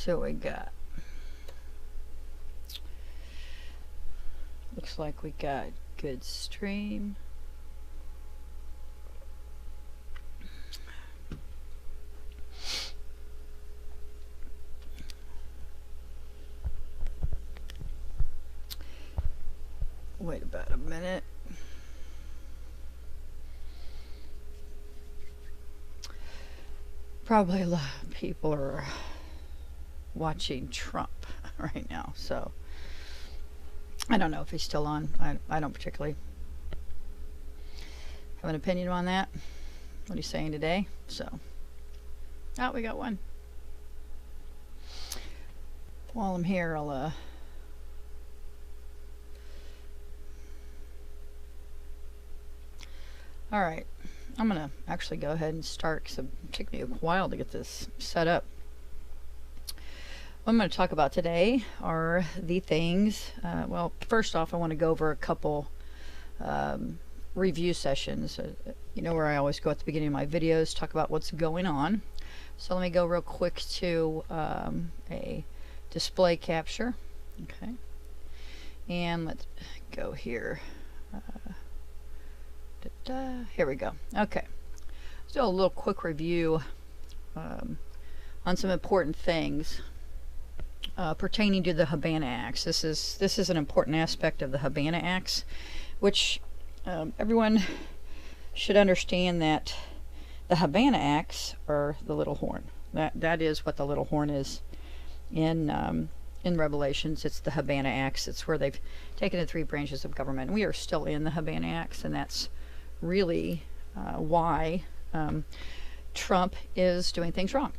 So we got, looks like we got good stream. Wait about a minute. Probably a lot of people are watching Trump right now, so I don't know if he's still on. I don't particularly have an opinion on that, what he's saying today. So, oh, we got one. While I'm here, I'll all right, I'm gonna actually go ahead and start because it took me a while to get this set up. What I'm going to talk about today are the things, well, first off, I want to go over a couple review sessions, you know, where I always go at the beginning of my videos, talk about what's going on. So let me go real quick to a display capture. Okay, and let's go here. Here we go. Okay, let's do a little quick review on some important things pertaining to the Havana Acts. This is an important aspect of the Havana Acts, which everyone should understand that the Havana Acts are the little horn. That is what the little horn is in Revelations. It's the Havana Acts. It's where they've taken the three branches of government. We are still in the Havana Acts, and that's really why Trump is doing things wrong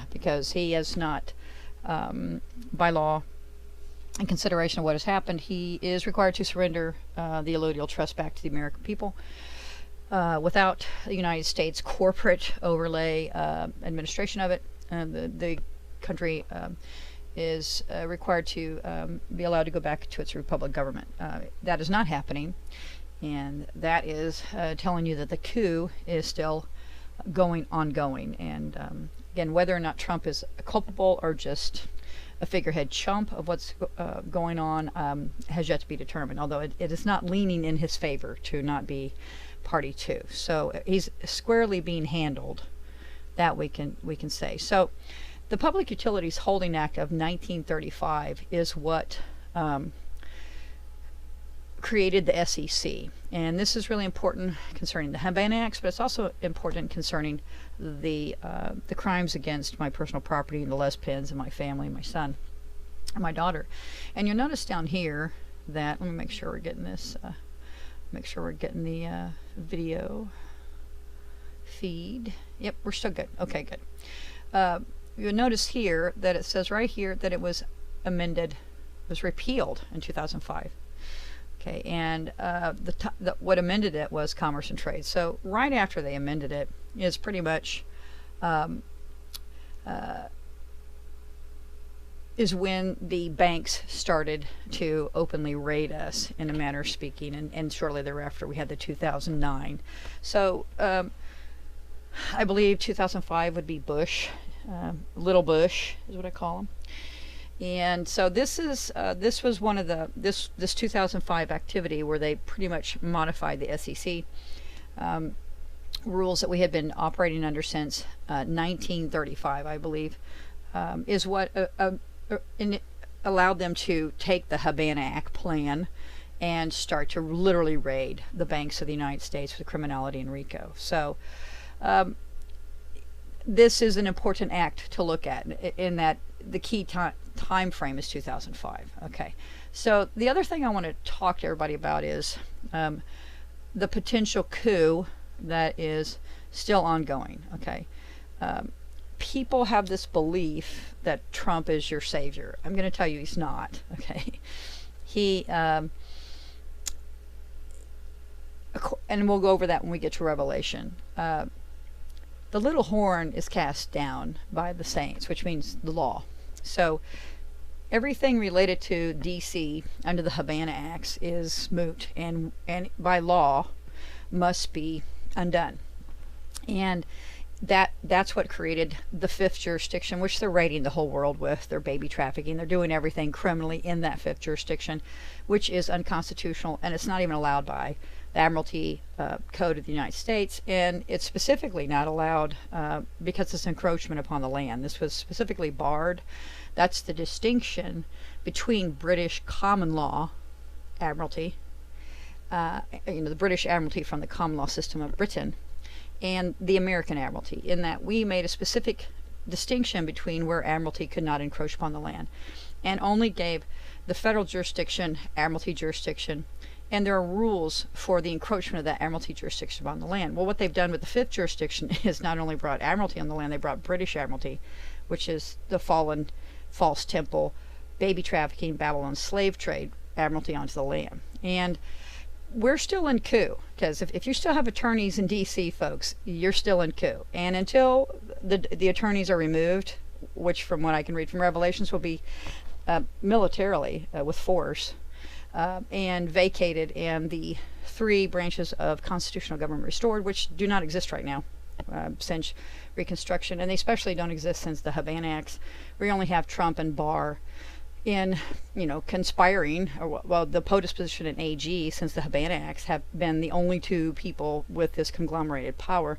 because he has not, by law, in consideration of what has happened, he is required to surrender the allodial trust back to the American people without the United States corporate overlay administration of it. The country is required to be allowed to go back to its republic government. That is not happening, and that is telling you that the coup is still ongoing. And again, whether or not Trump is culpable or just a figurehead chump of what's going on has yet to be determined, although it is not leaning in his favor to not be party to. So he's squarely being handled, that we can say. So the Public Utilities Holding Act of 1935 is what created the SEC, and this is really important concerning the Havana Acts, but it's also important concerning the crimes against my personal property and the Les Pins and my family, my son, and my daughter. And you'll notice down here that, let me make sure we're getting this, make sure we're getting the video feed. Yep, we're still good. Okay, good. You'll notice here that it says right here that it was amended, was repealed in 2005. Okay, and what amended it was Commerce and Trade. So right after they amended it is pretty much is when the banks started to openly raid us, in a manner of speaking, and shortly thereafter we had the 2009. So I believe 2005 would be Bush, Little Bush is what I call him. And so this was one of this 2005 activity where they pretty much modified the SEC rules that we had been operating under since 1935, I believe, is what allowed them to take the Havana Act plan and start to literally raid the banks of the United States with criminality and RICO. So this is an important act to look at, in that the key time frame is 2005. Okay, so the other thing I want to talk to everybody about is the potential coup that is still ongoing. Okay, people have this belief that Trump is your savior. I'm going to tell you he's not. Okay, he and we'll go over that when we get to Revelation. The little horn is cast down by the saints, which means the law. So everything related to DC under the Havana Acts is moot, and by law must be undone. And that's what created the fifth jurisdiction, which they're raiding the whole world with. They're baby trafficking. They're doing everything criminally in that fifth jurisdiction, which is unconstitutional, and it's not even allowed by the Admiralty Code of the United States, and it's specifically not allowed because it's encroachment upon the land. This was specifically barred. That's the distinction between British common law Admiralty, the British Admiralty from the common law system of Britain, and the American Admiralty, in that we made a specific distinction between where Admiralty could not encroach upon the land, and only gave the federal jurisdiction Admiralty jurisdiction, and there are rules for the encroachment of that Admiralty jurisdiction on the land. Well, what they've done with the fifth jurisdiction is not only brought Admiralty on the land, they brought British Admiralty, which is the fallen false temple, baby trafficking, Babylon slave trade Admiralty onto the land. And we're still in coup, because if you still have attorneys in DC, folks, you're still in coup. And until the attorneys are removed, which from what I can read from Revelations will be militarily with force, and vacated, and the three branches of constitutional government restored, which do not exist right now since Reconstruction, and they especially don't exist since the Havana Acts. We only have Trump and Barr in, conspiring, or, well, the POTUS position and AG since the Havana Acts have been the only two people with this conglomerated power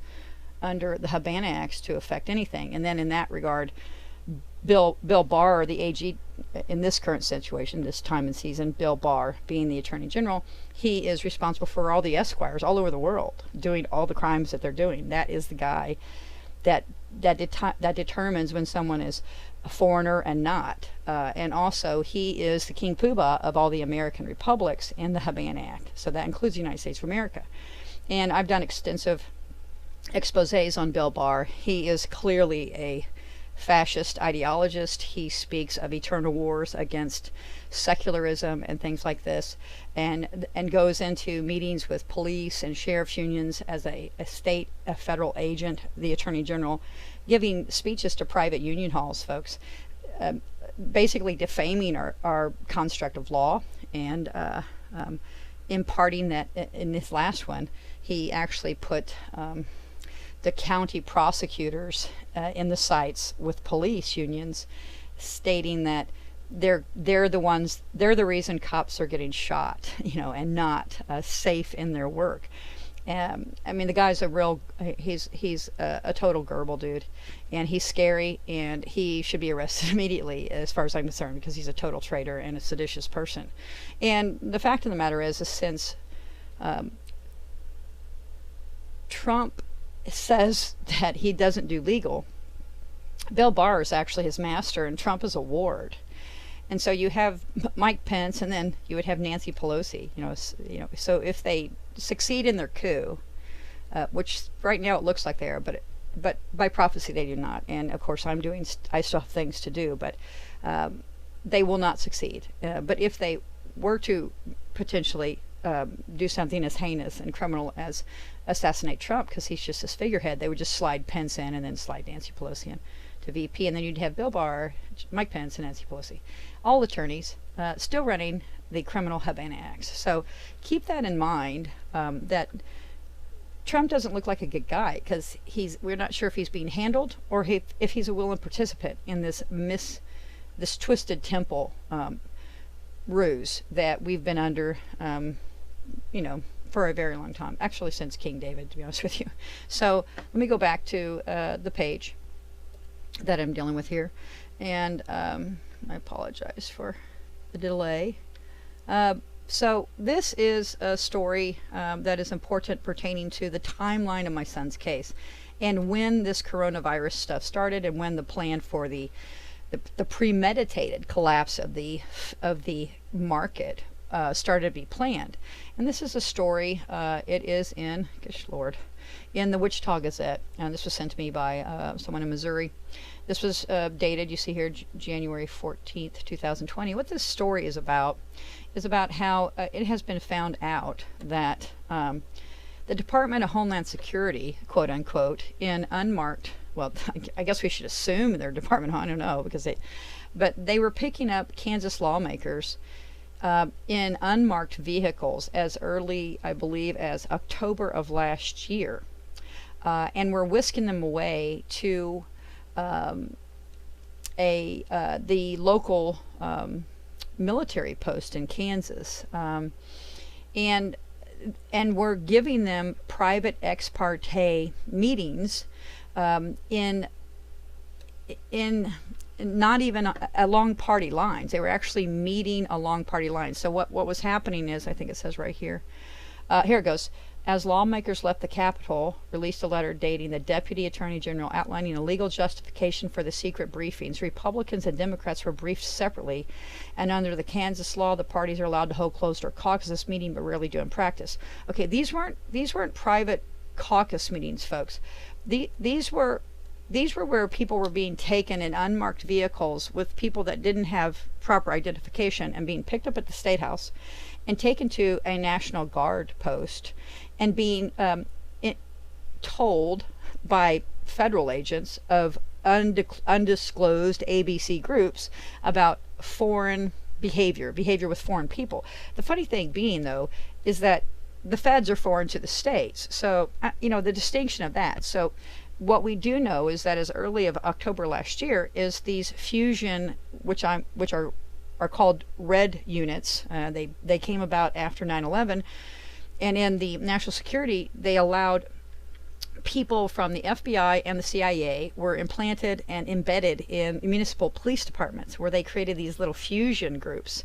under the Havana Acts to affect anything. And then in that regard, Bill Barr, the AG in this current situation, this time and season, Bill Barr being the Attorney General, he is responsible for all the esquires all over the world doing all the crimes that they're doing. That is the guy that determines when someone is a foreigner and not. And also, he is the King Poobah of all the American republics in the Havana Act. So that includes the United States of America. And I've done extensive exposés on Bill Barr. He is clearly a fascist ideologist. He speaks of eternal wars against secularism and things like this, and goes into meetings with police and sheriff's unions as a federal agent, the Attorney General, giving speeches to private union halls, folks, basically defaming our construct of law, and imparting that. In this last one, he actually put the county prosecutors in the sites with police unions, stating that they're the reason cops are getting shot, and not safe in their work. I mean, the guy's he's a total gerbil dude, and he's scary, and he should be arrested immediately, as far as I'm concerned, because he's a total traitor and a seditious person. And the fact of the matter is since Trump says that he doesn't do legal, Bill Barr is actually his master, and Trump is a ward. And so you have Mike Pence, and then you would have Nancy Pelosi. So if they succeed in their coup, which right now it looks like they are, but by prophecy they do not. And of course I still have things to do, but they will not succeed. But if they were to potentially do something as heinous and criminal as assassinate Trump, because he's just this figurehead, they would just slide Pence in and then slide Nancy Pelosi in to VP, and then you'd have Bill Barr, Mike Pence, and Nancy Pelosi, all attorneys, still running the criminal Havana Acts. So keep that in mind, that Trump doesn't look like a good guy, because we're not sure if he's being handled or if he's a willing participant in this twisted temple ruse that we've been under, for a very long time, actually since King David, to be honest with you. So let me go back to the page that I'm dealing with here, and I apologize for the delay. So this is a story that is important pertaining to the timeline of my son's case, and when this coronavirus stuff started, and when the plan for the premeditated collapse of the market started to be planned. And this is a story, it is in, gosh Lord, in the Wichita Gazette, and this was sent to me by someone in Missouri. This was dated, you see here, January 14th, 2020. What this story is about how it has been found out that the Department of Homeland Security, quote unquote, in unmarked, well, I guess we should assume they're Department, I don't know, but they were picking up Kansas lawmakers in unmarked vehicles as early, I believe, as October of last year. and we're whisking them away to the local military post in Kansas, and we're giving them private ex parte meetings in not even along party lines. They were actually meeting along party lines. So what was happening is, I think it says right here, here it goes. As lawmakers left the Capitol, released a letter dating the Deputy Attorney General outlining a legal justification for the secret briefings. Republicans and Democrats were briefed separately, and under the Kansas law, the parties are allowed to hold closed-door caucus meeting, but rarely do in practice. Okay, these weren't private caucus meetings, folks. These were where people were being taken in unmarked vehicles with people that didn't have proper identification and being picked up at the State House and taken to a National Guard post and being told by federal agents of undisclosed ABC groups about foreign behavior with foreign people. The funny thing being, though, is that the feds are foreign to the states. So, the distinction of that. So what we do know is that as early as October last year is these fusion, which are called red units. They came about after 9/11, and in the national security, they allowed people from the FBI and the CIA were implanted and embedded in municipal police departments, where they created these little fusion groups,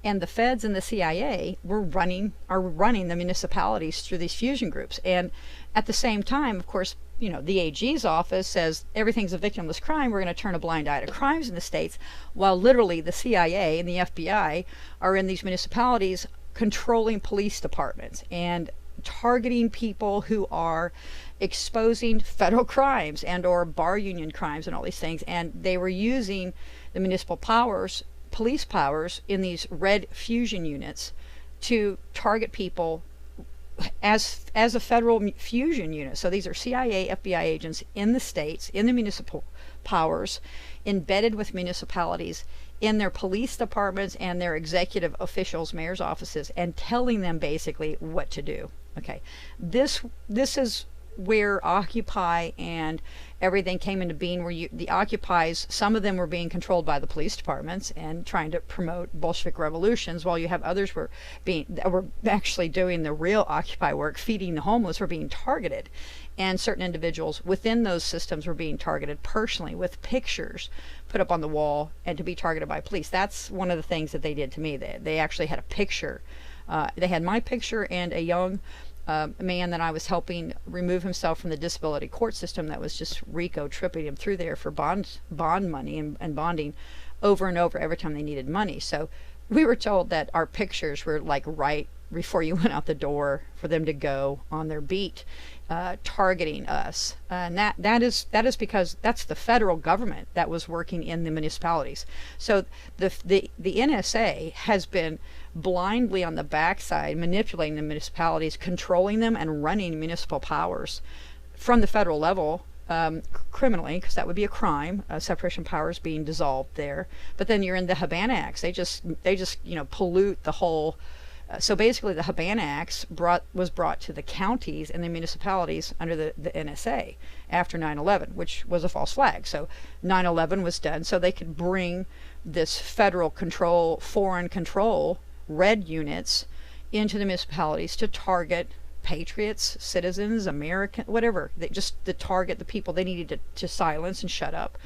and the feds and the CIA are running the municipalities through these fusion groups. And at the same time, of course, the AG's office says everything's a victimless crime. We're going to turn a blind eye to crimes in the states, while literally the CIA and the FBI are in these municipalities controlling police departments and targeting people who are exposing federal crimes and or bar union crimes and all these things. And they were using the municipal powers, police powers, in these red fusion units to target people as a federal fusion unit. So these are CIA, FBI agents in the states, in the municipal powers, embedded with municipalities in their police departments and their executive officials, mayor's offices, and telling them basically what to do. Okay, this is where Occupy and everything came into being, where the Occupies, some of them were being controlled by the police departments and trying to promote Bolshevik revolutions, while you have others were actually doing the real Occupy work, feeding the homeless, were being targeted. And certain individuals within those systems were being targeted personally with pictures put up on the wall and to be targeted by police. That's one of the things that they did to me. They actually had a picture. They had my picture and a young man that I was helping remove himself from the disability court system that was just RICO tripping him through there for bond money and bonding over and over every time they needed money. So we were told that our pictures were like right before you went out the door for them to go on their beat, targeting us. And that is because that's the federal government that was working in the municipalities. So the NSA has been blindly on the backside manipulating the municipalities, controlling them, and running municipal powers from the federal level, criminally, because that would be a crime, separation of powers being dissolved there. But then you're in the Habana Acts. They just pollute the whole. So basically, the Habana Acts was brought to the counties and the municipalities under the NSA after 9/11, which was a false flag. So 9/11 was done so they could bring this federal control, foreign control, red units into the municipalities to target patriots, citizens, American, whatever. To target the people they needed to silence and shut up,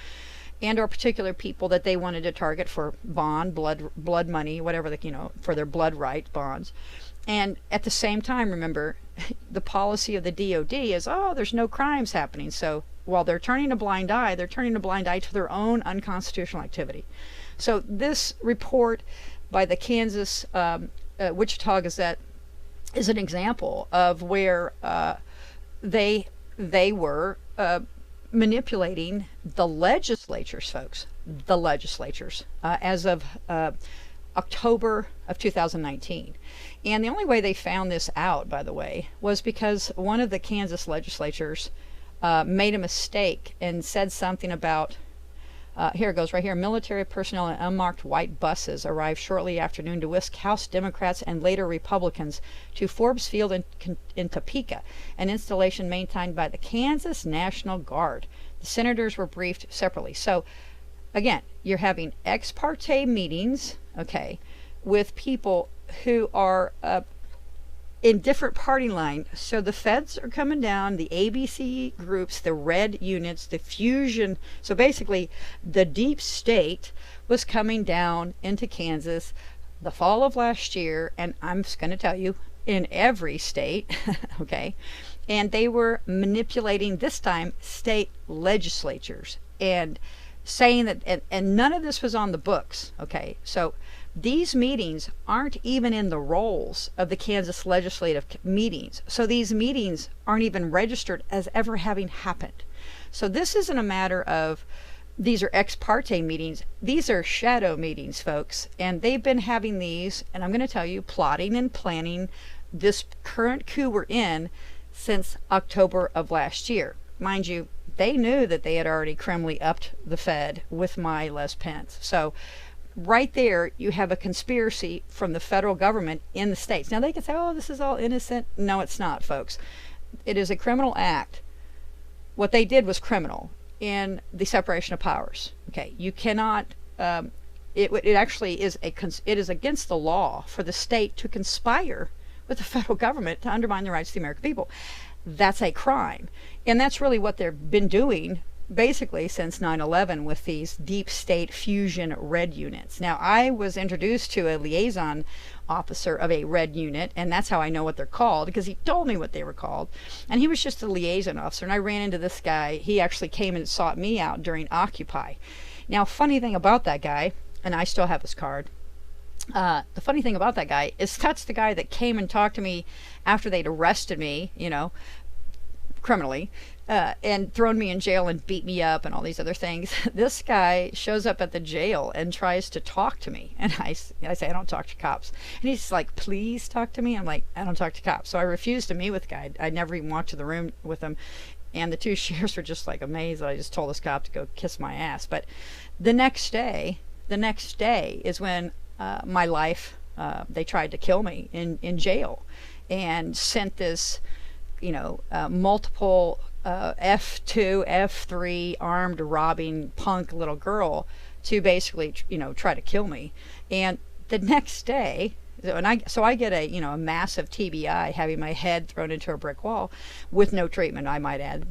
and or particular people that they wanted to target for blood money, whatever, for their blood right bonds. And at the same time, remember, the policy of the DOD is, there's no crimes happening. So while they're turning a blind eye, they're turning a blind eye to their own unconstitutional activity. So this report by the Kansas Wichita Gazette is an example of where they were manipulating the legislatures, folks, as of October of 2019. And the only way they found this out, by the way, was because one of the Kansas legislatures made a mistake and said something about Here it goes right here. Military personnel in unmarked white buses arrived shortly after noon to whisk House Democrats and later Republicans to Forbes Field in Topeka, an installation maintained by the Kansas National Guard. The senators were briefed separately. So, again, you're having ex parte meetings, okay, with people who are in different party line. So the feds are coming down, the ABC groups, the red units, the fusion. So basically, the deep state was coming down into Kansas the fall of last year, and I'm just going to tell you, in every state, okay, and they were manipulating, this time, state legislatures, and saying that, and none of this was on the books, okay, so these meetings aren't even in the rolls of the Kansas legislative meetings. So these meetings aren't even registered as ever having happened. So this isn't a matter of, these are ex parte meetings. These are shadow meetings, folks. And they've been having these, and I'm going to tell you, plotting and planning this current coup we're in since October of last year. Mind you, they knew that they had already criminally upped the Fed with my Les Pence. So right there, you have a conspiracy from the federal government in the states. Now, they can say, oh, this is all innocent. No, it's not, folks. It is a criminal act. What they did was criminal in the separation of powers. Okay, you cannot, it actually is it is against the law for the state to conspire with the federal government to undermine the rights of the American people. That's a crime. And that's really what they've been doing basically since 9/11 with these deep state fusion red units. Now, I was introduced to a liaison officer of a red unit, and that's how I know what they're called, because he told me what they were called. And he was just a liaison officer, and I ran into this guy. He actually came and sought me out during Occupy. Now, funny thing about that guy, and I still have his card, the funny thing about that guy is that's the guy that came and talked to me after they'd arrested me, you know, criminally, and thrown me in jail and beat me up and all these other things. This guy shows up at the jail and tries to talk to me. And I say, I don't talk to cops. And he's like, please talk to me. I'm like, I don't talk to cops. So I refused to meet with the guy. I never even walked to the room with him. And the two sheriffs were just like amazed that I just told this cop to go kiss my ass. But the next day is when my life, they tried to kill me in jail and sent this, you know, multiple F2, F3 armed robbing punk little girl to basically, you know, try to kill me. And the next day, so I get a, you know, a massive TBI, having my head thrown into a brick wall with no treatment, I might add,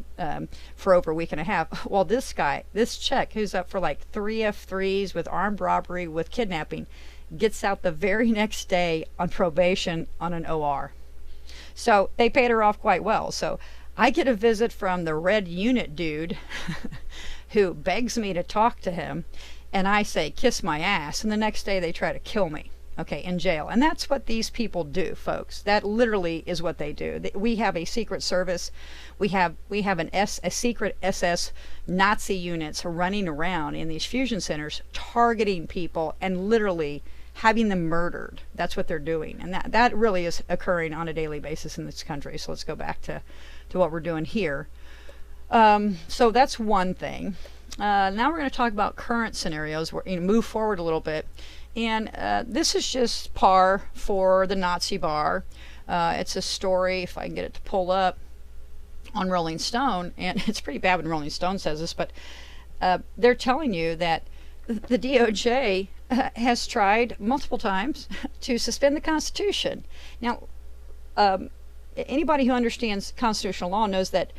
for over a week and a half. Well, this guy, this chick who's up for like 3 F3s with armed robbery with kidnapping, gets out the very next day on probation on an OR. So they paid her off quite well. So I get a visit from the red unit dude who begs me to talk to him, and I say, kiss my ass, and the next day they try to kill me, okay, in jail. And that's what these people do, folks. That literally is what they do. We have a secret service. We have a secret SS Nazi units running around in these fusion centers, targeting people and literally having them murdered. That's what they're doing. And that really is occurring on a daily basis in this country. So let's go back to what we're doing here. So that's one thing. Now we're going to talk about current scenarios. We're going to move forward a little bit. And this is just par for the Nazi bar. It's a story, if I can get it to pull up, on Rolling Stone. And it's pretty bad when Rolling Stone says this, but they're telling you that the DOJ has tried multiple times to suspend the Constitution. Now, anybody who understands constitutional law knows that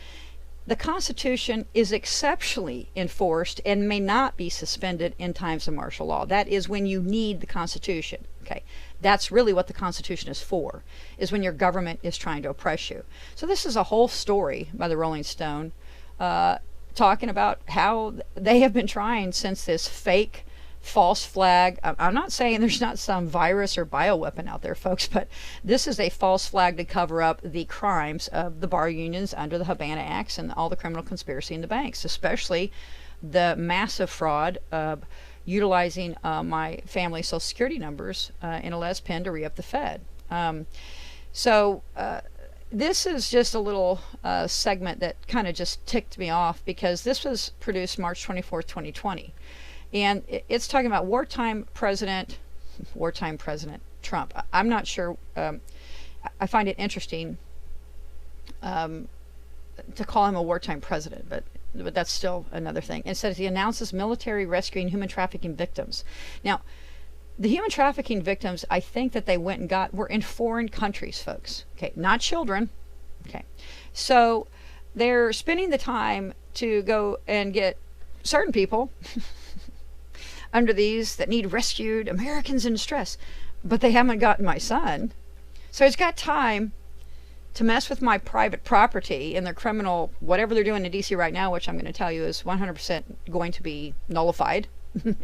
the Constitution is exceptionally enforced and may not be suspended in times of martial law. That is when you need the Constitution. Okay, that's really what the Constitution is for, is when your government is trying to oppress you. So this is a whole story by the Rolling Stone talking about how they have been trying since this fake false flag. I'm not saying there's not some virus or bioweapon out there, folks, but this is a false flag to cover up the crimes of the bar unions under the Habana Acts and all the criminal conspiracy in the banks, especially the massive fraud of utilizing my family's social security numbers in a Les Pen to re-up the Fed. So this is just a little segment that kind of just ticked me off, because this was produced March 24th, 2020. And it's talking about wartime President Trump. I'm not sure. I find it interesting to call him a wartime president, but that's still another thing. It says he announces military rescuing human trafficking victims. Now, the human trafficking victims, I think that they went and got, were in foreign countries, folks. Okay, not children. Okay, so they're spending the time to go and get certain people under these that need rescued, Americans in distress, but they haven't gotten my son. So he's got time to mess with my private property in their criminal, whatever they're doing in DC right now, which I'm going to tell you is 100% going to be nullified.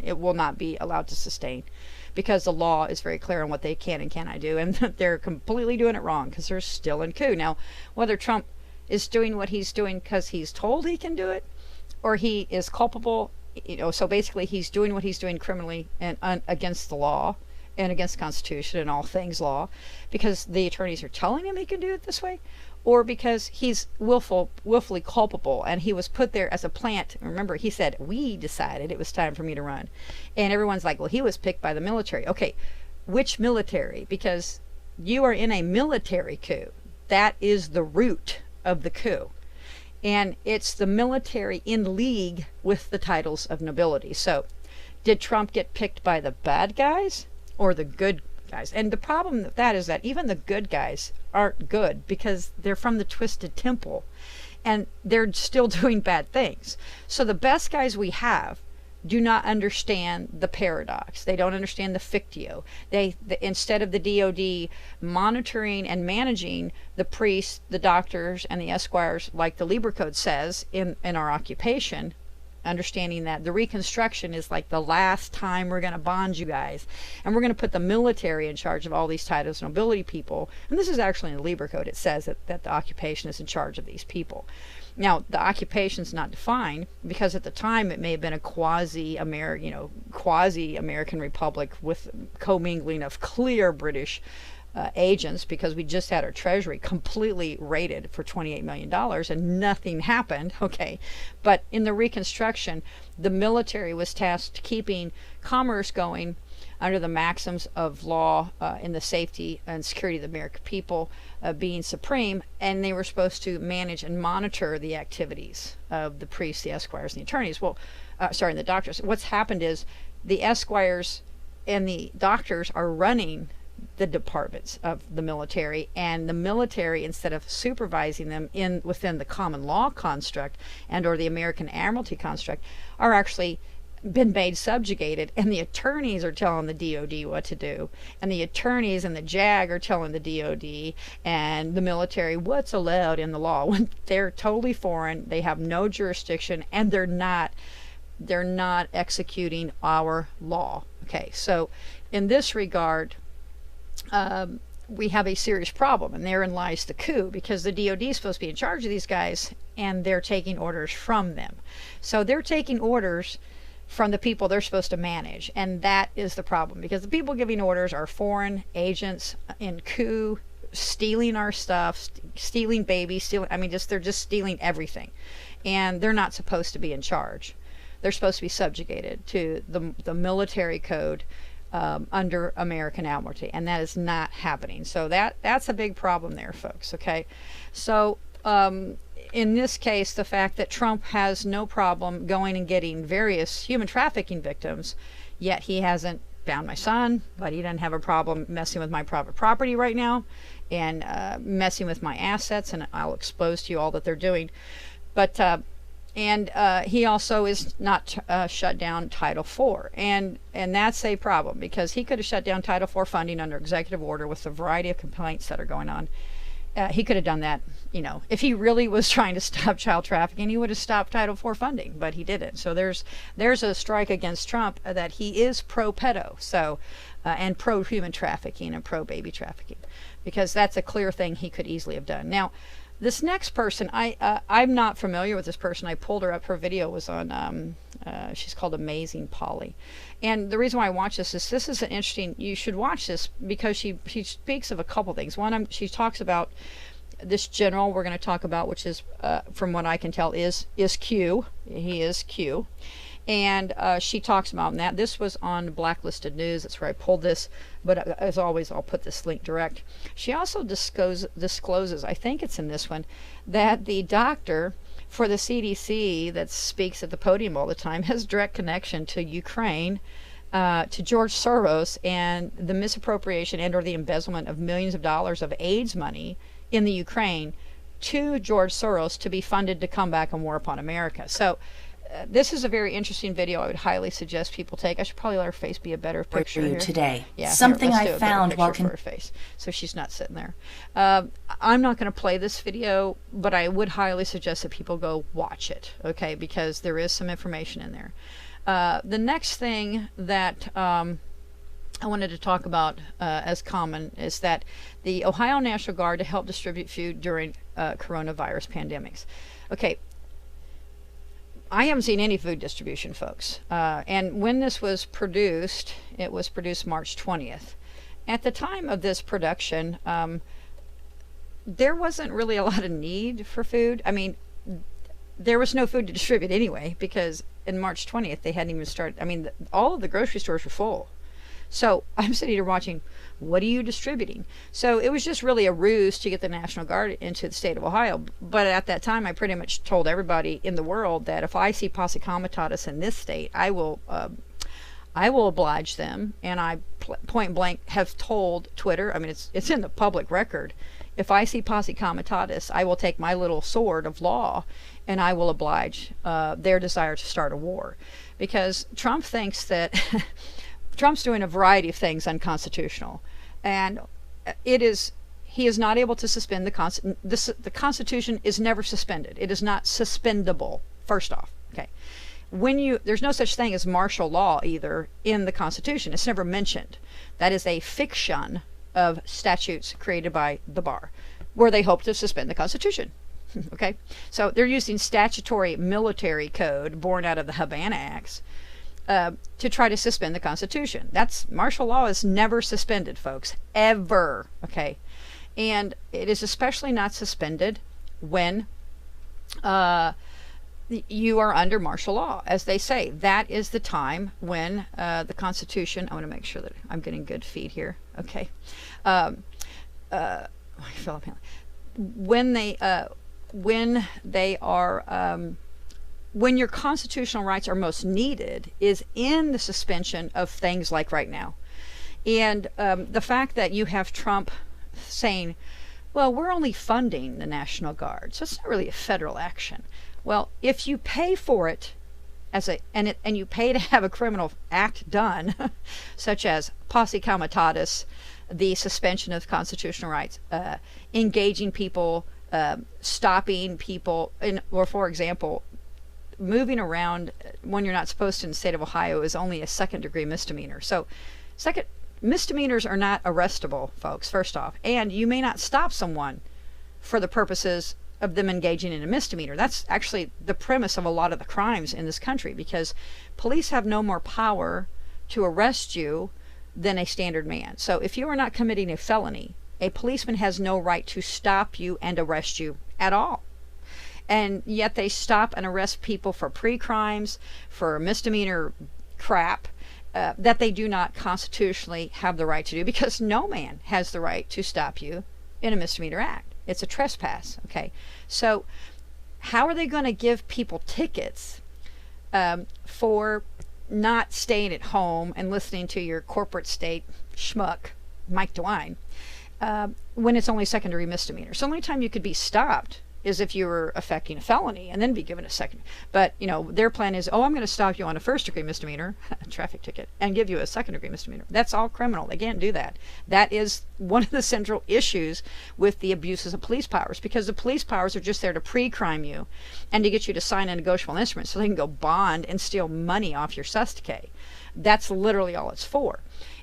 It will not be allowed to sustain, because the law is very clear on what they can and cannot do, and they're completely doing it wrong because they're still in coup. Now, whether Trump is doing what he's doing because he's told he can do it, or he is culpable, so basically he's doing what he's doing criminally and against the law and against the Constitution and all things law, because the attorneys are telling him he can do it this way, or because he's willfully culpable and he was put there as a plant. Remember, he said, we decided it was time for me to run. And everyone's like, well, he was picked by the military. Okay, which military? Because you are in a military coup. That is the root of the coup. And it's the military in league with the titles of nobility. So did Trump get picked by the bad guys or the good guys? And the problem with that is that even the good guys aren't good, because they're from the Twisted Temple and they're still doing bad things. So the best guys we have do not understand the paradox. They don't understand the fictio. Instead of the DOD monitoring and managing the priests, the doctors, and the esquires, like the Lieber Code says in our occupation, understanding that the Reconstruction is like the last time we're going to bond you guys, and we're going to put the military in charge of all these titles of nobility people. And this is actually in the Lieber Code. It says that the occupation is in charge of these people. Now, the occupation is not defined, because at the time it may have been a quasi-American republic with commingling of clear British agents, because we just had our treasury completely raided for $28 million and nothing happened. Okay, but in the Reconstruction, the military was tasked keeping commerce going under the maxims of law, in the safety and security of the American people being supreme, and they were supposed to manage and monitor the activities of the priests, the esquires, and the attorneys. Well, and the doctors. What's happened is the esquires and the doctors are running the departments of the military, and the military, instead of supervising them within the common law construct and or the American Admiralty construct, are actually been made subjugated, and the attorneys are telling the DOD what to do, and the attorneys and the JAG are telling the DOD and the military what's allowed in the law, when they're totally foreign, they have no jurisdiction, and they're not executing our law. Okay, so in this regard, we have a serious problem, and therein lies the coup, because the DOD is supposed to be in charge of these guys, and they're taking orders from them. So they're taking orders from the people they're supposed to manage, and that is the problem, because the people giving orders are foreign agents in coup, stealing our stuff, stealing babies, they're just stealing everything, and they're not supposed to be in charge. They're supposed to be subjugated to the military code under American Admiralty, and that is not happening. So that's a big problem there, folks. Okay, so in this case, the fact that Trump has no problem going and getting various human trafficking victims, yet he hasn't found my son, but he doesn't have a problem messing with my private property right now and messing with my assets, and I'll expose to you all that they're doing. But he also is not shut down Title IV, and that's a problem, because he could have shut down Title IV funding under executive order with a variety of complaints that are going on. He could have done that, if he really was trying to stop child trafficking, he would have stopped Title IV funding, but he didn't. So there's a strike against Trump that he is pro-pedo, so and pro-human trafficking and pro-baby trafficking, because that's a clear thing he could easily have done. Now, this next person, I'm not familiar with this person. I pulled her up. Her video was on, she's called Amazing Polly. And the reason why I watch this is an interesting, you should watch this, because she speaks of a couple things. One, she talks about this general we're going to talk about, which is, from what I can tell, is Q. He is Q. And she talks about that. This was on Blacklisted News. That's where I pulled this. But as always, I'll put this link direct. She also discloses, I think it's in this one, that the doctor for the CDC that speaks at the podium all the time has direct connection to Ukraine, to George Soros, and the misappropriation and or the embezzlement of millions of dollars of AIDS money in the Ukraine to George Soros to be funded to come back and war upon America. So this is a very interesting video. I would highly suggest people take. I should probably let her face be a better picture here. Today. Yeah, something here, I found while for her face, so she's not sitting there. I'm not going to play this video, but I would highly suggest that people go watch it, okay? Because there is some information in there. The next thing that I wanted to talk about as common is that the Ohio National Guard to help distribute food during coronavirus pandemics. Okay. I haven't seen any food distribution, folks. And when this was produced, it was produced March 20th. At the time of this production, there wasn't really a lot of need for food. I mean, there was no food to distribute anyway, because in March 20th, they hadn't even started. I mean, all of the grocery stores were full. So I'm sitting here watching, what are you distributing? So it was just really a ruse to get the National Guard into the state of Ohio. But at that time, I pretty much told everybody in the world that if I see Posse Comitatus in this state, I will oblige them. And I point blank have told Twitter, I mean, it's in the public record, if I see Posse Comitatus, I will take my little sword of law and I will oblige their desire to start a war. Because Trump thinks that Trump's doing a variety of things unconstitutional, and he is not able to suspend the Constitution is never suspended. It is not suspendable, first off. Okay, there's no such thing as martial law either in the Constitution. It's never mentioned. That is a fiction of statutes created by the bar, where they hope to suspend the Constitution. Okay, so they're using statutory military code born out of the Havana Acts to try to suspend the Constitution. That's martial law is never suspended, folks, ever. Okay, and it is especially not suspended when you are under martial law, as they say. That is the time when the Constitution. I want to make sure that I'm getting good feed here. Okay, when your constitutional rights are most needed is in the suspension of things like right now. And the fact that you have Trump saying, well, we're only funding the National Guard, so it's not really a federal action. Well, if you pay for it and you pay to have a criminal act done, such as Posse Comitatus, the suspension of constitutional rights, engaging people, stopping people, or for example, moving around when you're not supposed to in the state of Ohio is only a second-degree misdemeanor. So misdemeanors are not arrestable, folks, first off. And you may not stop someone for the purposes of them engaging in a misdemeanor. That's actually the premise of a lot of the crimes in this country, because police have no more power to arrest you than a standard man. So if you are not committing a felony, a policeman has no right to stop you and arrest you at all. And yet they stop and arrest people for pre-crimes, for misdemeanor crap, that they do not constitutionally have the right to do, because no man has the right to stop you in a misdemeanor act. It's a trespass. Okay, so how are they going to give people tickets for not staying at home and listening to your corporate state schmuck, Mike DeWine, when it's only secondary misdemeanor? So the only time you could be stopped is if you were affecting a felony and then be given a second. But, you know, their plan is, oh, I'm going to stop you on a first-degree misdemeanor, traffic ticket, and give you a second-degree misdemeanor. That's all criminal. They can't do that. That is one of the central issues with the abuses of police powers, because the police powers are just there to pre-crime you and to get you to sign a negotiable instrument so they can go bond and steal money off your sus decay. That's literally all it's for.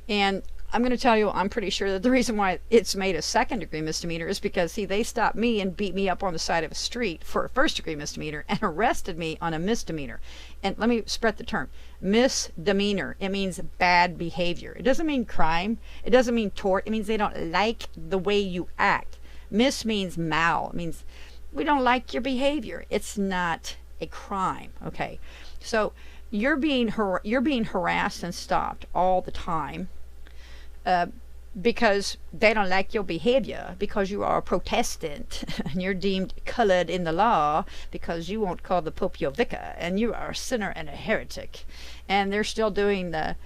And I'm going to tell you, I'm pretty sure that the reason why it's made a second-degree misdemeanor is because, see, they stopped me and beat me up on the side of a street for a first-degree misdemeanor and arrested me on a misdemeanor. And let me spread the term. Misdemeanor. It means bad behavior. It doesn't mean crime. It doesn't mean tort. It means they don't like the way you act. Mis means mal. It means we don't like your behavior. It's not a crime. Okay, so you're being harassed and stopped all the time because they don't like your behavior, because you are a Protestant and you're deemed colored in the law because you won't call the Pope your vicar and you are a sinner and a heretic. And they're still doing that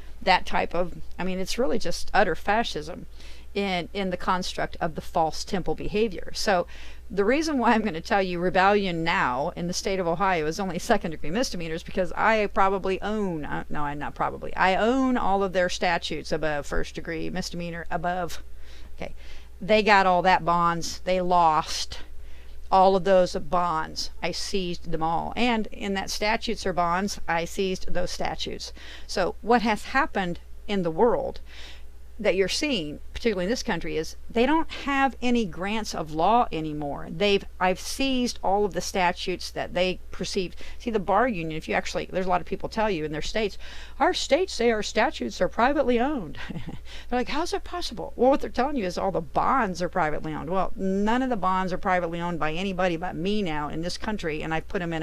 type of, I mean, it's really just utter fascism in the construct of the false temple behavior. So the reason why I'm going to tell you rebellion now in the state of Ohio is only second-degree misdemeanors, because I probably own, no, I'm not probably, I own all of their statutes above first-degree misdemeanor above. Okay, they got all that bonds. They lost all of those bonds. I seized them all. And in that statutes or bonds, I seized those statutes. So what has happened in the world that you're seeing, particularly in this country, is they don't have any grants of law anymore. I've seized all of the statutes that they perceived. See, the bar union, if you actually, there's a lot of people tell you in their states, our states say our statutes are privately owned. They're like, how's that possible? Well, what they're telling you is all the bonds are privately owned. Well, none of the bonds are privately owned by anybody but me now in this country, and I've put them in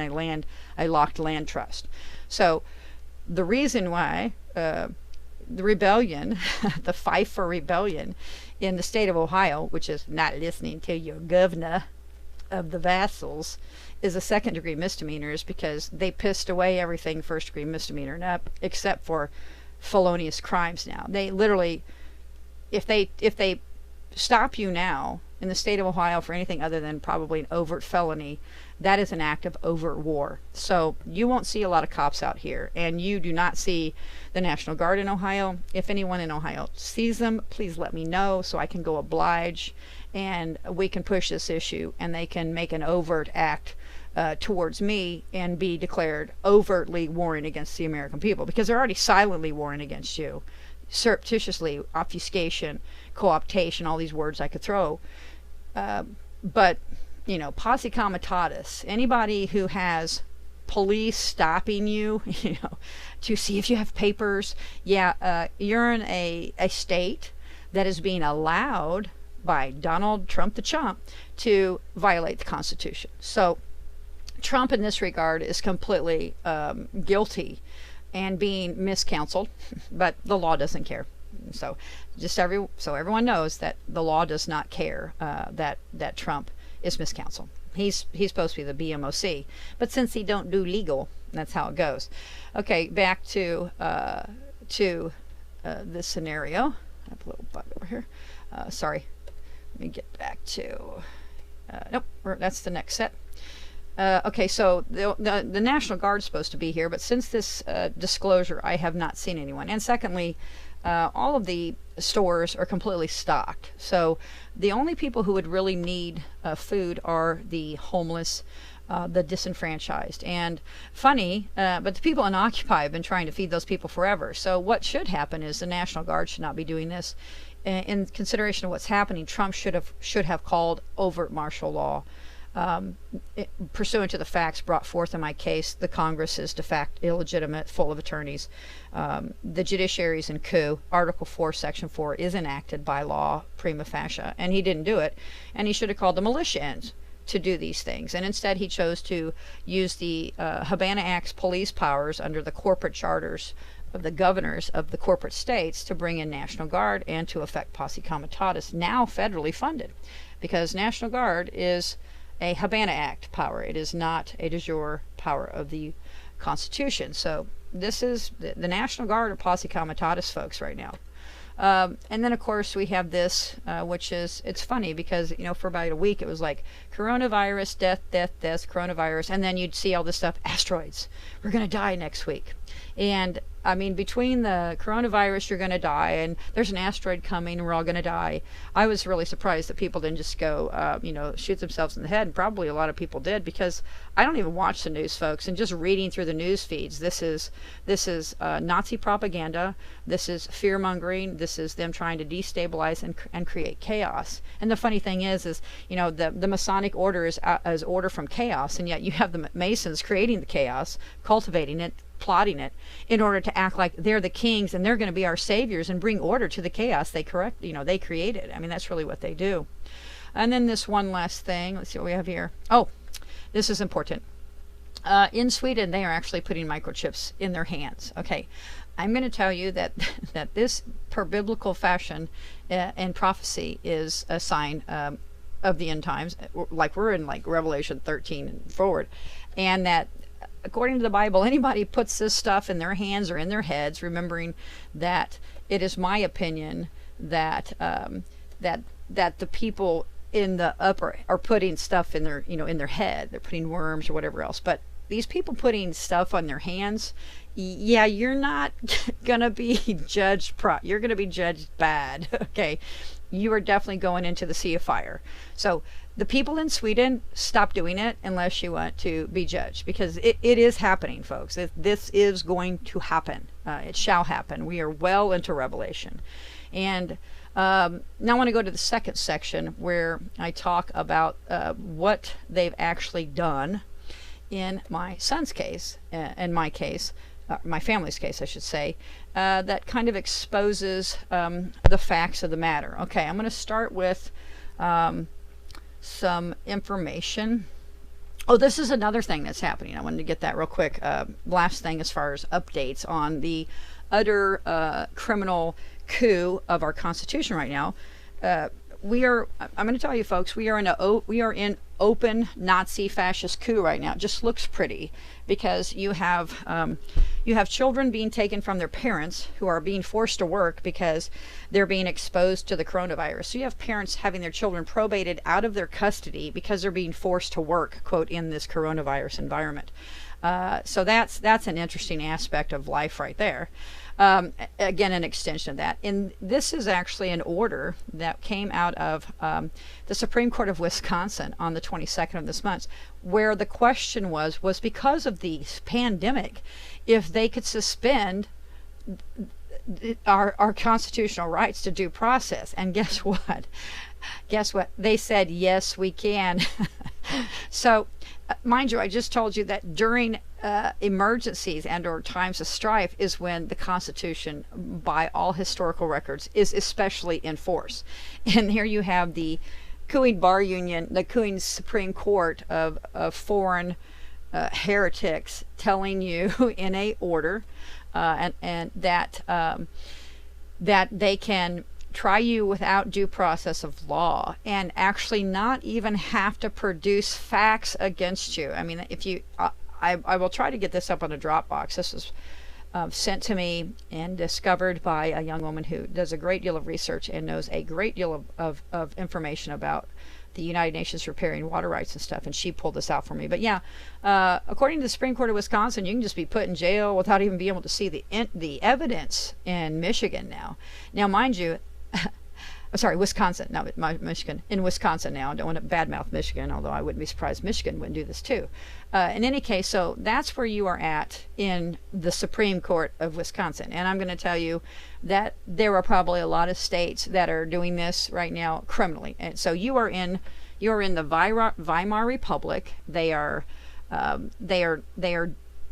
a locked land trust. So the reason why the rebellion, the fight for rebellion in the state of Ohio, which is not listening to your governor of the vassals, is a second-degree misdemeanor, is because they pissed away everything first-degree misdemeanor, not except for felonious crimes now. They literally, if they stop you now in the state of Ohio for anything other than probably an overt felony, that is an act of overt war. So you won't see a lot of cops out here, and you do not see the National Guard in Ohio. If anyone in Ohio sees them, please let me know so I can go oblige, and we can push this issue, and they can make an overt act towards me and be declared overtly warring against the American people, because they're already silently warring against you, surreptitiously, obfuscation, co-optation, all these words I could throw. But you know, posse comitatus, anybody who has police stopping you, you know, to see if you have papers, you're in a state that is being allowed by Donald Trump the Chump to violate the Constitution. So Trump in this regard is completely guilty and being miscounseled, but the law doesn't care. So just so everyone knows that the law does not care that Trump is miscounseled. He's supposed to be the BMOC, but since he don't do legal, that's how it goes. Okay, back to this scenario. I have a little bug over here. Sorry. Let me get back to. Nope, that's the next set. Okay, so the National Guard's supposed to be here, but since this disclosure, I have not seen anyone. And secondly, all of the stores are completely stocked. So the only people who would really need food are the homeless, the disenfranchised. And funny, but the people in Occupy have been trying to feed those people forever. So what should happen is the National Guard should not be doing this. In consideration of what's happening, Trump should have called overt martial law. Pursuant to the facts brought forth in my case, the Congress is de facto illegitimate, full of attorneys. The judiciary is in coup. Article 4, Section 4 is enacted by law, prima facie, and he didn't do it. And he should have called the militia in to do these things. And instead he chose to use the Habana Act's police powers under the corporate charters of the governors of the corporate states to bring in National Guard and to effect posse comitatus, now federally funded, because National Guard is a Habana Act power. It is not a de jure power of the Constitution. So this is the National Guard of posse comitatus folks right now. And then of course we have this, which is, it's funny because, you know, for about a week it was like coronavirus, death, coronavirus, and then you'd see all this stuff, asteroids, we're going to die next week. And I mean, between the coronavirus, you're going to die, and there's an asteroid coming, and we're all going to die. I was really surprised that people didn't just go, you know, shoot themselves in the head, and probably a lot of people did, because I don't even watch the news, folks, and just reading through the news feeds, this is Nazi propaganda, this is fear-mongering, this is them trying to destabilize and create chaos. And the funny thing is, you know, the Masonic order is order from chaos, and yet you have the Masons creating the chaos, cultivating it, plotting it in order to act like they're the kings and they're going to be our saviors and bring order to the chaos they created. I mean, that's really what they do. And then this one last thing. Let's see what we have here. Oh, this is important. In Sweden, they are actually putting microchips in their hands. Okay, I'm going to tell you that that this, per biblical fashion and prophecy, is a sign of the end times. Like we're in like Revelation 13 and forward, and that according to the Bible, anybody puts this stuff in their hands or in their heads, remembering that it is my opinion that that the people in the upper are putting stuff in their, in their head. They're putting worms or whatever else. But these people putting stuff on their hands, yeah, you're not gonna be judged you're gonna be judged bad. Okay, you are definitely going into the sea of fire. So the people in Sweden, stop doing it unless you want to be judged, because it is happening, folks. This is going to happen. It shall happen. We are well into Revelation. And now I want to go to the second section where I talk about what they've actually done in my son's case, in my case, my family's case, I should say, that kind of exposes the facts of the matter. Okay, I'm going to start with some information. Oh, this is another thing that's happening. I wanted to get that real quick. Last thing as far as updates on the utter criminal coup of our Constitution right now. I'm going to tell you, folks, we are in open Nazi fascist coup right now. It just looks pretty because you have children being taken from their parents who are being forced to work because they're being exposed to the coronavirus. So you have parents having their children probated out of their custody because they're being forced to work, quote, in this coronavirus environment. So that's an interesting aspect of life right there. Again, an extension of that. And this is actually an order that came out of the Supreme Court of Wisconsin on the 22nd of this month, where the question was because of the pandemic, if they could suspend our constitutional rights to due process. And guess what? They said, yes, we can. So, mind you, I just told you that during emergencies and or times of strife is when the Constitution, by all historical records, is especially in force. And here you have the cooing bar union, the cooing Supreme Court of foreign heretics telling you in a order and that that they can try you without due process of law and actually not even have to produce facts against you. I mean, if you, I will try to get this up on a Dropbox. This was sent to me and discovered by a young woman who does a great deal of research and knows a great deal of information about the United Nations repairing water rights and stuff, and she pulled this out for me. But yeah, according to the Supreme Court of Wisconsin, you can just be put in jail without even being able to see the evidence in Michigan now. Now, mind you, I'm sorry, Wisconsin, not Michigan. In Wisconsin now. I don't want to badmouth Michigan, although I wouldn't be surprised Michigan wouldn't do this too. In any case, so that's where you are at in the Supreme Court of Wisconsin. And I'm going to tell you that there are probably a lot of states that are doing this right now criminally. And so you are in the Weimar Republic. They are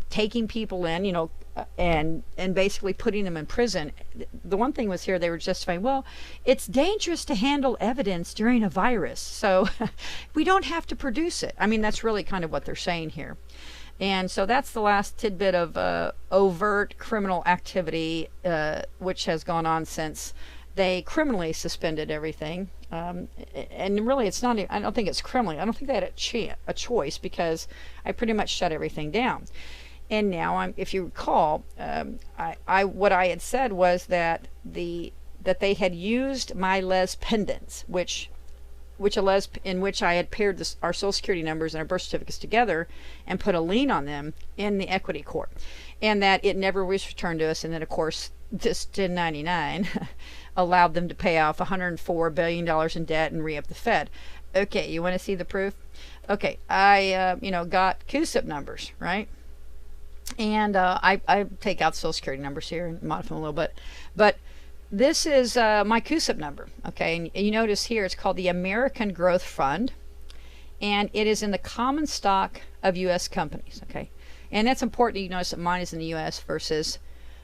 taking people in, and basically putting them in prison. The one thing was here, they were justifying, well, it's dangerous to handle evidence during a virus, so we don't have to produce it. I mean, that's really kind of what they're saying here. And so that's the last tidbit of overt criminal activity, which has gone on since they criminally suspended everything. And really, it's not, I don't think it's criminally. I don't think they had a choice, because I pretty much shut everything down. And now, if you recall, what I had said was that they had used my Les pendants, in which I had paired our Social Security numbers and our birth certificates together and put a lien on them in the equity court, and that it never was returned to us. And then, of course, this 1099 allowed them to pay off $104 billion in debt and re-up the Fed. Okay, you want to see the proof? Okay, I got CUSIP numbers, right? And I take out Social Security numbers here and modify them a little bit. But this is my CUSIP number, okay? And you notice here it's called the American Growth Fund, and it is in the common stock of U.S. companies, okay? And that's important. You notice that mine is in the U.S. versus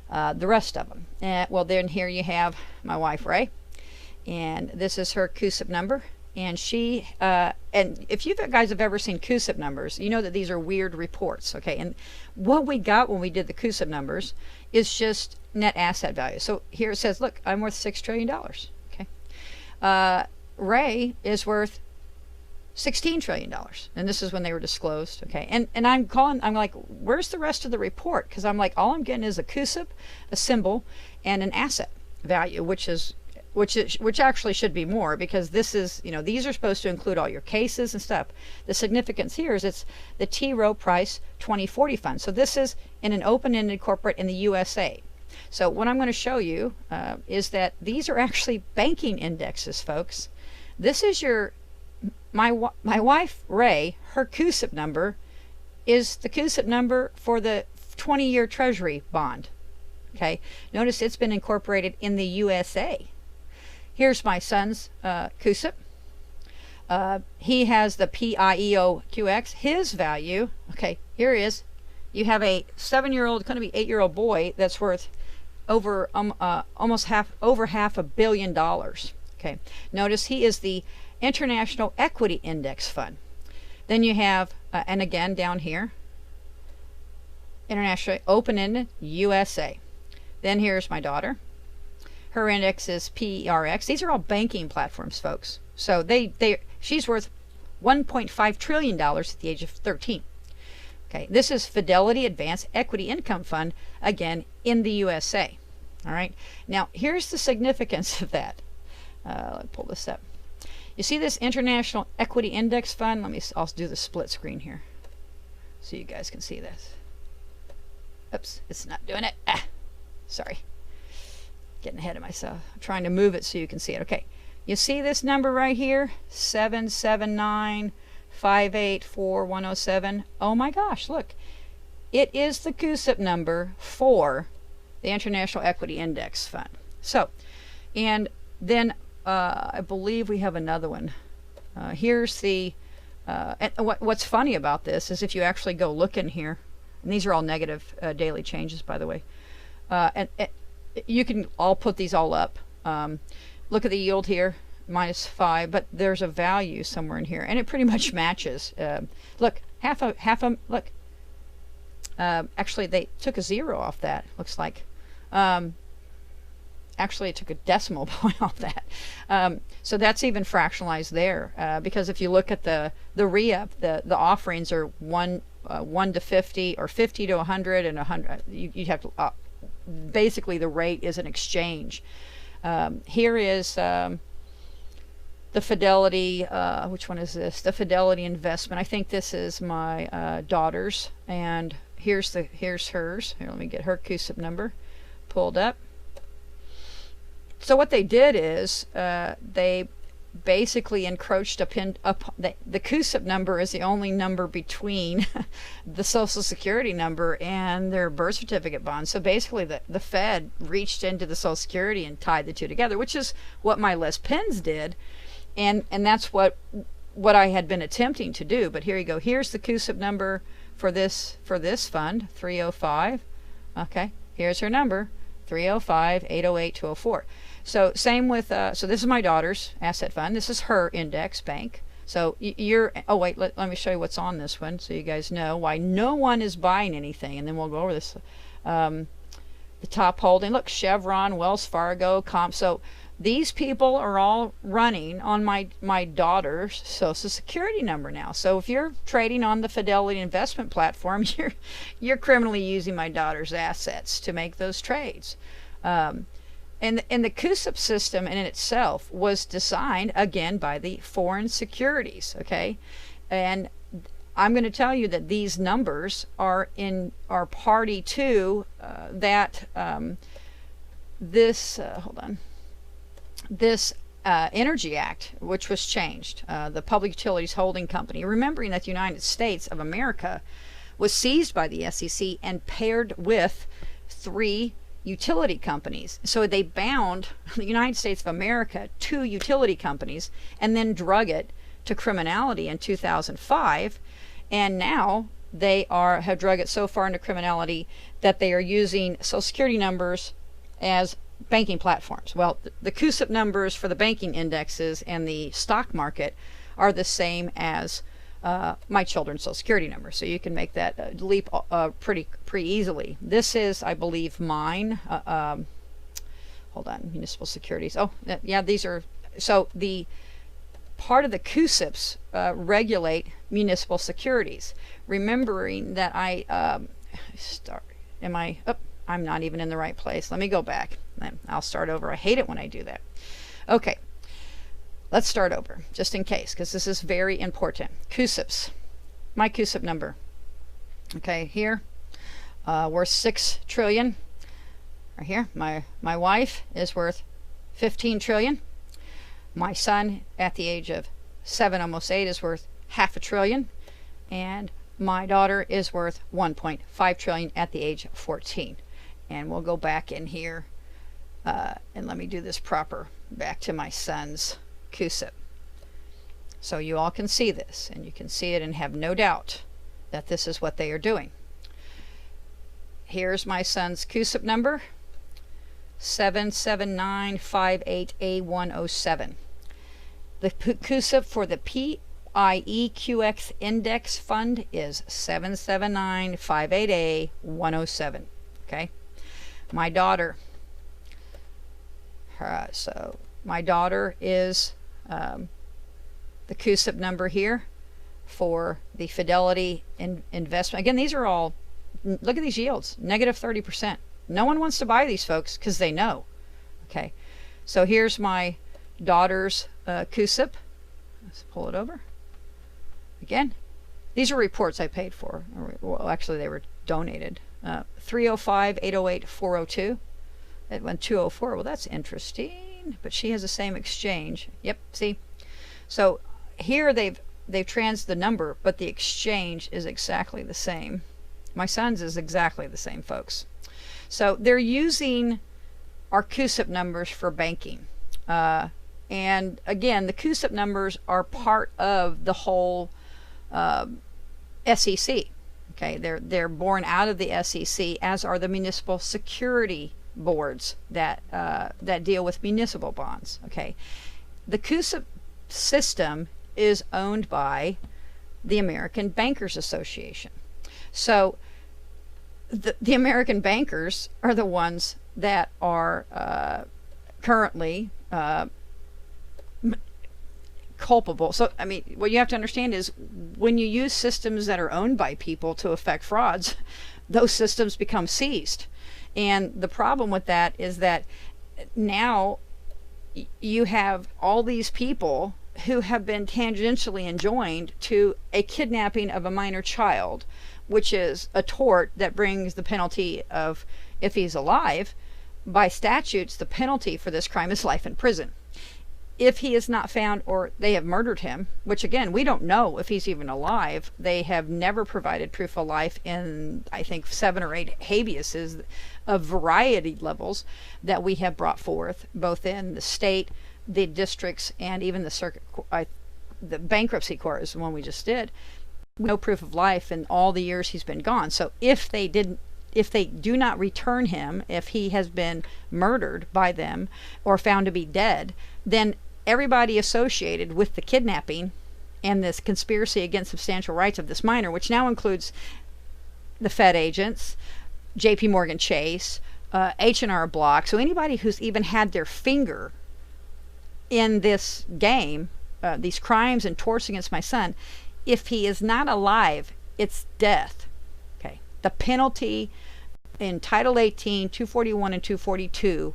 the rest of them. Well, then here you have my wife, Ray, and this is her CUSIP number. and she and if you guys have ever seen CUSIP numbers, you know that these are weird reports. Okay, and what we got when we did the CUSIP numbers is just net asset value. So here it says, look, I'm worth $6 trillion. Okay, Ray is worth $16 trillion, and this is when they were disclosed. Okay, and I'm like, where's the rest of the report? Because I'm like, all I'm getting is a CUSIP, a symbol, and an asset value, which actually should be more, because this is, you know, these are supposed to include all your cases and stuff. The significance here is it's the T. Rowe Price 2040 fund. So this is in an open-ended corporate in the USA. So what I'm going to show you is that these are actually banking indexes, folks. This is my wife Ray, her CUSIP number is the CUSIP number for the 20-year Treasury bond. Okay, notice it's been incorporated in the USA. Here's my son's CUSIP. He has the PIEOQX. His value, okay, here he is. You have a 7-year-old, going to be 8-year-old boy that's worth over almost half $500 million. Okay, notice he is the International Equity Index Fund. Then you have, and again down here, International Open-Ended USA. Then here's my daughter. Her index is PERX. These are all banking platforms, folks. So she's worth $1.5 trillion at the age of 13. Okay, this is Fidelity Advanced Equity Income Fund, again in the USA. All right, now here's the significance of that. Let me pull this up. You see this International Equity Index Fund? I'll do the split screen here so you guys can see this. Oops, it's not doing it. Sorry. Getting ahead of myself. I'm trying to move it so you can see it. Okay, you see this number right here? 779584107. Oh my gosh, look. It is the CUSIP number for the International Equity Index Fund. So, and then I believe we have another one. Here's the, and what's funny about this is if you actually go look in here, and these are all negative daily changes, by the way, and you can all put these all up. Look at the yield here, -5, but there's a value somewhere in here, and it pretty much matches. Look, half a look. Actually, they took a 0 off that. Looks like. Actually, it took a decimal point off that. So that's even fractionalized there, because if you look at the re-up, the offerings are 1 to 50 or 50 to 100 and 100. You have to basically the rate is an exchange. Here is the Fidelity. Which one is this? The Fidelity Investment. I think this is my daughter's, and here's hers. Here, let me get her CUSIP number pulled up. So what they did is they basically encroached the CUSIP number is the only number between the Social Security number and their birth certificate bond. So basically the Fed reached into the Social Security and tied the two together, which is what my Les Pens did, and that's what I had been attempting to do. But here you go. Here's the CUSIP number for this fund, 305. Okay, here's her number, 305-808-204. So same with, so this is my daughter's asset fund. This is her index bank. So oh wait, let me show you what's on this one so you guys know why no one is buying anything. And then we'll go over this. The top holding, look, Chevron, Wells Fargo, Comp. So these people are all running on my daughter's Social Security number now. So if you're trading on the Fidelity investment platform, you're criminally using my daughter's assets to make those trades. And the CUSIP system in itself was designed, again, by the foreign securities, okay? And I'm going to tell you that these numbers are party to that, this Energy Act, which was changed, the Public Utilities Holding Company, remembering that the United States of America was seized by the SEC and paired with 3 utility companies. So they bound the United States of America to utility companies and then drug it to criminality in 2005, and now they have drug it so far into criminality that they are using Social Security numbers as banking platforms. Well, the CUSIP numbers for the banking indexes and the stock market are the same as my children's Social Security number. So you can make that leap pretty easily. This is, I believe, mine. Hold on, municipal securities. Oh, yeah, these are, so the part of the CUSIPs regulate municipal securities. Remembering that I'm not even in the right place. Let me go back. I'll start over. I hate it when I do that. Okay, let's start over, just in case, because this is very important. CUSIPs, my CUSIP number. Okay, here, worth 6 trillion. Right here, my wife is worth 15 trillion. My son, at the age of 7, almost 8, is worth half a trillion, and my daughter is worth 1.5 trillion at the age of 14. And we'll go back in here and let me do this proper, back to my son's CUSIP. So you all can see this, and you can see it and have no doubt that this is what they are doing. Here's my son's CUSIP number, 77958A107. The CUSIP for the PIEQX index fund is 77958A107. Okay, my daughter. So my daughter is the CUSIP number here for the Fidelity investment. Again, these are all, look at these yields, negative 30%. No one wants to buy these, folks, because they know. Okay, so here's my daughter's CUSIP. Let's pull it over. Again, these are reports I paid for. Well, actually, they were donated. 305, 808, 402. It went 204. Well, that's interesting. But she has the same exchange. Yep, see? So here they've trans the number, but the exchange is exactly the same. My son's is exactly the same, folks. So they're using our CUSIP numbers for banking. And again, the CUSIP numbers are part of the whole SEC. Okay, they're born out of the SEC, as are the municipal security boards that deal with municipal bonds. Okay, the CUSIP system is owned by the American Bankers Association. So the American bankers are the ones that are currently culpable. So, I mean, what you have to understand is when you use systems that are owned by people to effect frauds, those systems become seized. And the problem with that is that now you have all these people who have been tangentially enjoined to a kidnapping of a minor child, which is a tort that brings the penalty of, if he's alive, by statutes, the penalty for this crime is life in prison. If he is not found, or they have murdered him, which again, we don't know if he's even alive. They have never provided proof of life in, I think, 7 or 8 habeases of variety levels that we have brought forth, both in the state, the districts, and even the circuit. The bankruptcy court is the one we just did. No proof of life in all the years he's been gone. So if they do not return him, if he has been murdered by them or found to be dead, then everybody associated with the kidnapping and this conspiracy against substantial rights of this minor, which now includes the Fed agents, JP Morgan Chase, H&R Block, so anybody who's even had their finger in this game, these crimes and torts against my son, if he is not alive, it's death. Okay, the penalty in Title 18, 241 and 242,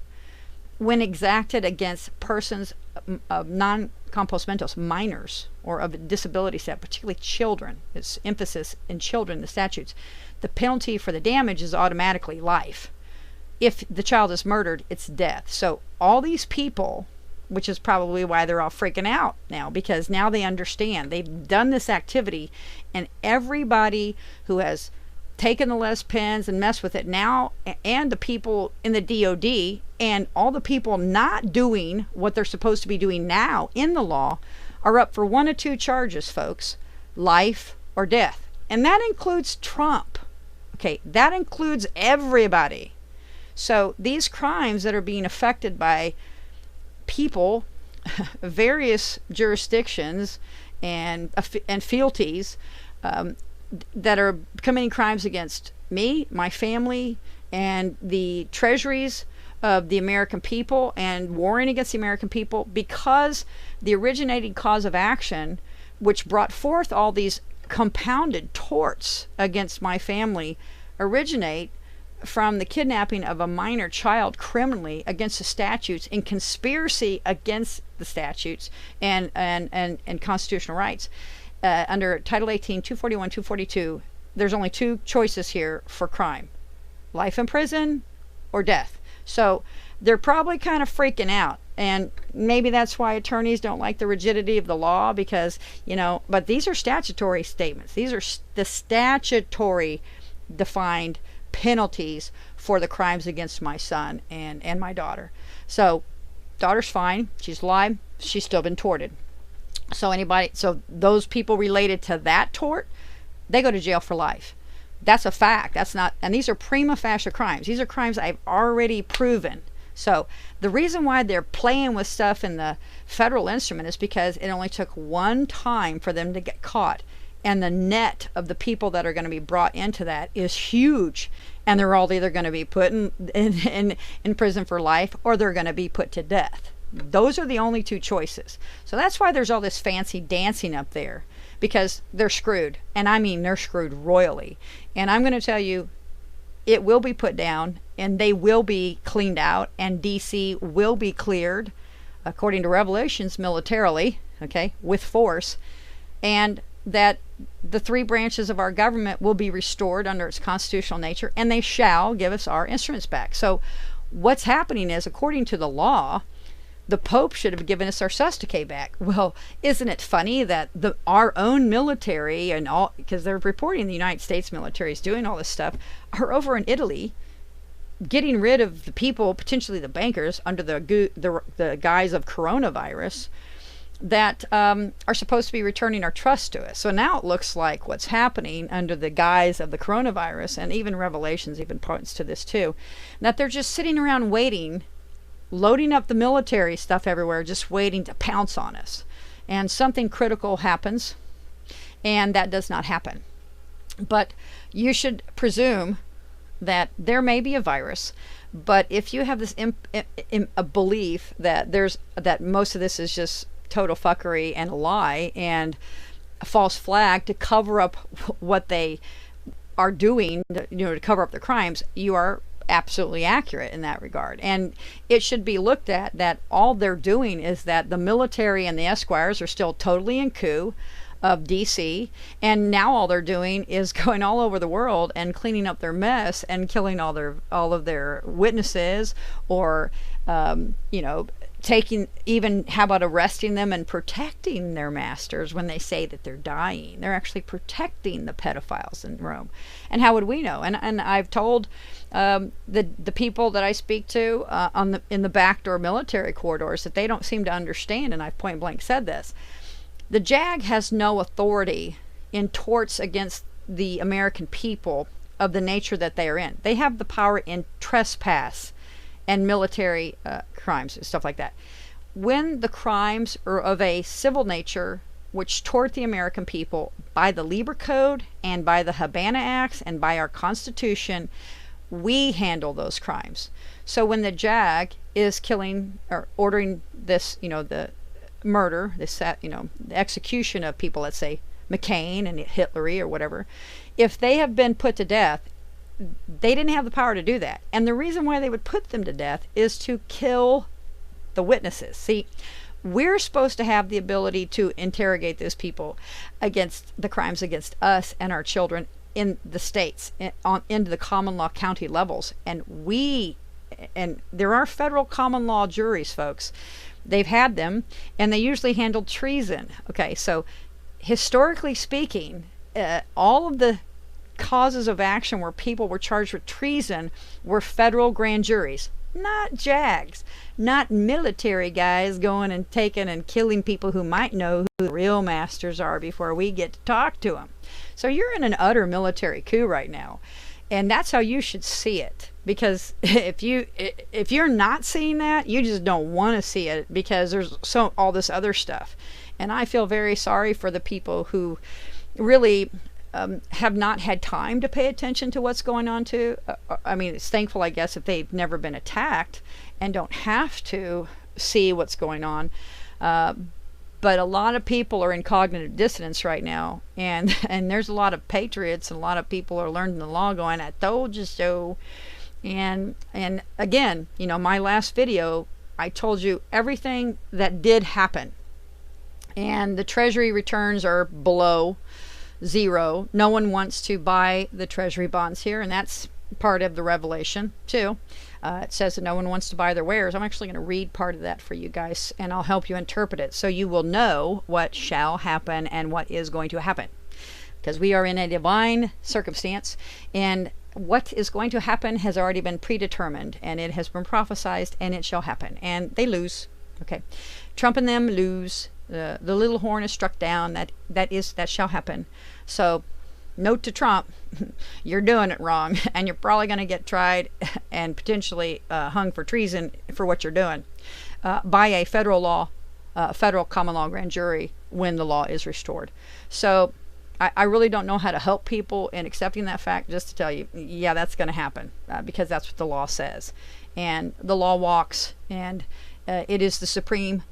when exacted against persons of non-compos mentis, minors, or of a disability set, particularly children, it's emphasis in children, the statutes, the penalty for the damage is automatically life. If the child is murdered, it's death. So all these people, which is probably why they're all freaking out now, because now they understand. They've done this activity, and everybody who has taken the Les Pens and messed with it now, and the people in the DOD, and all the people not doing what they're supposed to be doing now in the law, are up for 1 of 2 charges, folks: life or death. And that includes Trump. Okay, that includes everybody. So these crimes that are being affected by people, various jurisdictions and fealties, that are committing crimes against me, my family, and the treasuries of the American people, and warring against the American people, because the originating cause of action, which brought forth all these compounded torts against my family, originate from the kidnapping of a minor child criminally against the statutes, in conspiracy against the statutes and constitutional rights. Under Title 18, 241, 242, there's only two choices here for crime: life in prison or death. So they're probably kind of freaking out. And maybe that's why attorneys don't like the rigidity of the law, because, but these are statutory statements. These are the statutory defined penalties for the crimes against my son and my daughter. So daughter's fine. She's alive. She's still been torted. So those people related to that tort, they go to jail for life. That's a fact. That's not, and these are prima facie crimes. These are crimes I've already proven. So the reason why they're playing with stuff in the federal instrument is because it only took one time for them to get caught. And the net of the people that are going to be brought into that is huge. And they're all either going to be put in prison for life, or they're going to be put to death. Those are the only two choices. So that's why there's all this fancy dancing up there, because they're screwed. And I mean, they're screwed royally. And I'm going to tell you, it will be put down, and they will be cleaned out, and DC will be cleared, according to Revelations, militarily, okay, with force, and that the three branches of our government will be restored under its constitutional nature, and they shall give us our instruments back. So what's happening is, according to the law, the Pope should have given us our sustake back. Well, isn't it funny that our own military, and all, because they're reporting the United States military is doing all this stuff, are over in Italy getting rid of the people, potentially the bankers, under the guise of coronavirus, that are supposed to be returning our trust to us. So now it looks like what's happening under the guise of the coronavirus, and even Revelations even points to this too, that they're just sitting around waiting, loading up the military stuff everywhere, just waiting to pounce on us. And something critical happens, and that does not happen. But you should presume that there may be a virus, but if you have this a belief that most of this is just total fuckery and a lie and a false flag to cover up what they are doing, to cover up their crimes, you are absolutely accurate in that regard. And it should be looked at that all they're doing is that the military and the esquires are still totally in coup of DC, and now all they're doing is going all over the world and cleaning up their mess and killing all of their witnesses, or taking, even, how about arresting them and protecting their masters when they say that they're dying. They're actually protecting the pedophiles in Rome. And how would we know? And I've told the people that I speak to in the backdoor military corridors that they don't seem to understand, and I've point blank said this. The JAG has no authority in torts against the American people of the nature that they are in. They have the power in trespass and military crimes and stuff like that. When the crimes are of a civil nature, which tort the American people by the Lieber Code and by the Habana Acts and by our Constitution, we handle those crimes. So when the JAG is killing or ordering this, the murder, the execution of people, let's say McCain and Hitler or whatever, if they have been put to death, they didn't have the power to do that. And the reason why they would put them to death is to kill the witnesses. See, we're supposed to have the ability to interrogate those people against the crimes against us and our children in the states, into the common law county levels. And there are federal common law juries, folks. They've had them, and they usually handled treason. Okay, so historically speaking, all of the causes of action where people were charged with treason were federal grand juries, not JAGs, not military guys going and taking and killing people who might know who the real masters are before we get to talk to them. So you're in an utter military coup right now. And that's how you should see it, because if you're not seeing that, you just don't want to see it, because there's all this other stuff. And I feel very sorry for the people who really have not had time to pay attention to what's going on too. I mean, it's thankful, I guess, if they've never been attacked and don't have to see what's going on. But a lot of people are in cognitive dissonance right now, and there's a lot of patriots and a lot of people are learning the law going, I told you so. And again, you know, my last video, I told you everything that did happen, and the Treasury returns are below zero. No one wants to buy the Treasury bonds here, and that's part of the revelation too. It says that no one wants to buy their wares. I'm actually going to read part of that for you guys, and I'll help you interpret it so you will know what shall happen and what is going to happen, because we are in a divine circumstance, and what is going to happen has already been predetermined, and it has been prophesied, and it shall happen. And they lose. Okay, Trump and them lose. The little horn is struck down. That shall happen. So note to Trump, you're doing it wrong, and you're probably going to get tried and potentially hung for treason for what you're doing by a federal common law grand jury when the law is restored. So I really don't know how to help people in accepting that fact, just to tell you, yeah, that's going to happen because that's what the law says. And the law walks, and it is the supreme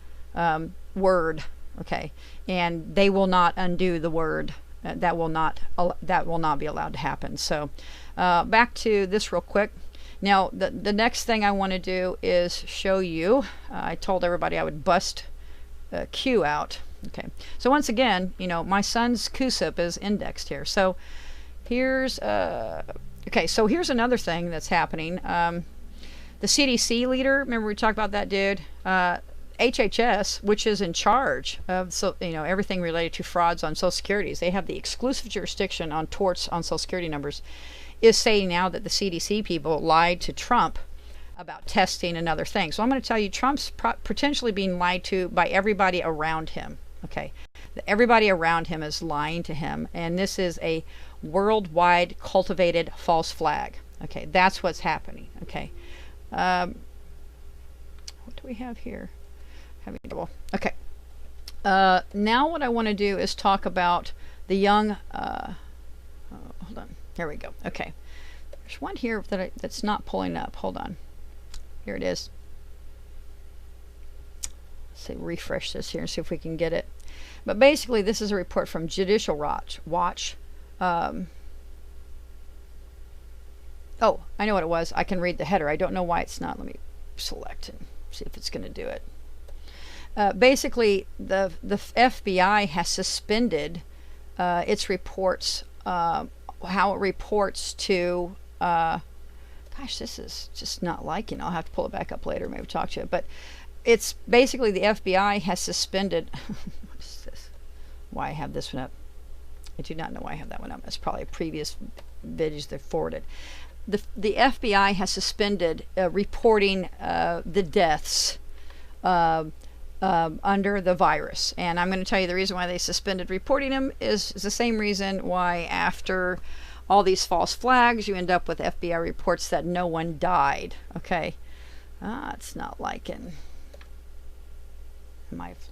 word, okay? And they will not undo the word. That will not be allowed to happen. So back to this real quick. Now the next thing I want to do is show you. I told everybody I would bust Q out. Okay. So once again, you know, my son's CUSIP is indexed here. So here's okay. So here's another thing that's happening. The CDC leader. Remember we talked about that dude. HHS, which is in charge of everything related to frauds on Social Securities, they have the exclusive jurisdiction on torts on Social Security numbers, is saying now that the CDC people lied to Trump about testing and other things. So I'm going to tell you, Trump's potentially being lied to by everybody around him. Okay, everybody around him is lying to him, and this is a worldwide cultivated false flag. Okay, that's what's happening. Okay, what do we have here? Okay. Now what I want to do is talk about the young. Hold on. Here we go. Okay. There's one here that's not pulling up. Hold on. Here it is. Let's see, refresh this here and see if we can get it. But basically, this is a report from Judicial Watch. Oh, I know what it was. I can read the header. I don't know why it's not. Let me select and see if it's going to do it. Basically, the FBI has suspended its reports, how it reports to, gosh, this is just not liking. I'll have to pull it back up later, maybe talk to it. But it's basically the FBI has suspended, what is this? Why I have this one up? I do not know why I have that one up. It's probably a previous videos they forwarded. The FBI has suspended reporting the deaths under the virus, and I'm going to tell you the reason why they suspended reporting them is the same reason why after all these false flags you end up with FBI reports that no one died. Okay, it's not liking.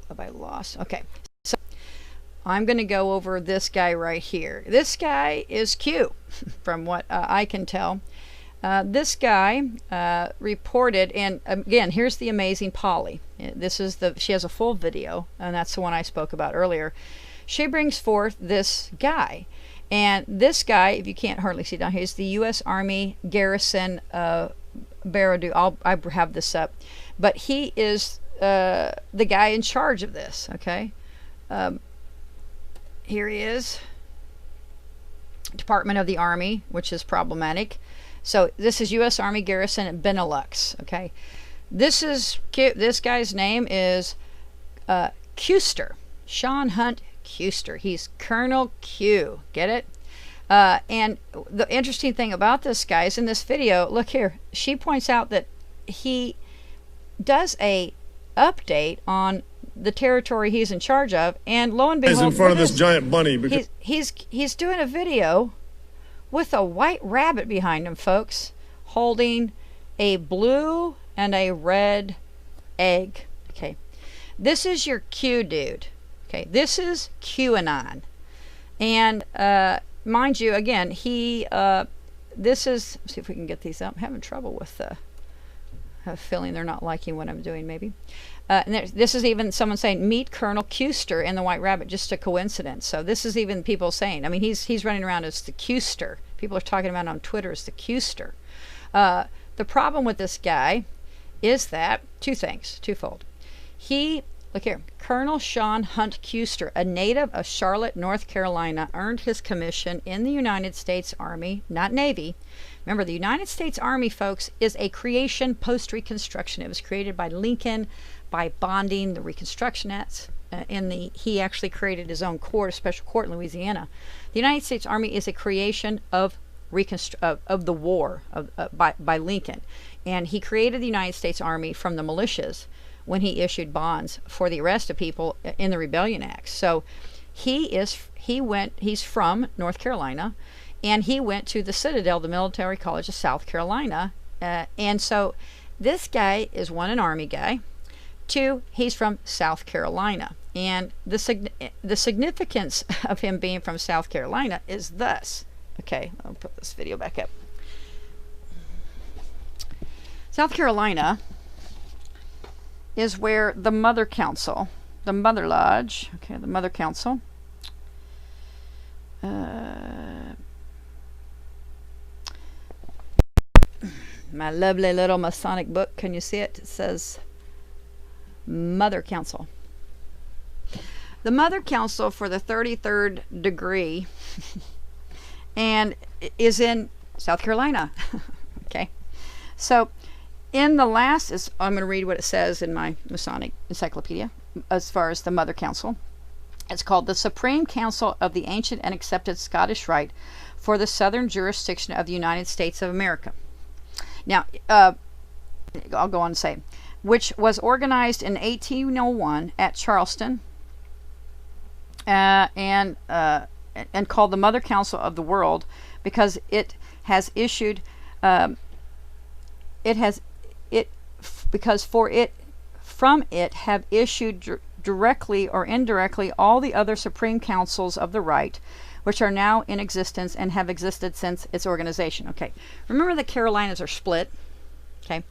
Have I lost? Okay, so I'm going to go over this guy right here. This guy is Q, from what I can tell. This guy reported, and again, here's the amazing Polly. She has a full video, and that's the one I spoke about earlier. She brings forth this guy, and this guy, if you can't hardly see down here, is the U.S. Army Garrison Baradu. I have this up, but he is the guy in charge of this. Okay, here he is. Department of the Army, which is problematic. So this is U.S. Army Garrison at Benelux. Okay, this guy's name is Custer, Sean Hunt Custer. He's Colonel Q. Get it? And the interesting thing about this guy is in this video. Look here. She points out that he does a update on the territory he's in charge of, and lo and behold, he's in front of this giant bunny. He's doing a video with a white rabbit behind him, folks, holding a blue and a red egg. Okay, this is your Q dude. Okay, this is QAnon. And mind you, again, this is, let's see if we can get these up. I'm having trouble with I have a feeling they're not liking what I'm doing, maybe. And this is even someone saying, meet Colonel Custer in the White Rabbit, just a coincidence. So this is even people saying, I mean, he's running around as the Custer. People are talking about on Twitter as the Custer. The problem with this guy is that, two things, twofold. Look here, Colonel Sean Hunt Custer, a native of Charlotte, North Carolina, earned his commission in the United States Army, not Navy. Remember, the United States Army, folks, is a creation post-Reconstruction. It was created by Lincoln, by bonding the Reconstructionists. He actually created his own court, a special court in Louisiana. The United States Army is a creation of the war by Lincoln, and he created the United States Army from the militias when he issued bonds for the arrest of people in the Rebellion Acts. So he's from North Carolina, and he went to the Citadel, the Military College of South Carolina, and so this guy is, one, an Army guy, two, he's from South Carolina, and the significance of him being from South Carolina is thus. Okay, I'll put this video back up. South Carolina is where the Mother Council, the Mother Lodge, okay, the Mother Council, my lovely little Masonic book, can you see it? It says Mother Council. The Mother Council for the 33rd degree and is in South Carolina. Okay, so in the last, I'm going to read what it says in my Masonic encyclopedia as far as the Mother Council. It's called the Supreme Council of the Ancient and Accepted Scottish Rite for the Southern Jurisdiction of the United States of America. Now, I'll go on and say, which was organized in 1801 at Charleston, and called the Mother Council of the World because it has issued, from it have issued directly or indirectly all the other supreme councils of the rite, which are now in existence and have existed since its organization. Okay, remember the Carolinas are split. Okay,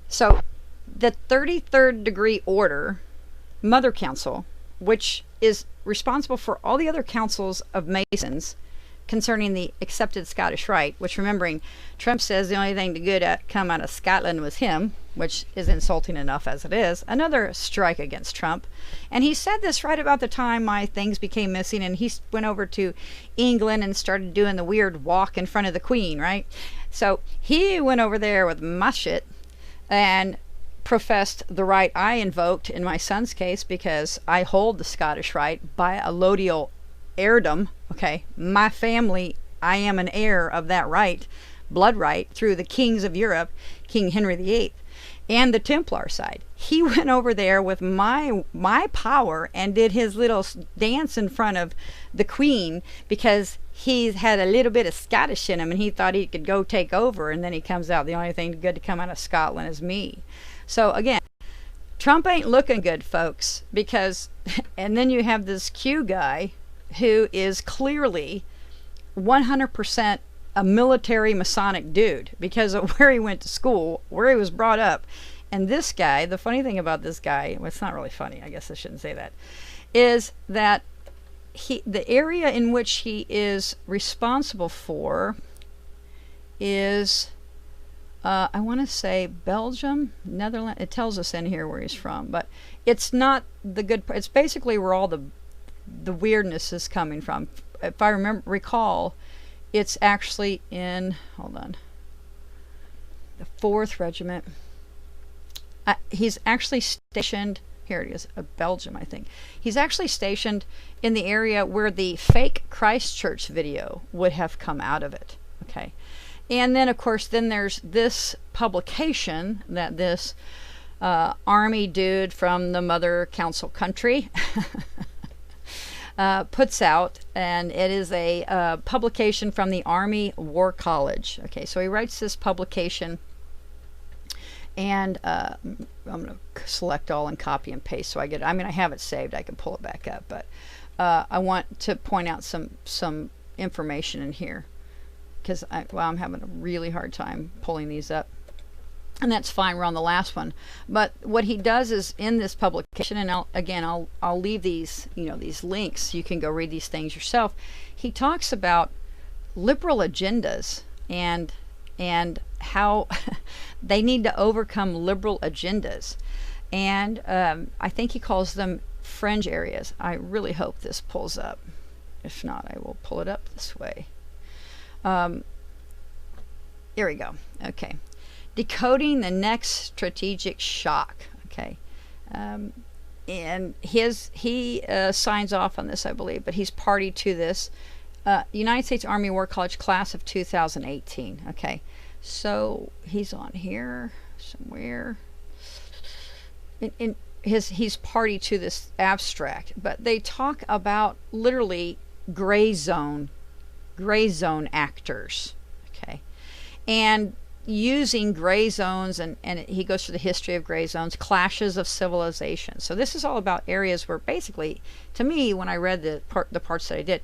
so the 33rd degree order, Mother Council, which is responsible for all the other councils of Masons concerning the accepted Scottish Rite, which, remembering, Trump says the only thing good to come out of Scotland was him, which is insulting enough as it is. Another strike against Trump. And he said this right about the time my things became missing, and he went over to England and started doing the weird walk in front of the Queen, right? So he went over there with my shit and professed the right I invoked in my son's case, because I hold the Scottish Rite by allodial heirdom. Okay, my family, I am an heir of that right, blood right, through the kings of Europe, King Henry VIII, and the Templar side. He went over there with my power and did his little dance in front of the Queen because he had a little bit of Scottish in him and he thought he could go take over, and then he comes out, the only thing good to come out of Scotland is me. So again, Trump ain't looking good, folks, because, and then you have this Q guy who is clearly 100% a military Masonic dude because of where he went to school, where he was brought up. And this guy, the funny thing about this guy, well, it's not really funny, I guess I shouldn't say that, is that the area in which he is responsible for is, I want to say Belgium, Netherlands. It tells us in here where he's from, but it's not the good, it's basically where all the weirdness is coming from. If I recall, it's actually in, hold on, the 4th Regiment. He's actually stationed, here it is, Belgium, I think. He's actually stationed in the area where the fake Christchurch video would have come out of it. Okay. And then, of course, then there's this publication that this Army dude from the Mother Council country puts out, and it is a publication from the Army War College. Okay, so he writes this publication, and I'm going to select all and copy and paste so I get it. I mean, I have it saved. I can pull it back up, but I want to point out some information in here because I'm having a really hard time pulling these up. And that's fine, we're on the last one. But what he does is in this publication, and I'll leave these, these links, you can go read these things yourself. He talks about liberal agendas and how they need to overcome liberal agendas. And I think he calls them fringe areas. I really hope this pulls up. If not, I will pull it up this way. Here we go. Okay. Decoding the next strategic shock. Okay, and he signs off on this, I believe, but he's party to this. United States Army War College class of 2018. Okay, so he's on here somewhere. He's party to this abstract, but they talk about literally gray zone actors. Okay, and using gray zones, and he goes through the history of gray zones, clashes of civilization. So this is all about areas where basically, to me, when I read the parts that I did,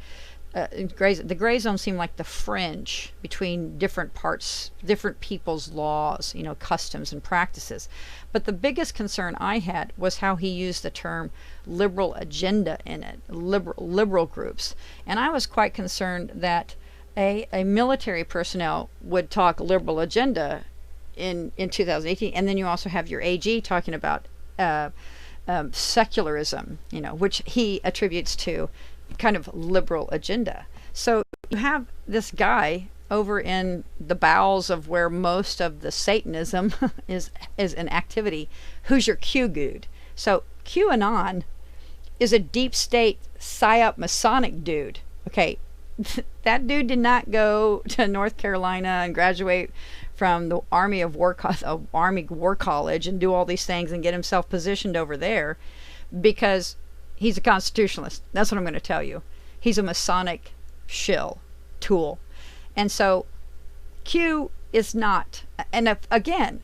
the gray zone seemed like the fringe between different parts, different people's laws, customs and practices. But the biggest concern I had was how he used the term liberal agenda in it, liberal groups. And I was quite concerned that a military personnel would talk liberal agenda in 2018, and then you also have your AG talking about secularism, which he attributes to kind of liberal agenda. So you have this guy over in the bowels of where most of the Satanism is an activity, who's your Q dude. So QAnon is a deep state psyop Masonic dude. Okay, that dude did not go to North Carolina and graduate from the Army War College and do all these things and get himself positioned over there because he's a constitutionalist. That's what I'm going to tell you. He's a Masonic shill tool. And so Q is not. And again,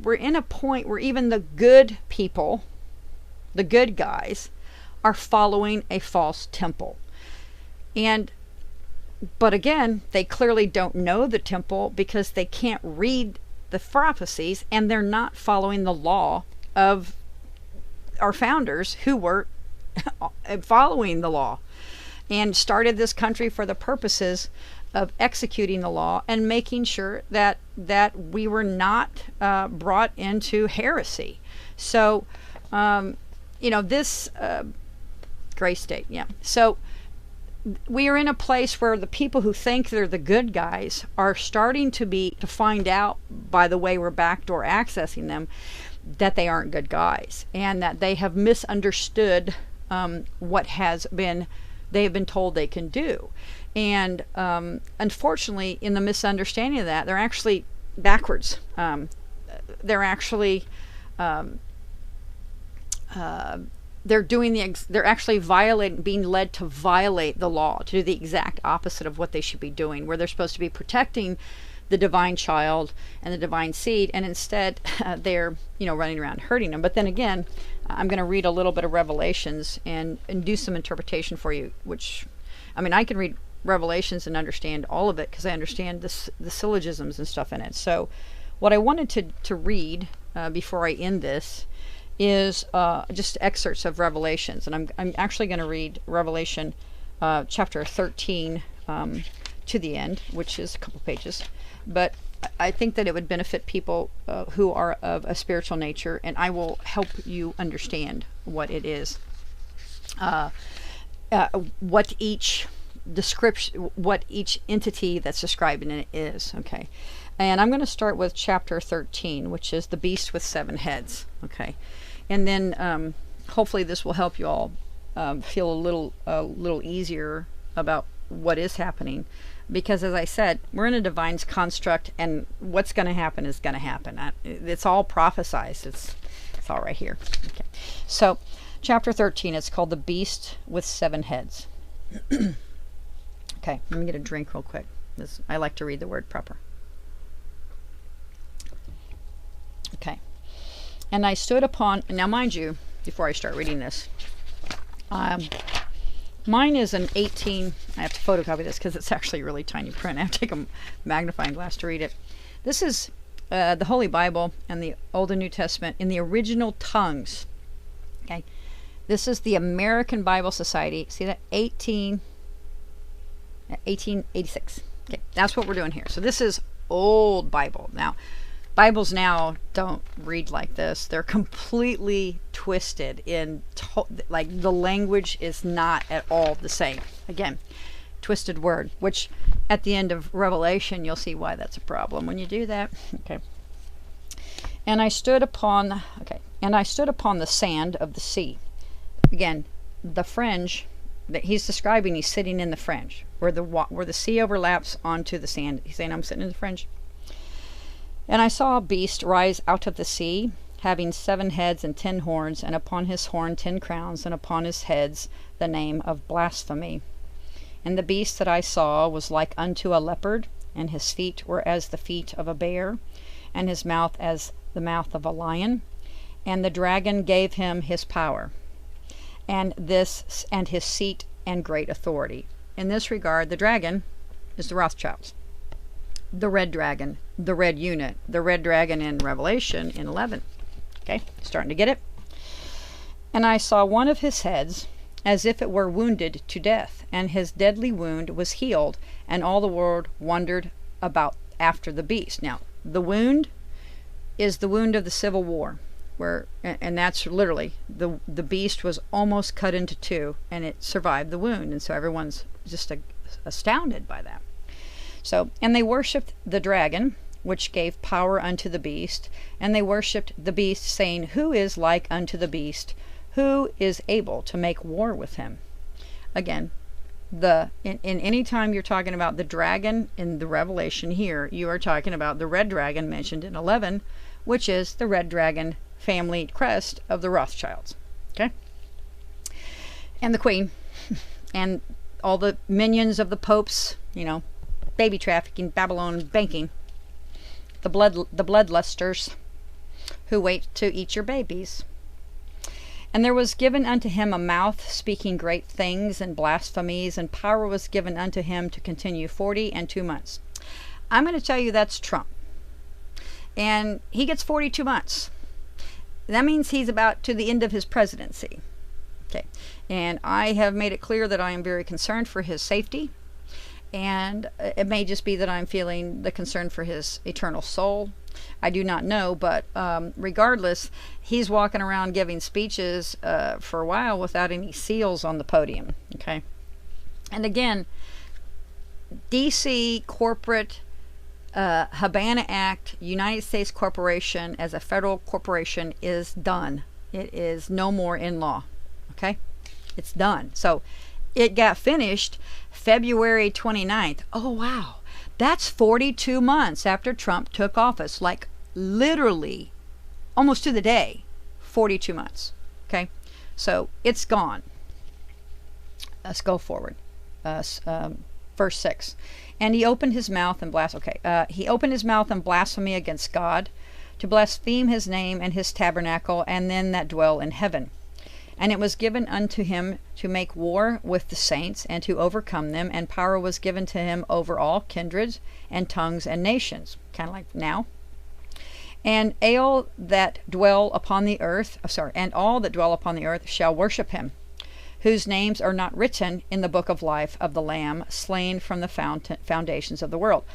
we're in a point where even the good people, the good guys, are following a false temple. But again, they clearly don't know the temple because they can't read the prophecies, and they're not following the law of our founders who were following the law and started this country for the purposes of executing the law and making sure that we were not brought into heresy. So, this gray state, yeah. So we are in a place where the people who think they're the good guys are starting to find out by the way we're backdoor accessing them that they aren't good guys, and that they have misunderstood what they have been told they can do. And unfortunately, in the misunderstanding of that, they're actually backwards. They're actually they're actually being led to violate the law, to do the exact opposite of what they should be doing, where they're supposed to be protecting the divine child and the divine seed, and instead they're running around hurting them. But then again, I'm going to read a little bit of Revelations and do some interpretation for you, which, I can read Revelations and understand all of it because I understand the syllogisms and stuff in it. So what I wanted to read before I end this is just excerpts of Revelations, and I'm actually going to read Revelation chapter 13 to the end, which is a couple pages, but I think that it would benefit people who are of a spiritual nature, and I will help you understand what it is, what each description, what each entity that's described in it is. Okay, and I'm going to start with chapter 13, which is the beast with 7 heads. Okay, and then hopefully this will help you all feel a little easier about what is happening, because as I said, we're in a divine construct, and what's going to happen is going to happen. It's all prophesized. It's all right here. Okay, so chapter 13. It's called The Beast with Seven Heads. Okay, let me get a drink real quick. I like to read the word proper. Okay. And I stood upon, now mind you, before I start reading this, mine is an 18, I have to photocopy this because it's actually really tiny print. I have to take a magnifying glass to read it. This is the Holy Bible and the Old and New Testament in the original tongues. Okay. This is the American Bible Society. See that? 1886. Okay, that's what we're doing here. So this is old Bible. Now, Bibles now don't read like this. They're completely twisted like the language is not at all the same. Again, twisted word, which at the end of Revelation, you'll see why that's a problem when you do that. Okay. And I stood upon the sand of the sea. Again, the fringe that he's describing, he's sitting in the fringe where the sea overlaps onto the sand. He's saying, I'm sitting in the fringe. And I saw a beast rise out of the sea, having 7 heads and 10 horns, and upon his horn 10 crowns, and upon his heads the name of blasphemy. And the beast that I saw was like unto a leopard, and his feet were as the feet of a bear, and his mouth as the mouth of a lion. And the dragon gave him his power, and his seat and great authority. In this regard, the dragon is the Rothschilds. The red dragon, the red unit, the red dragon in Revelation in 11. Okay, starting to get it? And I saw one of his heads as if it were wounded to death, and his deadly wound was healed, and all the world wondered about after the beast. Now, the wound is the wound of the Civil War, and that's literally, the beast was almost cut into 2, and it survived the wound, and so everyone's just astounded by that. So, and they worshipped the dragon, which gave power unto the beast, and they worshipped the beast, saying, Who is like unto the beast? Who is able to make war with him? Again, in any time you're talking about the dragon in the Revelation here, you are talking about the red dragon mentioned in 11, which is the red dragon family crest of the Rothschilds. Okay? And the queen, and all the minions of the popes, baby trafficking, Babylon banking, the bloodlusters who wait to eat your babies. And there was given unto him a mouth speaking great things and blasphemies, and power was given unto him to continue 42 months. I'm going to tell you that's Trump. And he gets 42 months. That means he's about to the end of his presidency. Okay. And I have made it clear that I am very concerned for his safety. And it may just be that I'm feeling the concern for his eternal soul. I do not know, but regardless, he's walking around giving speeches for a while without any seals on the podium. Okay. And again, DC corporate Habana Act, United States Corporation as a federal corporation is done. It is no more in law. Okay. It's done. So it got finished February 29th. Oh, wow. That's 42 months after Trump took office. Like literally almost to the day. 42 months. Okay. So it's gone. Let's go forward. Verse 6. And he opened his mouth and he opened his mouth in blasphemy against God, to blaspheme his name and his tabernacle, and them that dwell in heaven. And it was given unto him to make war with the saints, and to overcome them, and power was given to him over all kindreds and tongues and nations. Kind of like now. And all that dwell upon the earth, shall worship him, whose names are not written in the book of life of the Lamb, slain from the foundations of the world.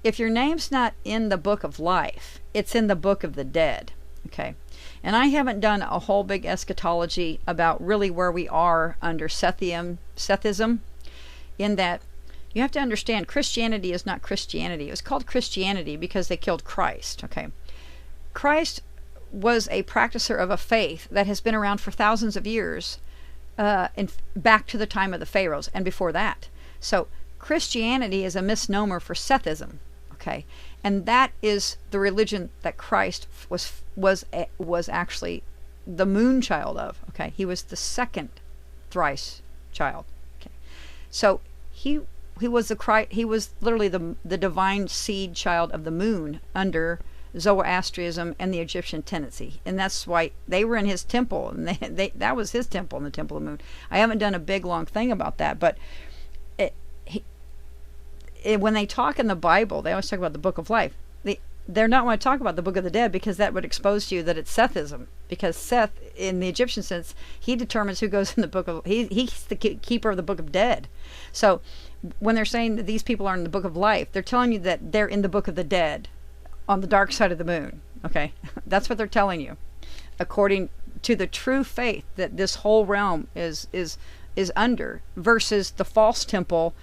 If your name's not in the book of life, it's in the book of the dead. Okay. And I haven't done a whole big eschatology about really where we are under Sethism, in that you have to understand Christianity is not Christianity. It was called Christianity because they killed Christ. Okay. Christ was a practicer of a faith that has been around for thousands of years, back to the time of the pharaohs and before that. So Christianity is a misnomer for Sethism. Okay. And that is the religion that Christ was actually the moon child of. Okay, he was the second thrice child. Okay, so he was he was literally the divine seed child of the moon under Zoroastrianism and the Egyptian tendency, and that's why they were in his temple, and that was his temple, in the Temple of the Moon. I haven't done a big long thing about that, but when they talk in the Bible, they always talk about the Book of Life. They're not want to talk about the Book of the Dead, because that would expose to you that it's Sethism. Because Seth, in the Egyptian sense, he determines who goes in the book of. He's the keeper of the Book of Dead. So when they're saying that these people are in the Book of Life, they're telling you that they're in the Book of the Dead, on the dark side of the moon. Okay, that's what they're telling you, according to the true faith that this whole realm is under, versus the false temple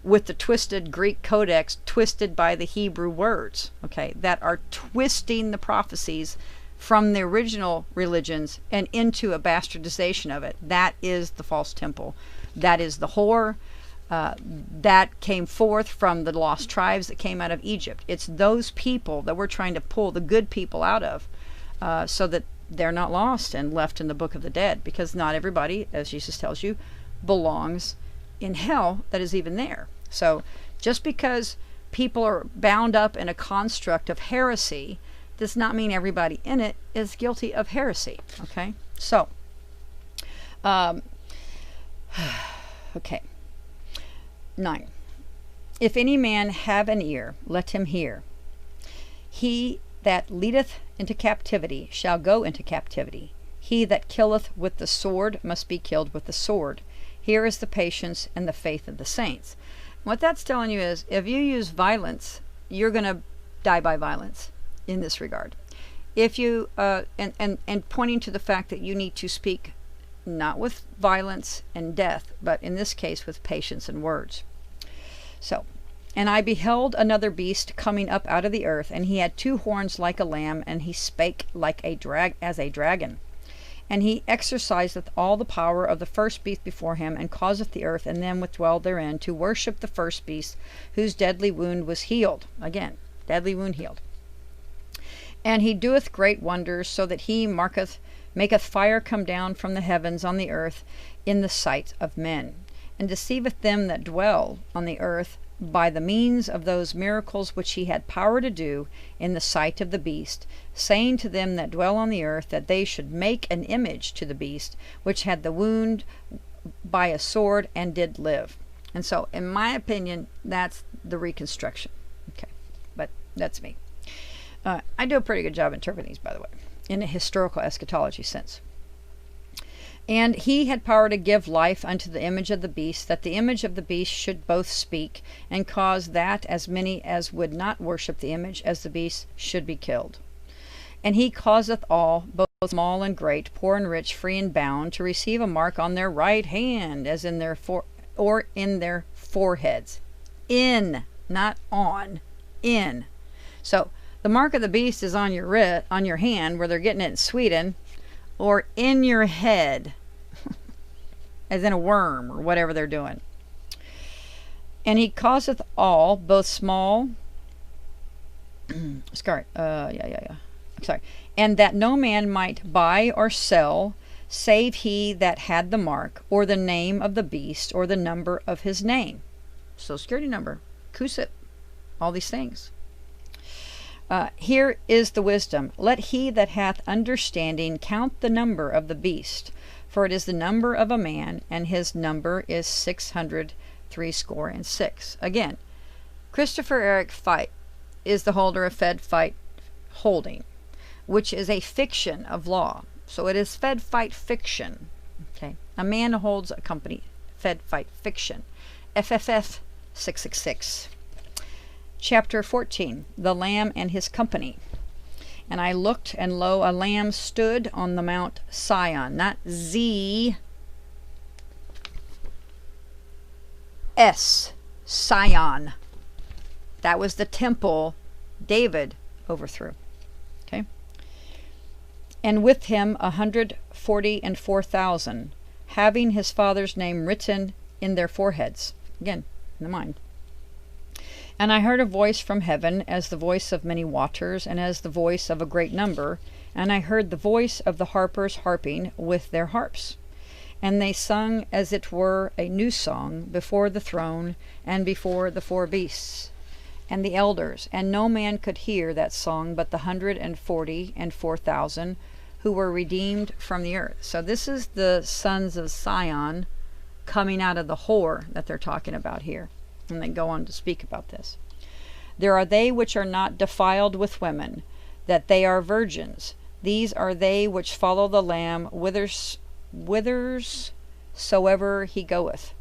with the twisted Greek codex, twisted by the Hebrew words, okay, that are twisting the prophecies from the original religions and into a bastardization of it. That is the false temple. That is the whore. That came forth from the lost tribes that came out of Egypt. It's those people that we're trying to pull the good people out of, so that they're not lost and left in the Book of the Dead, because not everybody, as Jesus tells you, belongs in hell that is even there. So just because people are bound up in a construct of heresy does not mean everybody in it is guilty of heresy. Okay, so okay, 9. If any man have an ear, let him hear. He that leadeth into captivity shall go into captivity. He that killeth with the sword must be killed with the sword. Here is the patience and the faith of the saints. What that's telling you is, if you use violence, you're going to die by violence in this regard. If you, and pointing to the fact that you need to speak not with violence and death, but in this case with patience and words. So, and I beheld another beast coming up out of the earth, and he had 2 horns like a lamb, and he spake like a dragon. And he exerciseth all the power of the first beast before him, and causeth the earth and them which dwell therein to worship the first beast, whose deadly wound was healed. Again, deadly wound healed. And he doeth great wonders, so that he maketh fire come down from the heavens on the earth in the sight of men, and deceiveth them that dwell on the earth by the means of those miracles which he had power to do in the sight of the beast, saying to them that dwell on the earth that they should make an image to the beast, which had the wound by a sword and did live. And so, in my opinion, that's the reconstruction. Okay, but that's me. I do a pretty good job interpreting these, by the way, in a historical eschatology sense. And he had power to give life unto the image of the beast, that the image of the beast should both speak, and cause that as many as would not worship the image as the beast should be killed. And he causeth all, both small and great, poor and rich, free and bound, to receive a mark on their right hand, as in their or in their foreheads. In, not on, in. So the mark of the beast is on your hand, where they're getting it in Sweden, or in your head, as in a worm, or whatever they're doing. And he causeth all, both small, sorry, and that no man might buy or sell, save he that had the mark, or the name of the beast, or the number of his name. Social Security number, CUSIP, all these things. Here is the wisdom. Let he that hath understanding count the number of the beast, for it is the number of a man, and his number is 666. Again, Christopher Eric Feit is the holder of Fed Feit Holding, which is a fiction of law. So it is Fed Feit Fiction. Okay, a man holds a company, Fed Feit Fiction, FFF 666. Chapter 14, The Lamb and His Company. And I looked, and lo, a lamb stood on the Mount Sion, not Z, S, Sion. That was the temple David overthrew. Okay. And with him 144,000, having his father's name written in their foreheads. Again, in the mind. And I heard a voice from heaven, as the voice of many waters, and as the voice of a great number, And I heard the voice of the harpers harping with their harps. And they sung as it were a new song before the throne and before the four beasts and the elders. And no man could hear that song but the 144,000 who were redeemed from the earth. So this is the sons of Sion coming out of the whore that they're talking about here. And they go on to speak about this. There are they which are not defiled with women, that they are virgins. These are they which follow the Lamb whithersoever he goeth.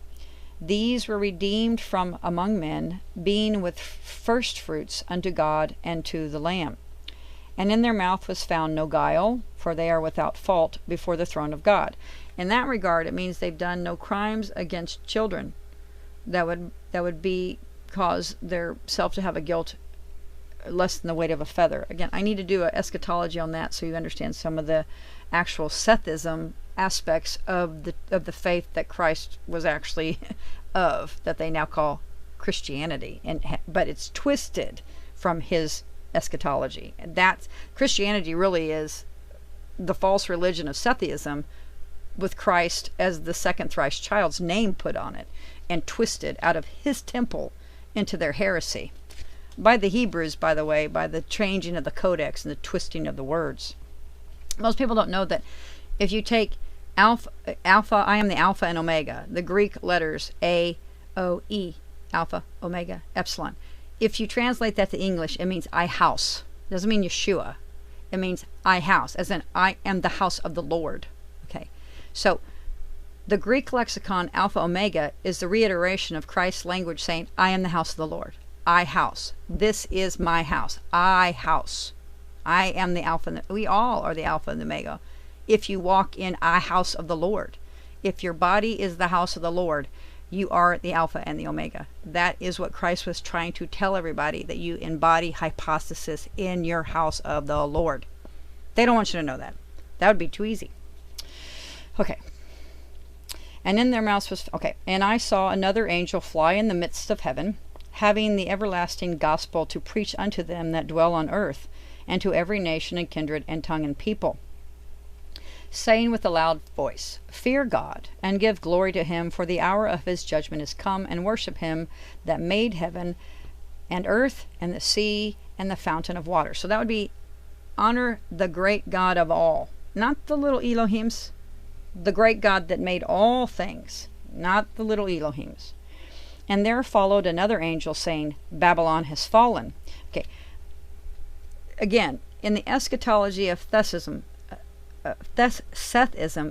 These were redeemed from among men, being with firstfruits unto God and to the Lamb. And in their mouth was found no guile, for they are without fault before the throne of God. In that regard, it means they've done no crimes against children that would be cause their self to have a guilt less than the weight of a feather. Again, I need to do an eschatology on that so you understand some of the actual Sethism aspects of the faith that Christ was actually of, that they now call Christianity, but it's twisted from his eschatology. And that's Christianity really is the false religion of Sethism, with Christ as the second thrice child's name put on it and twisted out of his temple into their heresy by the Hebrews, by the way, by the changing of the codex and the twisting of the words. Most people don't know that if you take alpha, I am the Alpha and Omega, the Greek letters A, O, E, Alpha, Omega, Epsilon. If you translate that to English, it means I house. It doesn't mean Yeshua. It means I house, as in I am the house of the Lord. Okay, so the Greek lexicon Alpha Omega is the reiteration of Christ's language saying, I am the house of the Lord. I house. This is my house. I house. I am the Alpha. We all are the Alpha and the Omega. If you walk in I house of the Lord, if your body is the house of the Lord, you are the Alpha and the Omega. That is what Christ was trying to tell everybody, that you embody hypostasis in your house of the Lord. They don't want you to know that. That would be too easy. Okay. And in their mouths was, okay, and I saw another angel fly in the midst of heaven, having the everlasting gospel to preach unto them that dwell on earth, and to every nation and kindred and tongue and people, saying with a loud voice, Fear God, and give glory to him, for the hour of his judgment is come, and worship him that made heaven and earth and the sea and the fountain of water. So that would be honor the great God of all, not the little Elohims, the great God that made all things, not the little Elohims. And there followed another angel saying, Babylon has fallen. Okay. Again, in the eschatology of Sethism,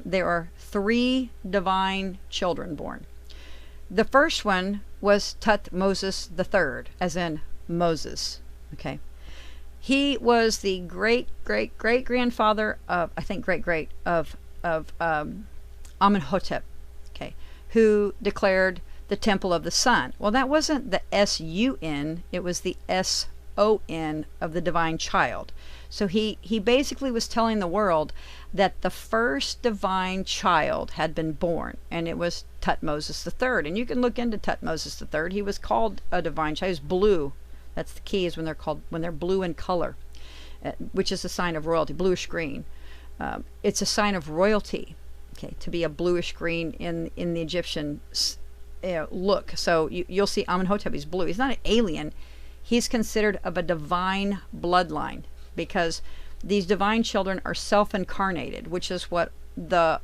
there are 3 divine children born. The first one was Tutmosis III, as in Moses. Okay. He was the great-great-great-grandfather of, I think great-great, of Amenhotep, okay, who declared the temple of the sun. Well, that wasn't the S-U-N, it was the S-O-N of the divine child. So he basically was telling the world that the first divine child had been born, and it was Tutmosis III. And you can look into Tutmosis III. He was called a divine child. He was blue. That's the key, is when they're blue in color, which is a sign of royalty, bluish green. It's a sign of royalty, okay, to be a bluish green in the Egyptian look. So you'll see Amenhotep, he's blue. He's not an alien. He's considered of a divine bloodline, because these divine children are self-incarnated, which is what the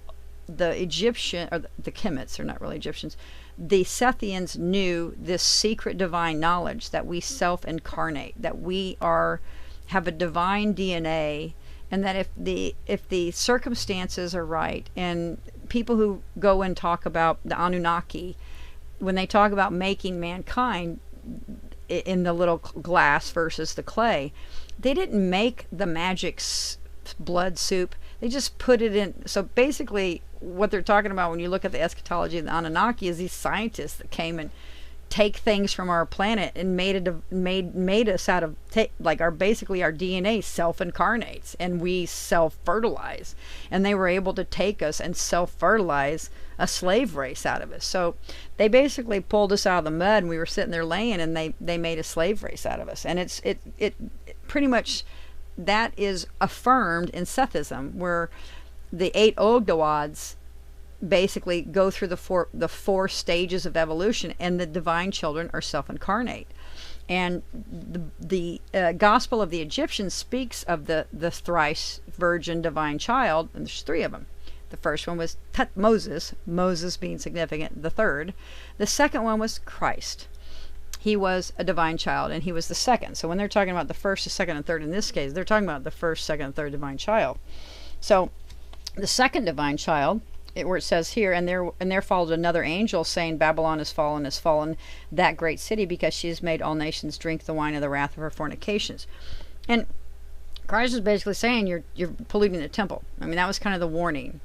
Egyptian, or the Kemites, they're not really Egyptians, the Sethians knew this secret divine knowledge, that we self-incarnate, that we have a divine DNA, and that if the circumstances are right, and people who go and talk about the Anunnaki, when they talk about making mankind in the little glass versus the clay, they didn't make the magic blood soup. They just put it in. So basically what they're talking about when you look at the eschatology of the Anunnaki is these scientists that came and take things from our planet and made us out of, like, basically our DNA self-incarnates, and we self-fertilize, and they were able to take us and self-fertilize a slave race out of us. So they basically pulled us out of the mud, and we were sitting there laying, and they made a slave race out of us. And it pretty much that is affirmed in Sethism, where the 8 Ogdoads basically go through the four stages of evolution, and the divine children are self-incarnate. And the Gospel of the Egyptians speaks of the thrice virgin divine child, and there's 3 of them. The first one was Moses being significant, the third. The second one was Christ. He was a divine child, and he was the second. So when they're talking about the first, the second, and third in this case, they're talking about the first, second, and third divine child. So the second divine child, where it says here, and there followed another angel saying, Babylon is fallen, that great city, because she has made all nations drink the wine of the wrath of her fornications. And Christ is basically saying you're polluting the temple. I mean, that was kind of the warning.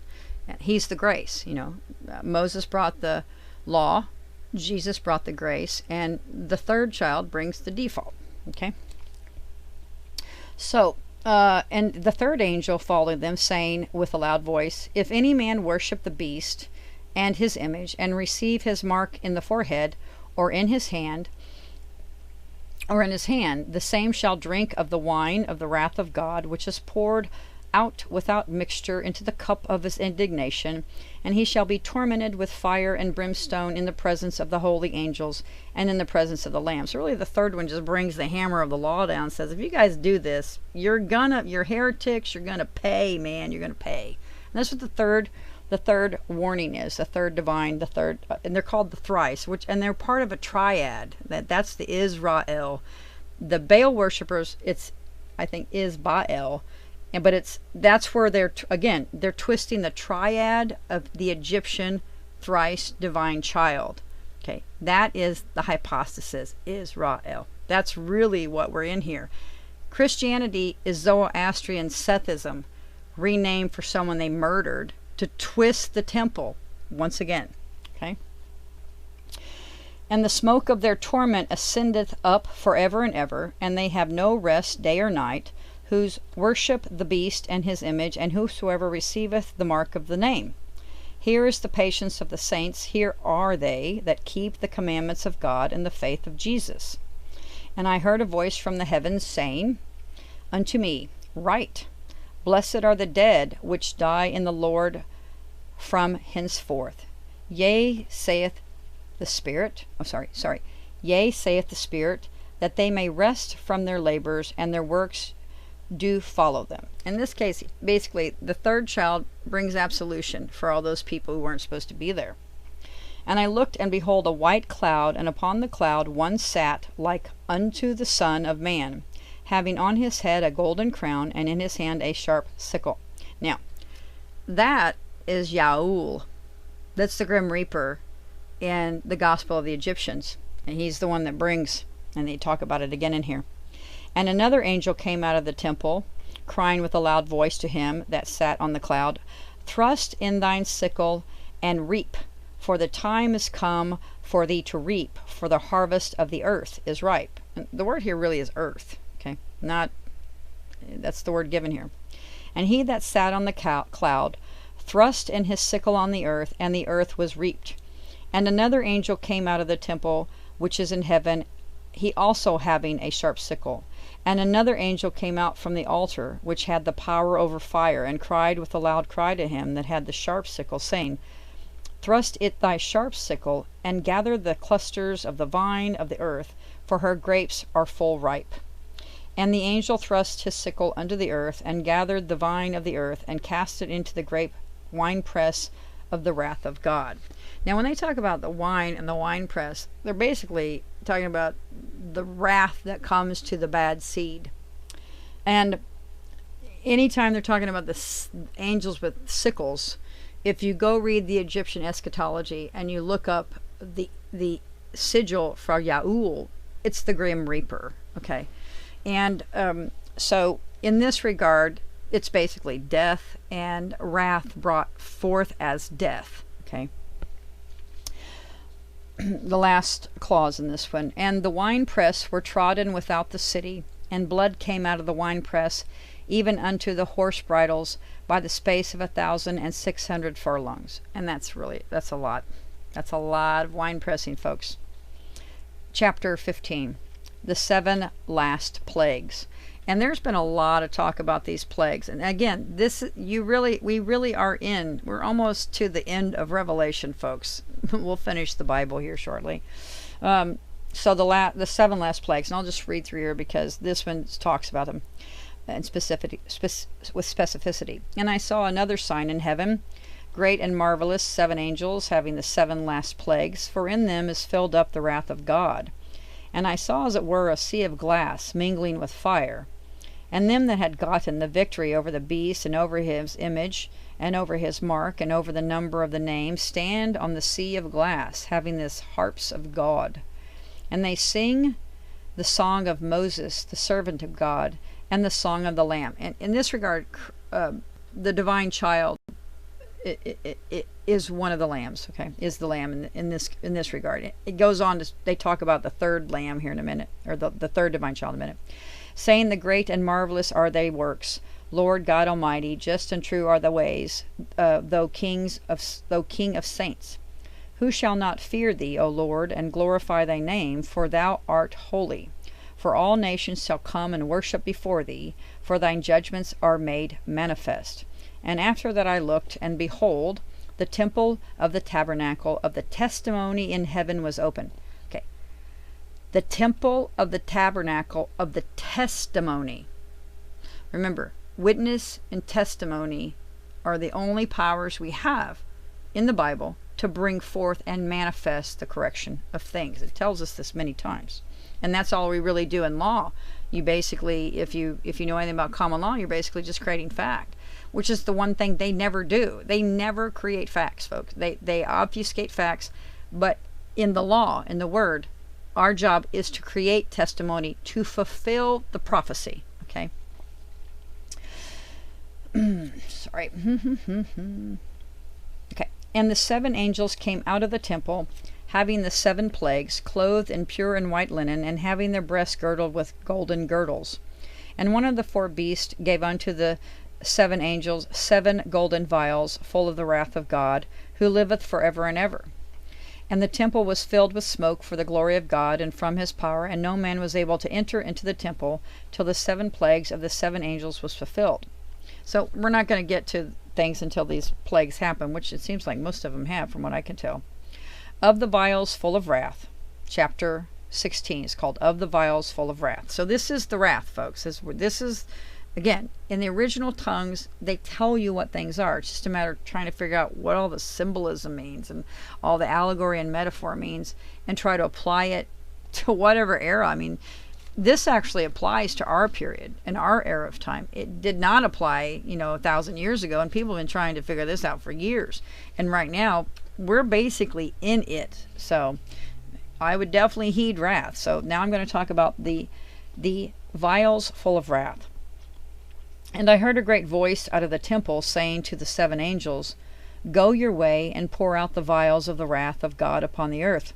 He's the grace. Moses brought the law, Jesus brought the grace, and the third child brings the default. Okay. So, and the third angel followed them, saying with a loud voice, if any man worship the beast and his image, and receive his mark in the forehead, or in his hand, the same shall drink of the wine of the wrath of God, which is poured out without mixture into the cup of his indignation, and he shall be tormented with fire and brimstone in the presence of the holy angels and in the presence of the Lamb. So really the third one just brings the hammer of the law down and says, if you guys do this, you're heretics, you're gonna pay, man, you're gonna pay. And that's what the third warning is, the third divine, and they're called the thrice, and they're part of a triad. That's the Israel. The Baal worshippers, I think is Baal. But that's where they're twisting the triad of the Egyptian thrice divine child. Okay, that is the hypostasis, Israel. That's really what we're in here. Christianity is Zoroastrian Sethism, renamed for someone they murdered to twist the temple once again. Okay. And the smoke of their torment ascendeth up forever and ever, and they have no rest day or night, whose worship the beast and his image, and whosoever receiveth the mark of the name. Here is the patience of the saints, here are they that keep the commandments of God and the faith of Jesus. And I heard a voice from the heavens saying unto me, Write, blessed are the dead which die in the Lord from henceforth. Yea, saith the Spirit, yea, saith the Spirit, that they may rest from their labors, and their works do follow them. In this case, basically, the third child brings absolution for all those people who weren't supposed to be there. And I looked, and behold, a white cloud, and upon the cloud one sat like unto the Son of Man, having on his head a golden crown, and in his hand a sharp sickle. Now, that is Yaul. That's the Grim Reaper in the Gospel of the Egyptians. And he's the one that brings, and they talk about it again in here. And another angel came out of the temple, crying with a loud voice to him that sat on the cloud, Thrust in thine sickle, and reap, for the time is come for thee to reap, for the harvest of the earth is ripe. And the word here really is earth, okay? That's the word given here. And he that sat on the cloud thrust in his sickle on the earth, and the earth was reaped. And another angel came out of the temple which is in heaven, he also having a sharp sickle. And another angel came out from the altar, which had the power over fire, and cried with a loud cry to him that had the sharp sickle, saying, Thrust it thy sharp sickle, and gather the clusters of the vine of the earth, for her grapes are full ripe. And the angel thrust his sickle under the earth, and gathered the vine of the earth, and cast it into the grape winepress of the wrath of God. Now, when they talk about the wine and the winepress, they're basically talking about the wrath that comes to the bad seed. And anytime they're talking about the angels with sickles, if you go read the Egyptian eschatology and you look up the sigil for Yaul, it's the Grim Reaper. Okay, and so in this regard, it's basically death and wrath brought forth as death. Okay. The last clause in this one. And the winepress were trodden without the city, and blood came out of the winepress, even unto the horse bridles, by the space of 1,600 furlongs. And that's a lot. That's a lot of wine pressing, folks. Chapter 15. The 7 last plagues. And there's been a lot of talk about these plagues. And again, we really are we're almost to the end of Revelation, folks. We'll finish the Bible here shortly. So the 7 last plagues, and I'll just read through here because this one talks about them with specificity. And I saw another sign in heaven, great and marvelous, 7 angels having the 7 last plagues, for in them is filled up the wrath of God. And I saw as it were a sea of glass mingling with fire. And them that had gotten the victory over the beast, and over his image, and over his mark, and over the number of the name, stand on the sea of glass, having the harps of God. And they sing the song of Moses, the servant of God, and the song of the Lamb. And in this regard, the divine child it is one of the lambs, okay? Is the lamb in this regard. It goes on to, they talk about the third lamb here in a minute, or the third divine child in a minute, saying, the great and marvelous are thy works, Lord God Almighty, just and true are the ways, thou King of saints. Who shall not fear thee, O Lord, and glorify thy name, for thou art holy. For all nations shall come and worship before thee, for thine judgments are made manifest. And after that I looked, and behold, the temple of the tabernacle of the testimony in heaven was open. Okay. The temple of the tabernacle of the testimony. Remember, witness and testimony are the only powers we have in the Bible to bring forth and manifest the correction of things. It tells us this many times. And that's all we really do in law. You basically, if you know anything about common law, you're basically just creating fact, which is the one thing they never do. They never create facts, folks. They obfuscate facts, but in the law, in the word, our job is to create testimony to fulfill the prophecy, okay? Sorry. Okay. And the 7 angels came out of the temple, having the 7 plagues, clothed in pure and white linen, and having their breasts girdled with golden girdles. And one of the 4 beasts gave unto the 7 angels 7 golden vials, full of the wrath of God, who liveth for ever and ever. And the temple was filled with smoke for the glory of God, and from his power, and no man was able to enter into the temple till the 7 plagues of the 7 angels was fulfilled. So we're not going to get to things until these plagues happen, which it seems like most of them have, from what I can tell. Of the vials full of wrath, chapter 16 is called Of the Vials Full of Wrath. So this is the wrath, folks. This is, again, in the original tongues, they tell you what things are. It's just a matter of trying to figure out what all the symbolism means and all the allegory and metaphor means, and try to apply it to whatever era. I mean, this actually applies to our period and our era of time. It did not apply, 1,000 years ago, and people have been trying to figure this out for years. And right now, we're basically in it. So I would definitely heed wrath. So now I'm going to talk about the vials full of wrath. And I heard a great voice out of the temple saying to the 7 angels, Go your way and pour out the vials of the wrath of God upon the earth.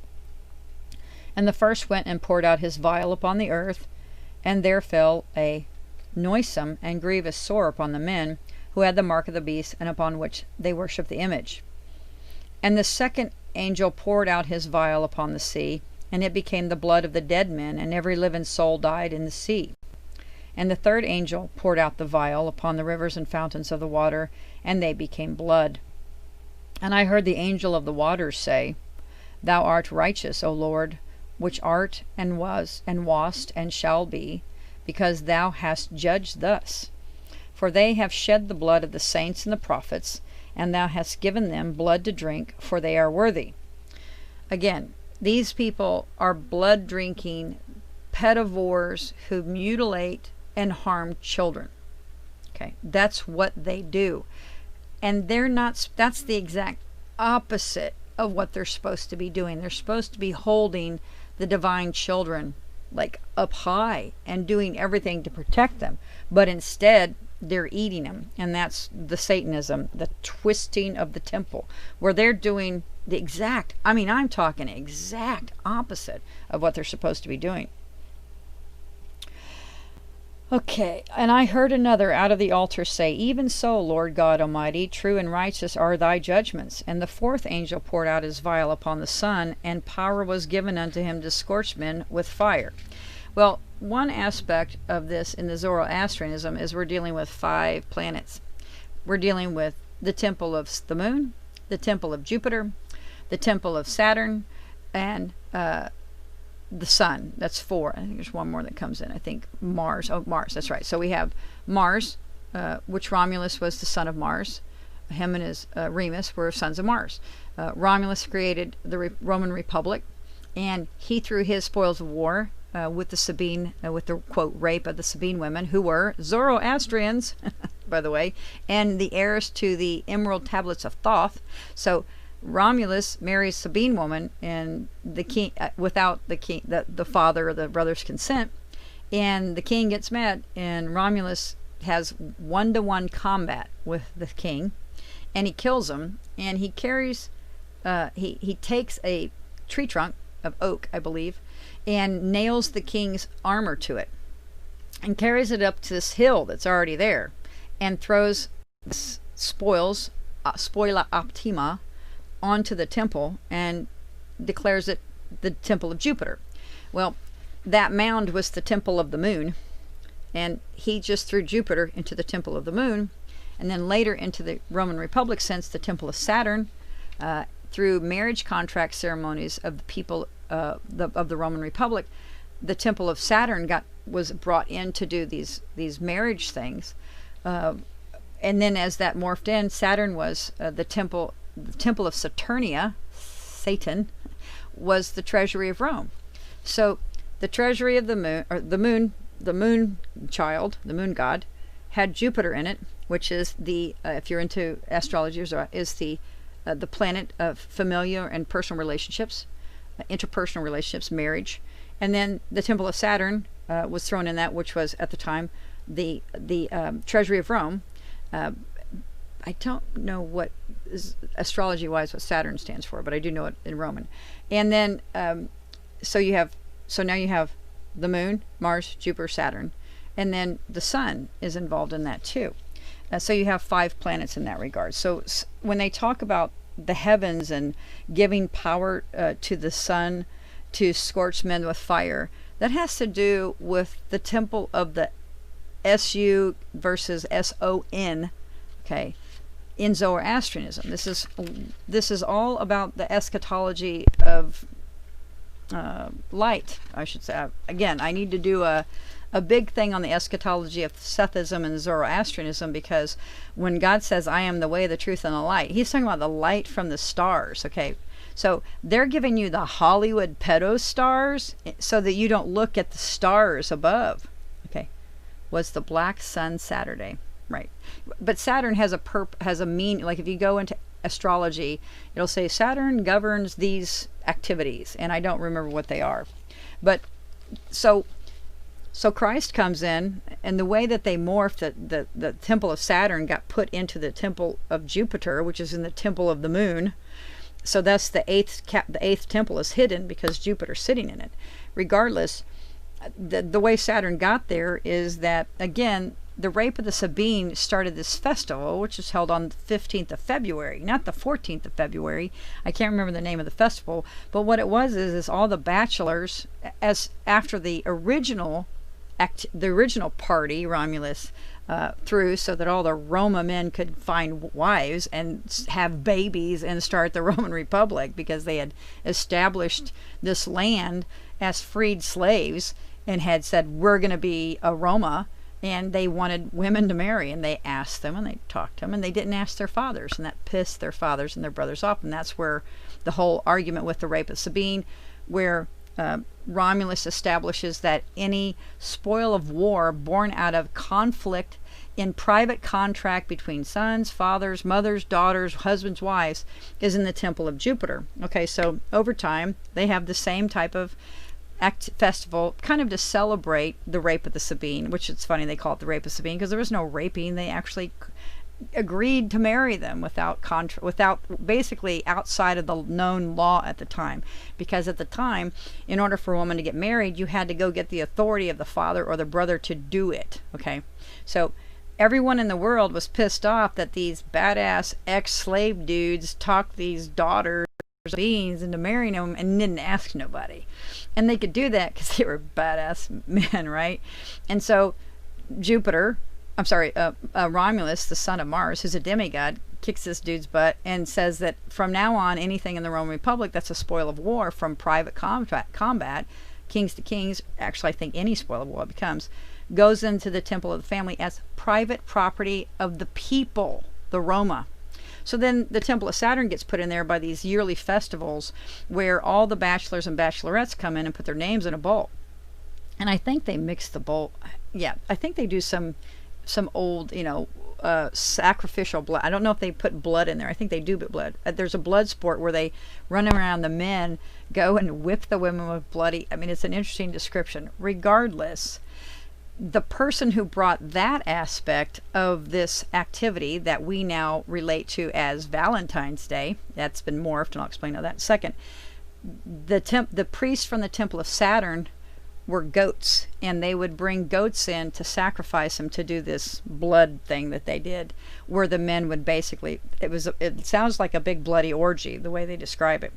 And the first went and poured out his vial upon the earth, and there fell a noisome and grievous sore upon the men who had the mark of the beast, and upon which they worshipped the image. And the second angel poured out his vial upon the sea, and it became the blood of the dead men, and every living soul died in the sea. And the third angel poured out the vial upon the rivers and fountains of the water, and they became blood. And I heard the angel of the waters say, Thou art righteous, O Lord, which art and was and wast and shall be, because thou hast judged thus. For they have shed the blood of the saints and the prophets, and thou hast given them blood to drink, for they are worthy. Again, these people are blood-drinking pedivores who mutilate and harm children. Okay, that's what they do. And that's the exact opposite of what they're supposed to be doing. They're supposed to be holding the divine children like up high and doing everything to protect them. But instead, they're eating them. And that's the Satanism, the twisting of the temple, where they're doing the exact, I'm talking exact opposite of what they're supposed to be doing. Okay, and I heard another out of the altar say, Even so, Lord God Almighty, true and righteous are thy judgments. And the 4th angel poured out his vial upon the sun, and power was given unto him to scorch men with fire. Well, one aspect of this in the Zoroastrianism is we're dealing with 5 planets. We're dealing with the temple of the moon, the temple of Jupiter, the temple of Saturn, and the sun. That's 4. I think there's one more that comes in. I think Mars. Oh, Mars. That's right. So we have Mars, which Romulus was the son of Mars. Him and his Remus were sons of Mars. Romulus created the Roman Republic, and he threw his spoils of war with the Sabine, with the quote rape of the Sabine women, who were Zoroastrians, by the way, and the heirs to the Emerald Tablets of Thoth. So Romulus marries Sabine woman, and the king without the king, the father or the brother's consent, and the king gets mad, and Romulus has 1-to-1 combat with the king, and he kills him, and he carries, he takes a tree trunk of oak, I believe, and nails the king's armor to it, and carries it up to this hill that's already there, and throws spoils, spoila optima, onto the temple, and declares it the temple of Jupiter. Well, that mound was the temple of the moon, and he just threw Jupiter into the temple of the moon, and then later into the Roman Republic sense the temple of Saturn, through marriage contract ceremonies of the people of the Roman Republic. The temple of Saturn was brought in to do these marriage things, and then as that morphed in, Saturn was the temple of Saturnia. Satan was the treasury of Rome. So the treasury of the moon, or the moon child, the moon god, had Jupiter in it, which is the if you're into astrology, is the planet of familiar and personal relationships, interpersonal relationships, marriage. And then the temple of Saturn was thrown in that, which was at the time the treasury of Rome. I don't know what astrology-wise what Saturn stands for, but I do know it in Roman. And then so now you have the moon, Mars, Jupiter, Saturn, and then the sun is involved in that too. So you have 5 planets in that regard. So when they talk about the heavens and giving power to the sun to scorch men with fire, that has to do with the temple of the SU versus SON, okay, in Zoroastrianism. This is all about the eschatology of light, I should say. Again, I need to do a big thing on the eschatology of Sethism and Zoroastrianism, because when God says, I am the way, the truth, and the light, he's talking about the light from the stars, okay? So they're giving you the Hollywood pedo stars so that you don't look at the stars above, okay? Was the black sun Saturday, right? But Saturn has a mean, like if you go into astrology, it'll say Saturn governs these activities, and I don't remember what they are. But so Christ comes in, and the way that they morphed, the temple of Saturn got put into the temple of Jupiter, which is in the temple of the moon. So that's the eighth temple is hidden because Jupiter's sitting in it. Regardless, the way Saturn got there is that, again, the rape of the Sabine started this festival, which is held on the 15th of February, not the 14th of February. I can't remember the name of the festival, but what it was is all the bachelors, as after the original party Romulus threw, so that all the Roma men could find wives and have babies and start the Roman Republic, because they had established this land as freed slaves and had said, we're going to be a Roma. And they wanted women to marry, and they asked them, and they talked to them, and they didn't ask their fathers, and that pissed their fathers and their brothers off. And that's where the whole argument with the rape of Sabine, where Romulus establishes that any spoil of war born out of conflict in private contract between sons, fathers, mothers, daughters, husbands, wives, is in the temple of Jupiter. Okay, so over time, they have the same type of festival, kind of to celebrate the rape of the Sabine, which it's funny they call it the rape of Sabine, because there was no raping. They actually agreed to marry them without basically outside of the known law at the time, because at the time, in order for a woman to get married, you had to go get the authority of the father or the brother to do it. Okay, so everyone in the world was pissed off that these badass ex-slave dudes talked these daughters beings into marrying them and didn't ask nobody. And they could do that because they were badass men, right? And so Romulus, the son of Mars, who's a demigod, kicks this dude's butt and says that from now on, anything in the Roman Republic that's a spoil of war from private combat, kings to kings, actually I think any spoil of war becomes, goes into the temple of the family as private property of the people, the Roma. So then the Temple of Saturn gets put in there by these yearly festivals where all the bachelors and bachelorettes come in and put their names in a bowl. And I think they mix the bowl. Yeah, I think they do some old, sacrificial blood. I don't know if they put blood in there. I think they do put blood. There's a blood sport where they run around, the men go and whip the women with bloody. I mean, it's an interesting description. Regardless, the person who brought that aspect of this activity that we now relate to as Valentine's Day, that's been morphed, and I'll explain how that in a second. The priests from the Temple of Saturn were goats, and they would bring goats in to sacrifice them to do this blood thing that they did, where the men would basically, it sounds like a big bloody orgy the way they describe it.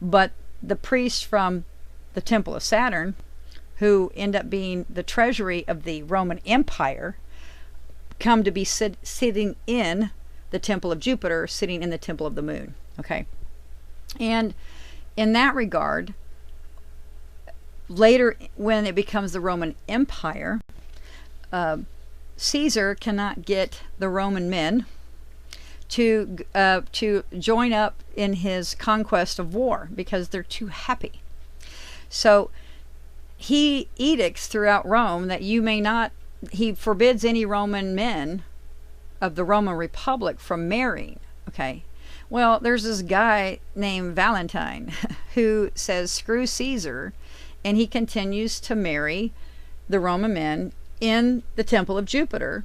But the priests from the Temple of Saturn, who end up being the treasury of the Roman Empire, come to be sitting in the Temple of Jupiter, sitting in the Temple of the Moon. Okay, and in that regard, later when it becomes the Roman Empire, Caesar cannot get the Roman men to join up in his conquest of war because they're too happy. So he edicts throughout Rome that he forbids any Roman men of the Roman Republic from marrying. Okay, well, there's this guy named Valentine who says screw Caesar, and he continues to marry the Roman men in the Temple of Jupiter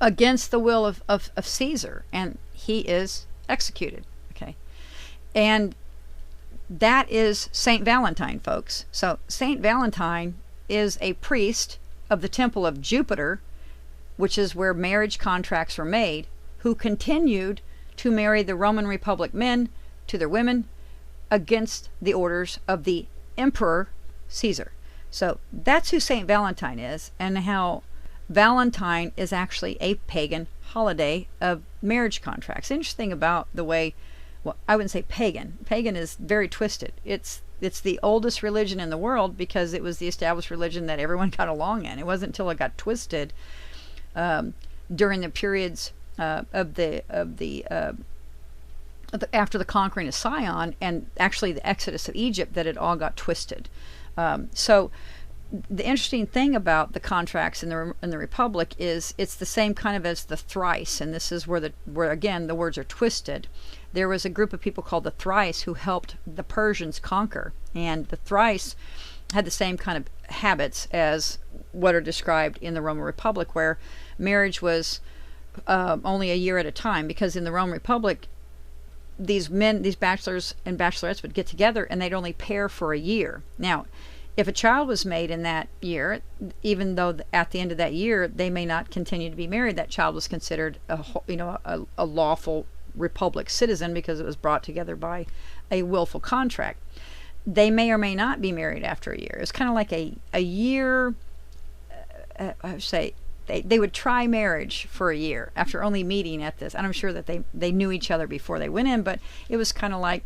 against the will of Caesar, and he is executed. Okay, and that is Saint Valentine, folks. So Saint Valentine is a priest of the Temple of Jupiter, which is where marriage contracts were made, who continued to marry the Roman Republic men to their women against the orders of the Emperor Caesar. So that's who Saint Valentine is, and how Valentine is actually a pagan holiday of marriage contracts. Interesting about the way, well, I wouldn't say pagan. Pagan is very twisted. It's the oldest religion in the world because it was the established religion that everyone got along in. It wasn't until it got twisted during the periods after the conquering of Sion and actually the exodus of Egypt that it all got twisted. So the interesting thing about the contracts in the Republic is it's the same kind of as the Thrice, and this is where again the words are twisted. There was a group of people called the Thrice who helped the Persians conquer, and the Thrice had the same kind of habits as what are described in the Roman Republic, where marriage was only a year at a time, because in the Roman Republic these bachelors and bachelorettes would get together and they'd only pair for a year. Now, if a child was made in that year, even though at the end of that year they may not continue to be married, that child was considered a lawful republic citizen because it was brought together by a willful contract. They may or may not be married after a year. It's kind of like a year. I would say they would try marriage for a year after only meeting at this. And I'm sure that they knew each other before they went in, but it was kind of like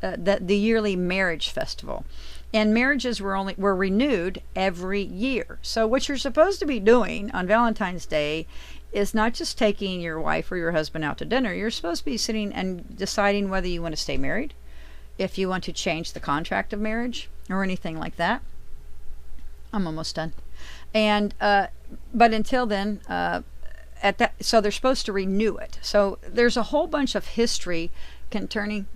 the yearly marriage festival. And marriages were renewed every year. So what you're supposed to be doing on Valentine's Day is not just taking your wife or your husband out to dinner. You're supposed to be sitting and deciding whether you want to stay married, if you want to change the contract of marriage or anything like that. I'm almost done. And but until then, so they're supposed to renew it. So there's a whole bunch of history concerning.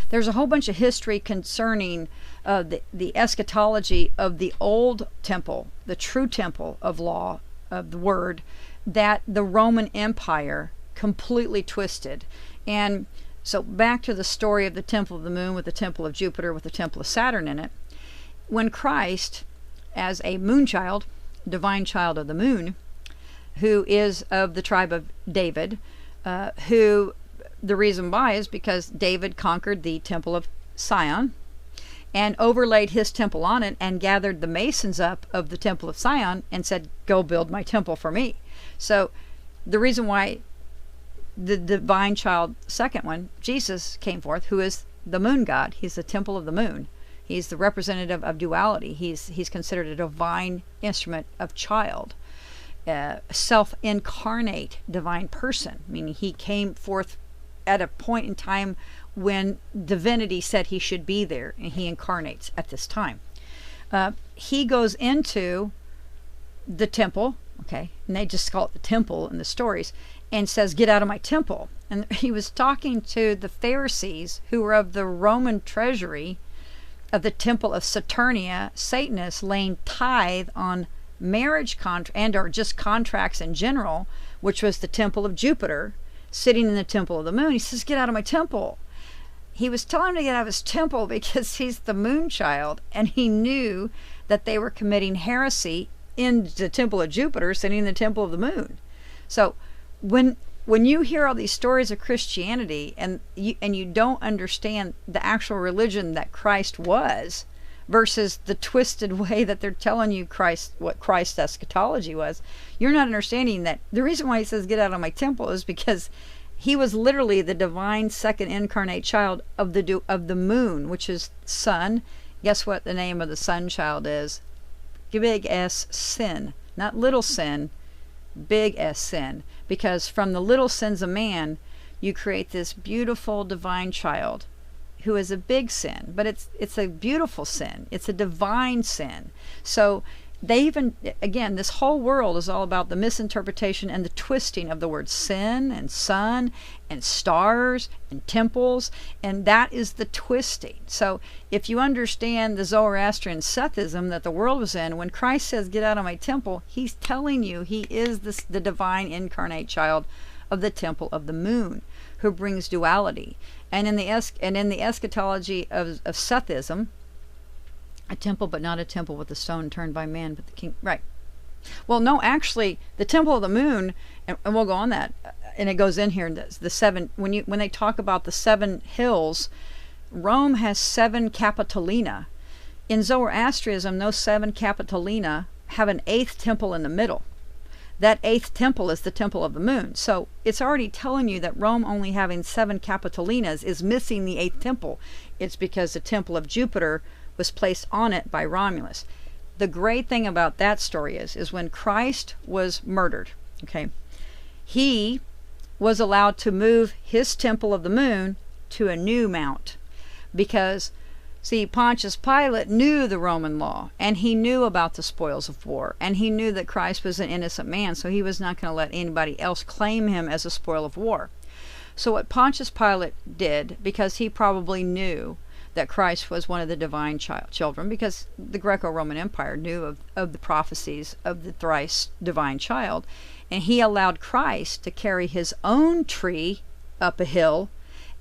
There's a whole bunch of history concerning the eschatology of the old temple, the true temple of law, of the word, that the Roman Empire completely twisted. And so back to the story of the Temple of the Moon with the Temple of Jupiter with the Temple of Saturn in it. When Christ, as a moon child, divine child of the moon, who is of the tribe of David, who the reason why is because David conquered the temple of Sion and overlaid his temple on it and gathered the masons up of the temple of Sion and said, go build my temple for me. So the reason why the divine child, second one, Jesus, came forth, who is the moon god. He's the temple of the moon. He's the representative of duality. He's considered a divine instrument of child, self-incarnate divine person, meaning he came forth at a point in time when divinity said he should be there, and he incarnates at this time. He goes into the temple, okay, and they just call it the temple in the stories, and says, get out of my temple. And he was talking to the Pharisees, who were of the Roman treasury of the temple of Saturnia, Satanists laying tithe on marriage and or just contracts in general, which was the temple of Jupiter, sitting in the temple of the moon. He says, get out of my temple. He was telling him to get out of his temple because he's the moon child, and he knew that they were committing heresy in the temple of Jupiter, sitting in the temple of the moon. So when you hear all these stories of Christianity and you don't understand the actual religion that Christ was versus the twisted way that they're telling you what Christ's eschatology was, you're not understanding that the reason why he says get out of my temple is because he was literally the divine second incarnate child of the moon, which is sun. Guess what the name of the sun child is? Big S sin, not little sin, big S sin. Because from the little sins of man, you create this beautiful divine child who is a big sin, but it's a beautiful sin. It's a divine sin. So they even, again, this whole world is all about the misinterpretation and the twisting of the word sin and sun and stars and temples, and that is the twisting. So if you understand the Zoroastrian Sethism that the world was in, when Christ says, get out of my temple, he's telling you he is the divine incarnate child of the temple of the moon, who brings duality. And in the eschatology of Sethism, a temple, but not a temple with the stone turned by man, but the king. Right. Well, no, actually, the temple of the moon, and we'll go on that, and it goes in here. The seven. When they talk about the 7 hills, Rome has 7 Capitolina. In Zoroastrianism, those 7 Capitolina have an 8th temple in the middle. That 8th temple is the temple of the moon. So it's already telling you that Rome only having 7 Capitolinas is missing the 8th temple. It's because the temple of Jupiter was placed on it by Romulus. The great thing about that story is when Christ was murdered, okay, he was allowed to move his temple of the moon to a new mount, because see, Pontius Pilate knew the Roman law, and he knew about the spoils of war, and he knew that Christ was an innocent man, so he was not going to let anybody else claim him as a spoil of war. So what Pontius Pilate did, because he probably knew that Christ was one of the divine children, because the Greco-Roman Empire knew of the prophecies of the thrice divine child, and he allowed Christ to carry his own tree up a hill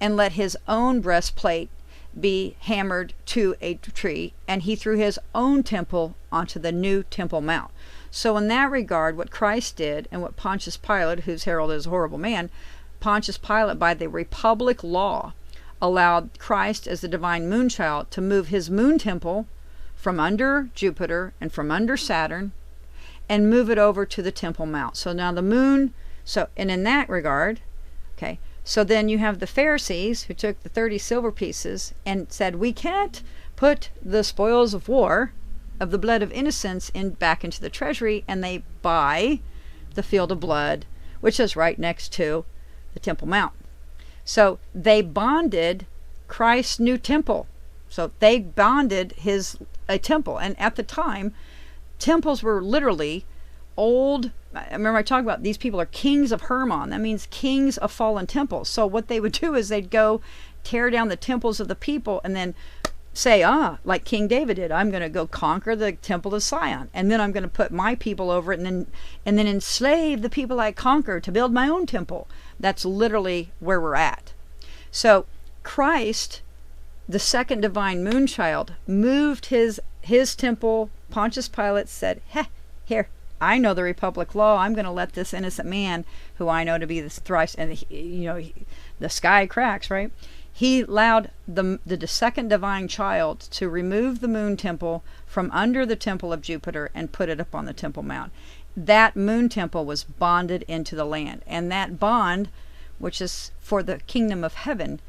and let his own breastplate be hammered to a tree, and he threw his own temple onto the new Temple Mount. So in that regard, what Christ did, and what Pontius Pilate, who's heralded as a horrible man, Pontius Pilate, by the Republic law, allowed Christ as the divine moon child to move his moon temple from under Jupiter and from under Saturn and move it over to the Temple Mount. So now the moon, and in that regard, okay, so then you have the Pharisees who took the 30 silver pieces and said, we can't put the spoils of war, of the blood of innocents, back into the treasury, and they buy the field of blood, which is right next to the Temple Mount. So they bonded Christ's new temple. So they bonded a temple. And at the time, temples were literally old. I remember I talked about these people are kings of Hermon. That means kings of fallen temples. So what they would do is they'd go tear down the temples of the people and then say, like King David did, I'm going to go conquer the temple of Sion, and then I'm going to put my people over it, and then enslave the people I conquered to build my own temple. That's literally where we're at. So Christ, the second divine moon child, moved his temple. Pontius Pilate said, here, I know the republic law. I'm going to let this innocent man, who I know to be this thrice, and the sky cracks, right? He allowed the second divine child to remove the moon temple from under the temple of Jupiter and put it up on the Temple Mount. That moon temple was bonded into the land, and that bond, which is for the kingdom of heaven,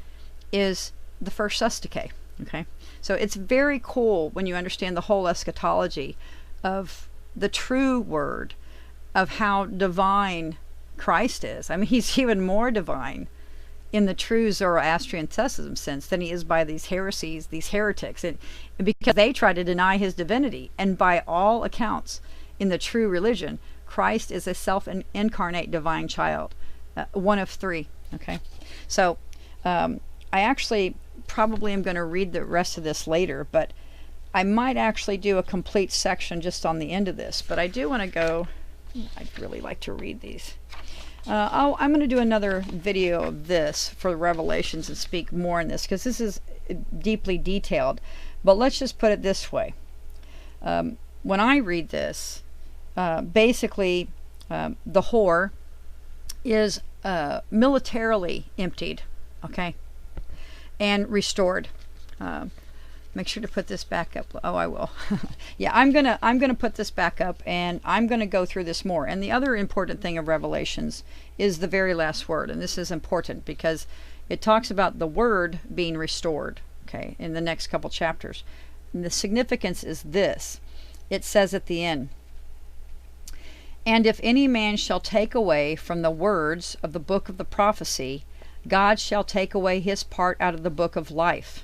is the first sestake. Okay, so it's very cool when you understand the whole eschatology of the true word, of how divine Christ is. I mean, he's even more divine in the true Zoroastrianism sense than he is by these heresies, these heretics, and because they try to deny his divinity. And by all accounts, in the true religion, Christ is a self-incarnate divine child, one of three. Okay, so I actually probably am going to read the rest of this later, but I might actually do a complete section just on the end of this. But I do want to go, I'd really like to read these. I'm going to do another video of this for the Revelations and speak more on this, because this is deeply detailed. But let's just put it this way. When I read this, basically the whore is militarily emptied, okay, and restored. Make sure to put this back up. Oh, I will. Yeah, I'm gonna put this back up, and I'm gonna go through this more. And the other important thing of Revelations is the very last word, and this is important because it talks about the word being restored, okay, in the next couple chapters. And the significance is this. It says at the end, "And if any man shall take away from the words of the book of the prophecy, God shall take away his part out of the book of life."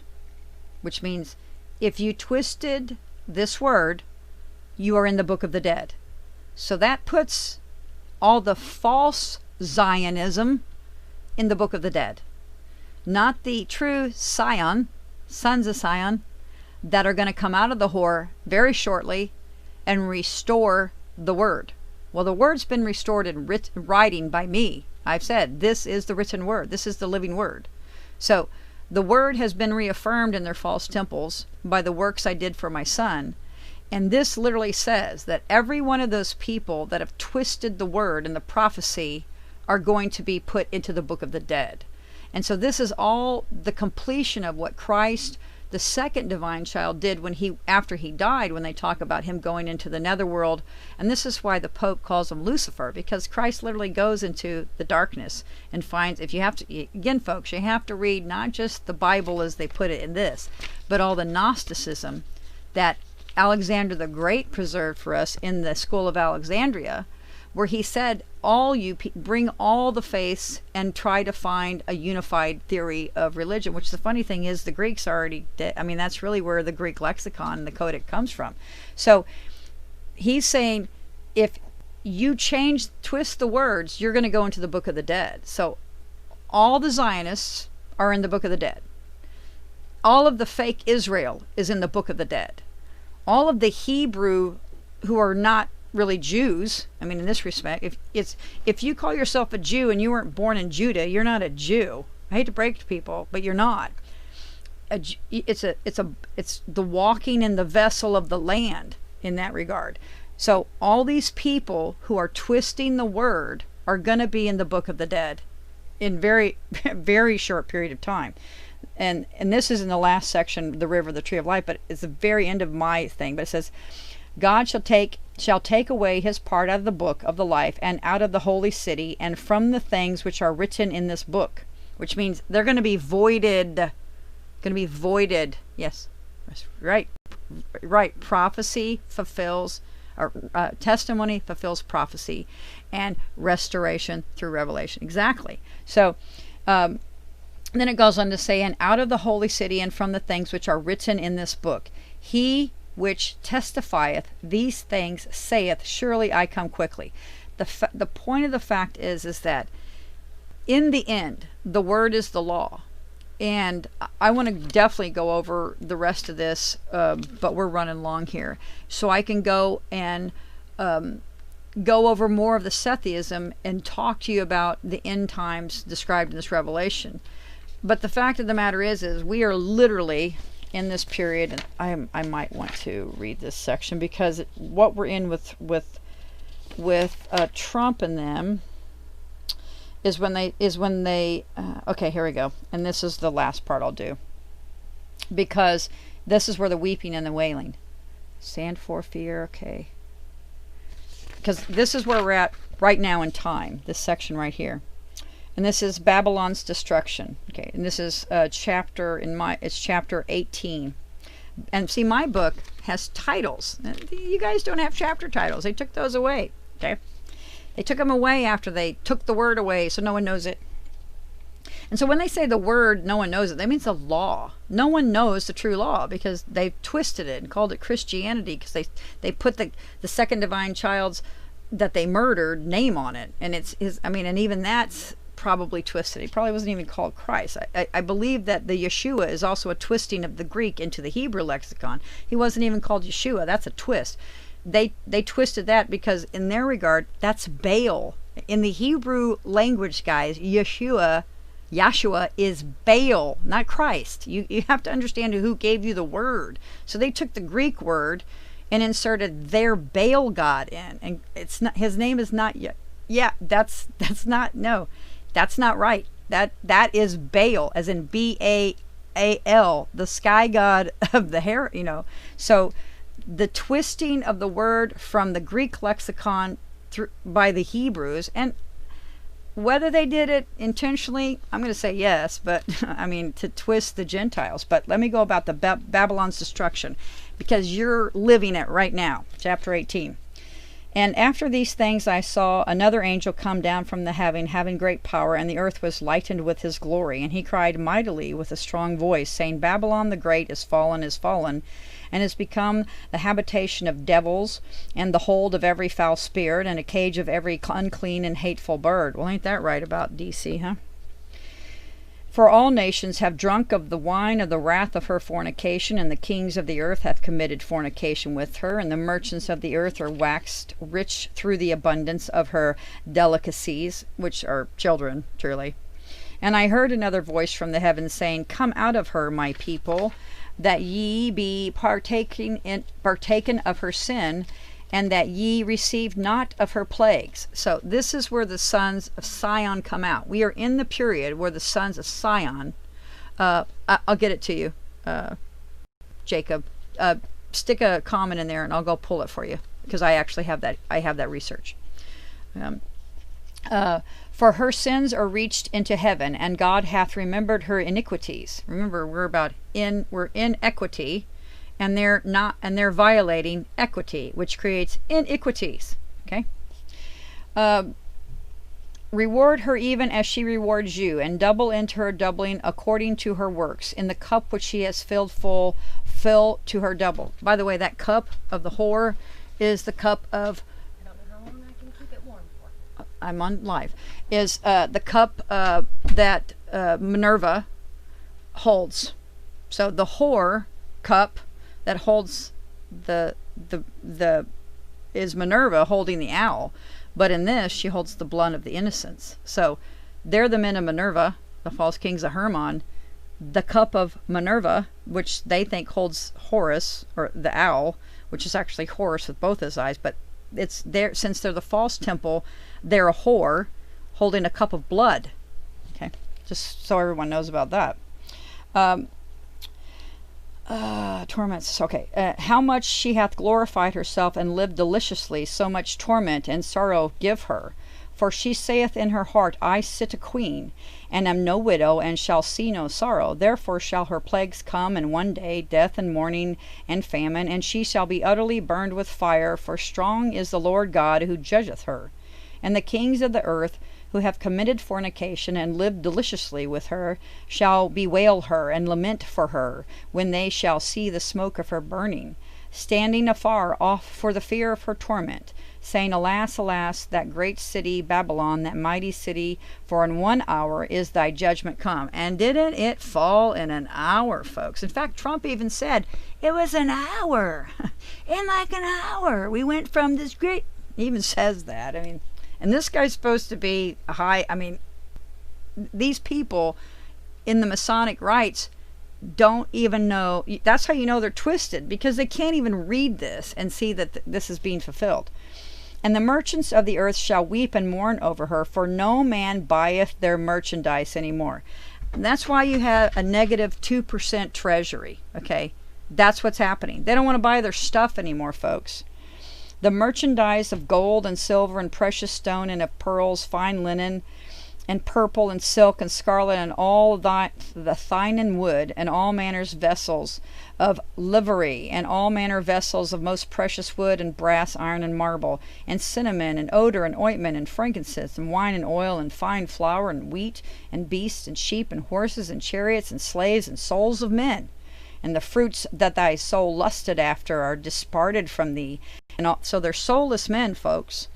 Which means, if you twisted this word, you are in the book of the dead. So that puts all the false Zionism in the book of the dead. Not the true Sion, sons of Sion, that are going to come out of the whore very shortly and restore the word. Well, the word's been restored in writing by me. I've said, this is the written word. This is the living word. So the word has been reaffirmed in their false temples by the works I did for my son. And this literally says that every one of those people that have twisted the word and the prophecy are going to be put into the book of the dead. And so this is all the completion of what Christ, the second divine child, did when after he died, when they talk about him going into the netherworld. And this is why the Pope calls him Lucifer, because Christ literally goes into the darkness and finds, if you have to, again folks, you have to read not just the Bible as they put it in this, but all the Gnosticism that Alexander the Great preserved for us in the School of Alexandria, where he said, bring all the faiths and try to find a unified theory of religion, which the funny thing is the Greeks already did. I mean, that's really where the Greek lexicon and the Codex comes from. So he's saying, if you twist the words, you're going to go into the book of the dead. So all the Zionists are in the book of the dead. All of the fake Israel is in the book of the dead. All of the Hebrew who are not really Jews, I mean, in this respect, if you call yourself a Jew and you weren't born in Judah, you're not a Jew. I hate to break to people, but you're not. It's the walking in the vessel of the land in that regard. So all these people who are twisting the word are going to be in the book of the dead in very, very short period of time. And this is in the last section, the river, the tree of life, but it's the very end of my thing. But it says, God shall take away his part out of the book of the life and out of the holy city and from the things which are written in this book. Which means they're going to be voided. Going to be voided. Yes. Right. Right. Prophecy fulfills, or testimony fulfills prophecy, and restoration through revelation. Exactly. So then it goes on to say, and out of the holy city and from the things which are written in this book, he which testifieth these things saith, surely I come quickly. The point of the fact is that in the end, the word is the law. And I want to definitely go over the rest of this, but we're running long here. So I can go and go over more of the Sethism and talk to you about the end times described in this revelation. But the fact of the matter is we are literally in this period, and I might want to read this section, because what we're in with with Trump and them is when they okay, here we go. And this is the last part I'll do, because this is where the weeping and the wailing stand for fear. Okay, because this is where we're at right now in time, this section right here. And this is Babylon's destruction. Okay, and this is chapter 18. And see, my book has titles. You guys don't have chapter titles. They took those away. Okay, they took them away after they took the word away, so no one knows it. And so when they say the word, no one knows it, that means the law. No one knows the true law, because they've twisted it and called it Christianity, because they put the second divine child's that they murdered name on it, and it's his. I mean, and even that's probably twisted. He probably wasn't even called Christ. I believe that the Yeshua is also a twisting of the Greek into the Hebrew lexicon. He wasn't even called Yeshua. That's a twist. They twisted that because in their regard, that's Baal. In the Hebrew language, guys, Yeshua is Baal, not Christ. You have to understand who gave you the word. So they took the Greek word and inserted their Baal god in, and it's not, his name is not yet. Yeah, that's not, no, that's not right. That is Baal, as in Baal, the sky god of the hair, you know. So the twisting of the word from the Greek lexicon by the Hebrews, and whether they did it intentionally, I'm going to say yes, but I mean, to twist the Gentiles. But let me go about the Babylon's destruction, because you're living it right now. Chapter 18. And after these things I saw another angel come down from the heaven, having great power, and the earth was lightened with his glory. And he cried mightily with a strong voice, saying, Babylon the great is fallen, and is become the habitation of devils, and the hold of every foul spirit, and a cage of every unclean and hateful bird. Well, ain't that right about DC, huh? For all nations have drunk of the wine of the wrath of her fornication, and the kings of the earth have committed fornication with her, and the merchants of the earth are waxed rich through the abundance of her delicacies, which are children, truly. And I heard another voice from the heavens saying, Come out of her, my people, that ye be partaken of her sin, and that ye receive not of her plagues. So this is where the sons of Sion come out. We are in the period where the sons of Sion, I'll get it to you, Jacob. Stick a comment in there and I'll go pull it for you, because I actually have that. I have that research. For her sins are reached into heaven, and God hath remembered her iniquities. Remember, we're in equity, and they're violating equity, which creates iniquities. Okay. Reward her even as she rewards you, and double into her doubling according to her works. In the cup which she has filled full, fill to her double. By the way, that cup of the whore is the cup of, I don't know how long I can keep it warm for. I'm on live. Is the cup that Minerva holds. So the whore cup that holds the is Minerva holding the owl, but in this she holds the blood of the innocents. So they're the men of Minerva, the false kings of Hermon. The cup of Minerva, which they think holds Horus, or the owl, which is actually Horus with both his eyes, but it's there, since they're the false temple, they're a whore holding a cup of blood. Okay, just so everyone knows about that. Torments. Okay. How much she hath glorified herself and lived deliciously, so much torment and sorrow give her. For she saith in her heart, I sit a queen, and am no widow, and shall see no sorrow. Therefore shall her plagues come in one day, death and mourning and famine, and she shall be utterly burned with fire, for strong is the Lord God who judgeth her. And the kings of the earth, who have committed fornication and lived deliciously with her, shall bewail her and lament for her, when they shall see the smoke of her burning, standing afar off for the fear of her torment, saying, Alas, alas, that great city Babylon, that mighty city, for in 1 hour is thy judgment come. And didn't it fall in an hour, folks? In fact, Trump even said, it was an hour. In like an hour, we went from this great, he even says that. I mean, and this guy's supposed to be high. I mean, these people in the Masonic rites don't even know. That's how you know they're twisted, because they can't even read this and see that this is being fulfilled. And the merchants of the earth shall weep and mourn over her, for no man buyeth their merchandise anymore. And that's why you have a negative 2% treasury, okay? That's what's happening. They don't want to buy their stuff anymore, folks. The merchandise of gold and silver and precious stone and of pearls, fine linen, and purple and silk and scarlet, and all the thine and wood, and all manners vessels of livery, and all manner vessels of most precious wood, and brass, iron, and marble, and cinnamon, and odor, and ointment, and frankincense, and wine, and oil, and fine flour, and wheat, and beasts, and sheep, and horses, and chariots, and slaves, and souls of men. And the fruits that thy soul lusted after are disparted from thee. And so they're soulless men, folks.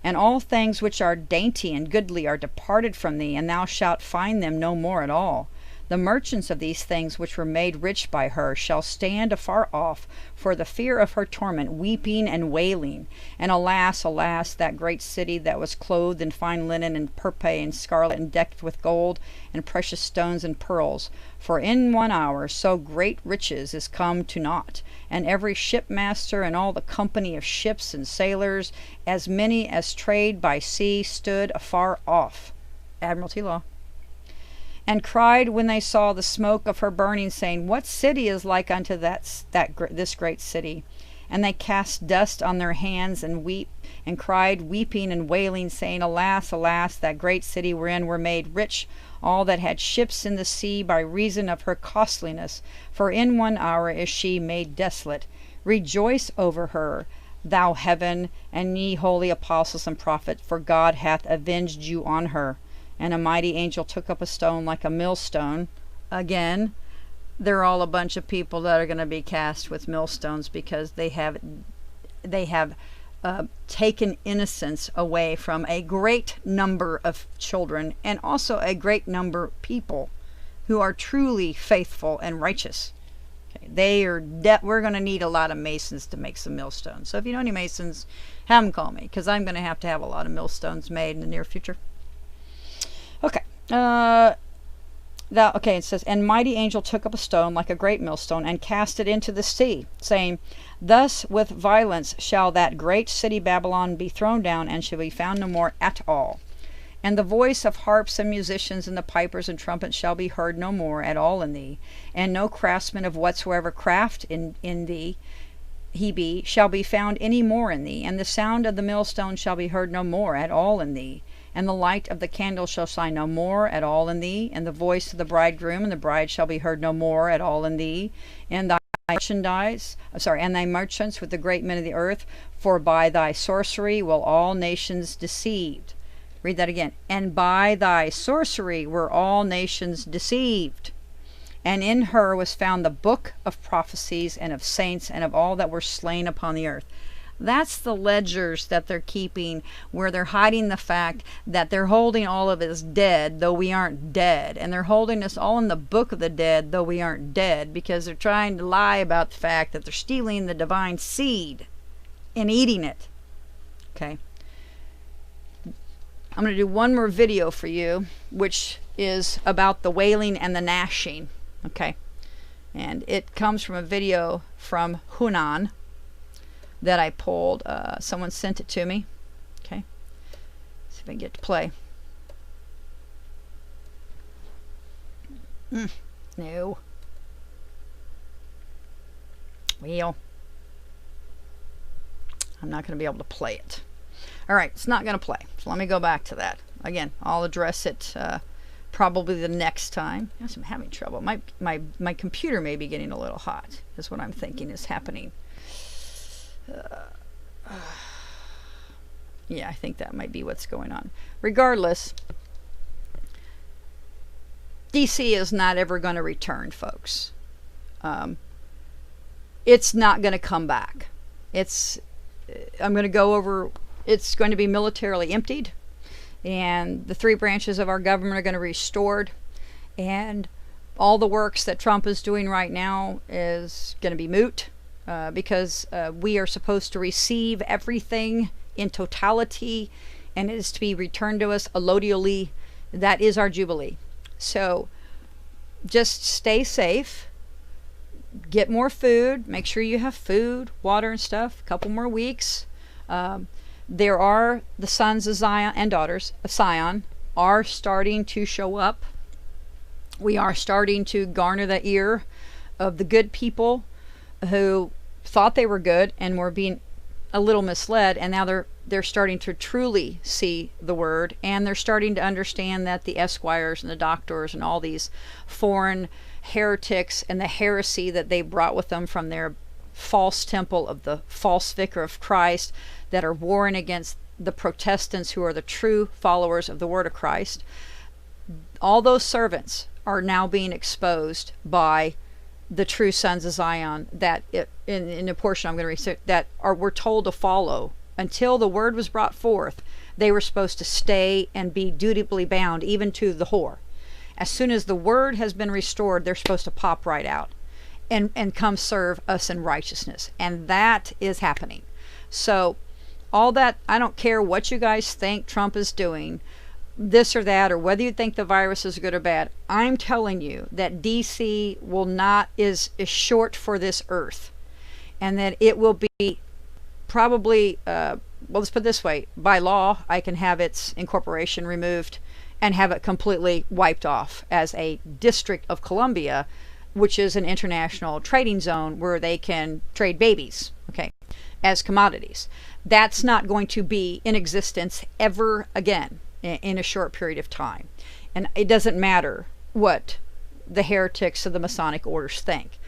And all things which are dainty and goodly are departed from thee, and thou shalt find them no more at all. The merchants of these things which were made rich by her shall stand afar off for the fear of her torment, weeping and wailing. And alas, alas, that great city that was clothed in fine linen and purple and scarlet, and decked with gold and precious stones and pearls. For in 1 hour so great riches is come to naught, and every shipmaster and all the company of ships and sailors, as many as trade by sea, stood afar off. Admiralty law. And cried when they saw the smoke of her burning, saying, What city is like unto this great city? And they cast dust on their hands and cried, weeping and wailing, saying, Alas, alas, that great city wherein were made rich all that had ships in the sea by reason of her costliness. For in 1 hour is she made desolate. Rejoice over her, thou heaven, and ye holy apostles and prophets, for God hath avenged you on her. And a mighty angel took up a stone like a millstone. Again, they're all a bunch of people that are going to be cast with millstones, because they have taken innocence away from a great number of children, and also a great number of people who are truly faithful and righteous. Okay, we're going to need a lot of masons to make some millstones. So if you know any masons, have them call me, because I'm going to have a lot of millstones made in the near future. Okay. It says, And mighty angel took up a stone like a great millstone, and cast it into the sea, saying, Thus with violence shall that great city Babylon be thrown down, and shall be found no more at all. And the voice of harps and musicians and the pipers and trumpets shall be heard no more at all in thee, and no craftsman of whatsoever craft in thee he be shall be found any more in thee, and the sound of the millstone shall be heard no more at all in thee. And the light of the candle shall shine no more at all in thee, and the voice of the bridegroom and the bride shall be heard no more at all in thee, and thy merchants with the great men of the earth, for by thy sorcery will all nations deceived. Read that again. And by thy sorcery were all nations deceived. And in her was found the book of prophecies and of saints and of all that were slain upon the earth. That's the ledgers that they're keeping, where they're hiding the fact that they're holding all of us dead, though we aren't dead. And they're holding us all in the book of the dead, though we aren't dead, because they're trying to lie about the fact that they're stealing the divine seed and eating it. Okay. I'm going to do one more video for you, which is about the wailing and the gnashing. Okay. And it comes from a video from Hunan that I pulled. Someone sent it to me. Okay. See if I can get to play. No. Well, I'm not going to be able to play it. All right, it's not going to play. So let me go back to that. Again, I'll address it probably the next time. Yes, I'm having trouble. My computer may be getting a little hot, is what I'm thinking is happening. Yeah, I think that might be what's going on. Regardless, DC is not ever going to return, folks. It's not going to come back. I'm going to go over, it's going to be militarily emptied, and the 3 branches of our government are going to be restored, and all the works that Trump is doing right now is going to be moot. Because we are supposed to receive everything in totality, and it is to be returned to us allodially. That is our jubilee. So just stay safe, get more food, make sure you have food, water and stuff, a couple more weeks. there are the sons of Zion and daughters of Sion are starting to show up. We are starting to garner the ear of the good people who thought they were good and were being a little misled, and now they're starting to truly see the word, and they're starting to understand that the esquires and the doctors and all these foreign heretics and the heresy that they brought with them from their false temple of the false vicar of Christ that are warring against the Protestants who are the true followers of the word of Christ. All those servants are now being exposed by the true sons of Zion that in the portion I'm going to read that were told to follow until the word was brought forth. They were supposed to stay and be dutifully bound even to the whore. As soon as the word has been restored, they're supposed to pop right out and come serve us in righteousness. And that is happening. So all that, I don't care what you guys think Trump is doing, this or that, or whether you think the virus is good or bad. I'm telling you that DC will not is short for this earth, and that it will be probably well, let's put it this way, by law I can have its incorporation removed and have it completely wiped off as a District of Columbia, which is an international trading zone where they can trade babies, okay, as commodities. That's not going to be in existence ever again in a short period of time. And it doesn't matter what the heretics of the Masonic orders think.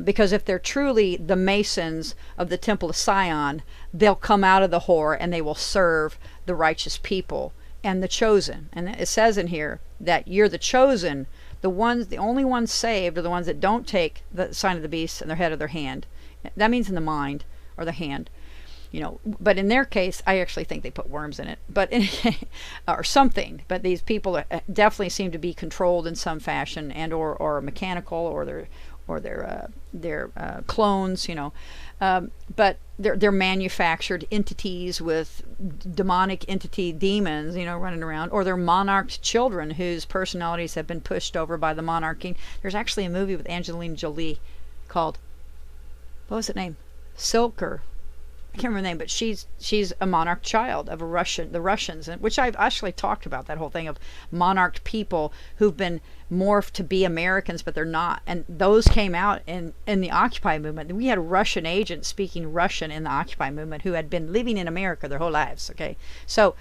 Because if they're truly the Masons of the Temple of Sion, they'll come out of the whore and they will serve the righteous people and the chosen. And it says in here that you're the chosen. The only ones saved are the ones that don't take the sign of the beast in their head or their hand. That means in the mind or the hand. You know, but in their case, I actually think they put worms in it, but or something. But these people definitely seem to be controlled in some fashion, and or mechanical, or their clones. You know, but they're manufactured entities with demonic entity demons. You know, running around, or they're monarch children whose personalities have been pushed over by the monarchy. There's actually a movie with Angelina Jolie called, what was it name? Silk, or I can't remember the name, but she's a monarch child of the Russians, which I've actually talked about, that whole thing of monarch people who've been morphed to be Americans, but they're not. And those came out in the Occupy movement. We had Russian agents speaking Russian in the Occupy movement who had been living in America their whole lives. Okay, so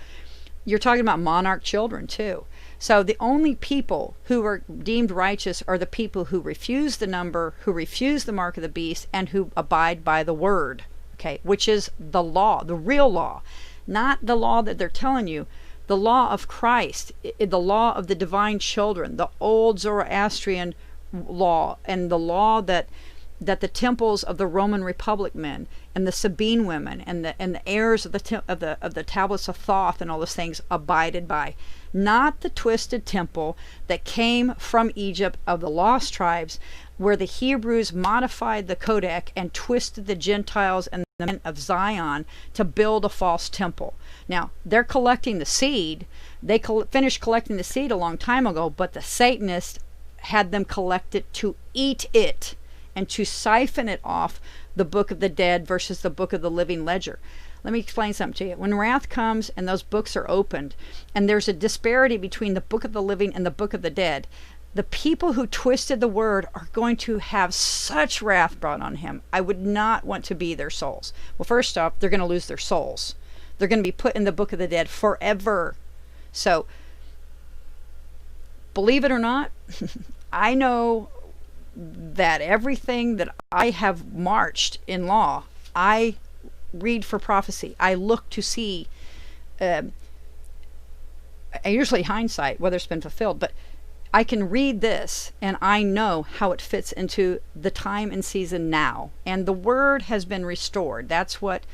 you're talking about monarch children too. So the only people who are deemed righteous are the people who refuse the number, who refuse the mark of the beast, and who abide by the word. Okay, which is the law, the real law, not the law that they're telling you, the law of Christ, the law of the divine children, the old Zoroastrian law, and the law that the temples of the Roman Republic men and the Sabine women and the heirs of the tablets of Thoth and all those things abided by, not the twisted temple that came from Egypt of the lost tribes, where the Hebrews modified the Codex and twisted the Gentiles and the men of Zion to build a false temple. Now, they're collecting the seed. They finished collecting the seed a long time ago, but the Satanists had them collect it to eat it and to siphon it off the book of the dead versus the book of the living ledger. Let me explain something to you. When wrath comes and those books are opened, and there's a disparity between the book of the living and the book of the dead, the people who twisted the word are going to have such wrath brought on him. I would not want to be their souls. Well, first off, they're going to lose their souls. They're going to be put in the book of the dead forever. So, believe it or not, I know that everything that I have marched in law, I read for prophecy. I look to see, usually hindsight, whether it's been fulfilled, but I can read this and I know how it fits into the time and season now. And the word has been restored. That's what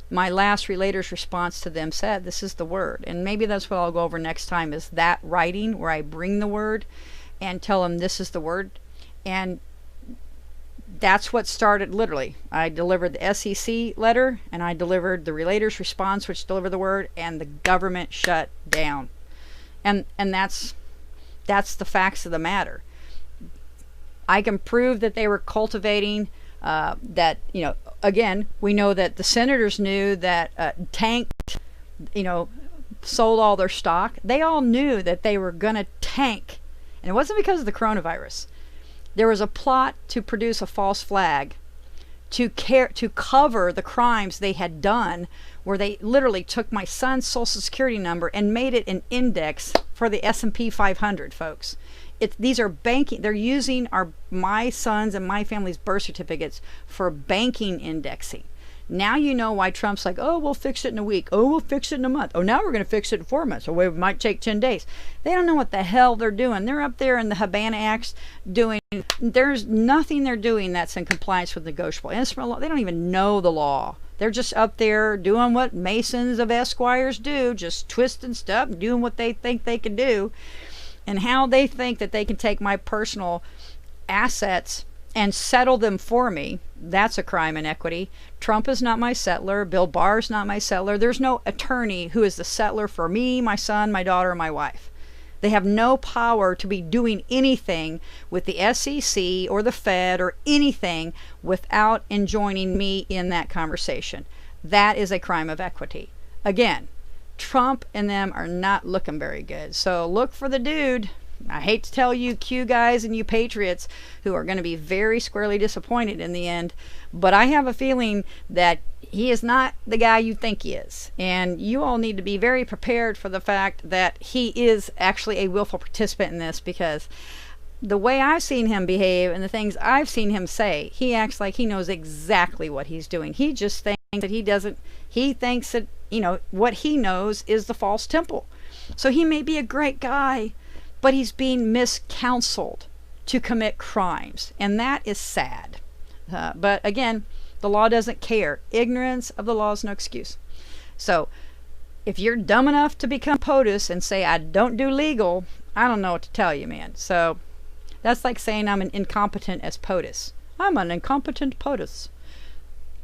my last relator's response to them said. This is the word. And maybe that's what I'll go over next time, is that writing where I bring the word and tell them this is the word. And that's what started, literally. I delivered the SEC letter and I delivered the relator's response, which delivered the word, and the government shut down. And that's the facts of the matter. I can prove that they were cultivating That, again, we know that the senators knew that tanked, sold all their stock. They all knew that they were going to tank. And it wasn't because of the coronavirus. There was a plot to produce a false flag to cover the crimes they had done, where they literally took my son's social security number and made it an index for the S&P 500, folks. These are banking. They're using my son's and my family's birth certificates for banking indexing. Now you know why Trump's like, oh, we'll fix it in a week. Oh, we'll fix it in a month. Oh, now we're going to fix it in 4 months. Oh, it might take 10 days. They don't know what the hell they're doing. They're up there in the Habana Acts there's nothing they're doing that's in compliance with negotiable instrument law. They don't even know the law. They're just up there doing what Masons of Esquires do, just twisting stuff, doing what they think they can do. And how they think that they can take my personal assets and settle them for me, that's a crime in equity. Trump is not my settler. Bill Barr is not my settler. There's no attorney who is the settler for me, my son, my daughter, my wife. They have no power to be doing anything with the SEC or the Fed or anything without enjoining me in that conversation. That is a crime of equity. Again, Trump and them are not looking very good. So look for the dude. I hate to tell you, Q guys and you patriots, who are going to be very squarely disappointed in the end, but I have a feeling that he is not the guy you think he is. And you all need to be very prepared for the fact that he is actually a willful participant in this, because the way I've seen him behave and the things I've seen him say, he acts like he knows exactly what he's doing. He just thinks that he thinks that, what he knows is the false temple. So he may be a great guy, but he's being miscounseled to commit crimes. And that is sad. But again, the law doesn't care. Ignorance of the law is no excuse. So if you're dumb enough to become POTUS and say, I don't do legal, I don't know what to tell you, man. So that's like saying I'm an incompetent as POTUS. I'm an incompetent POTUS.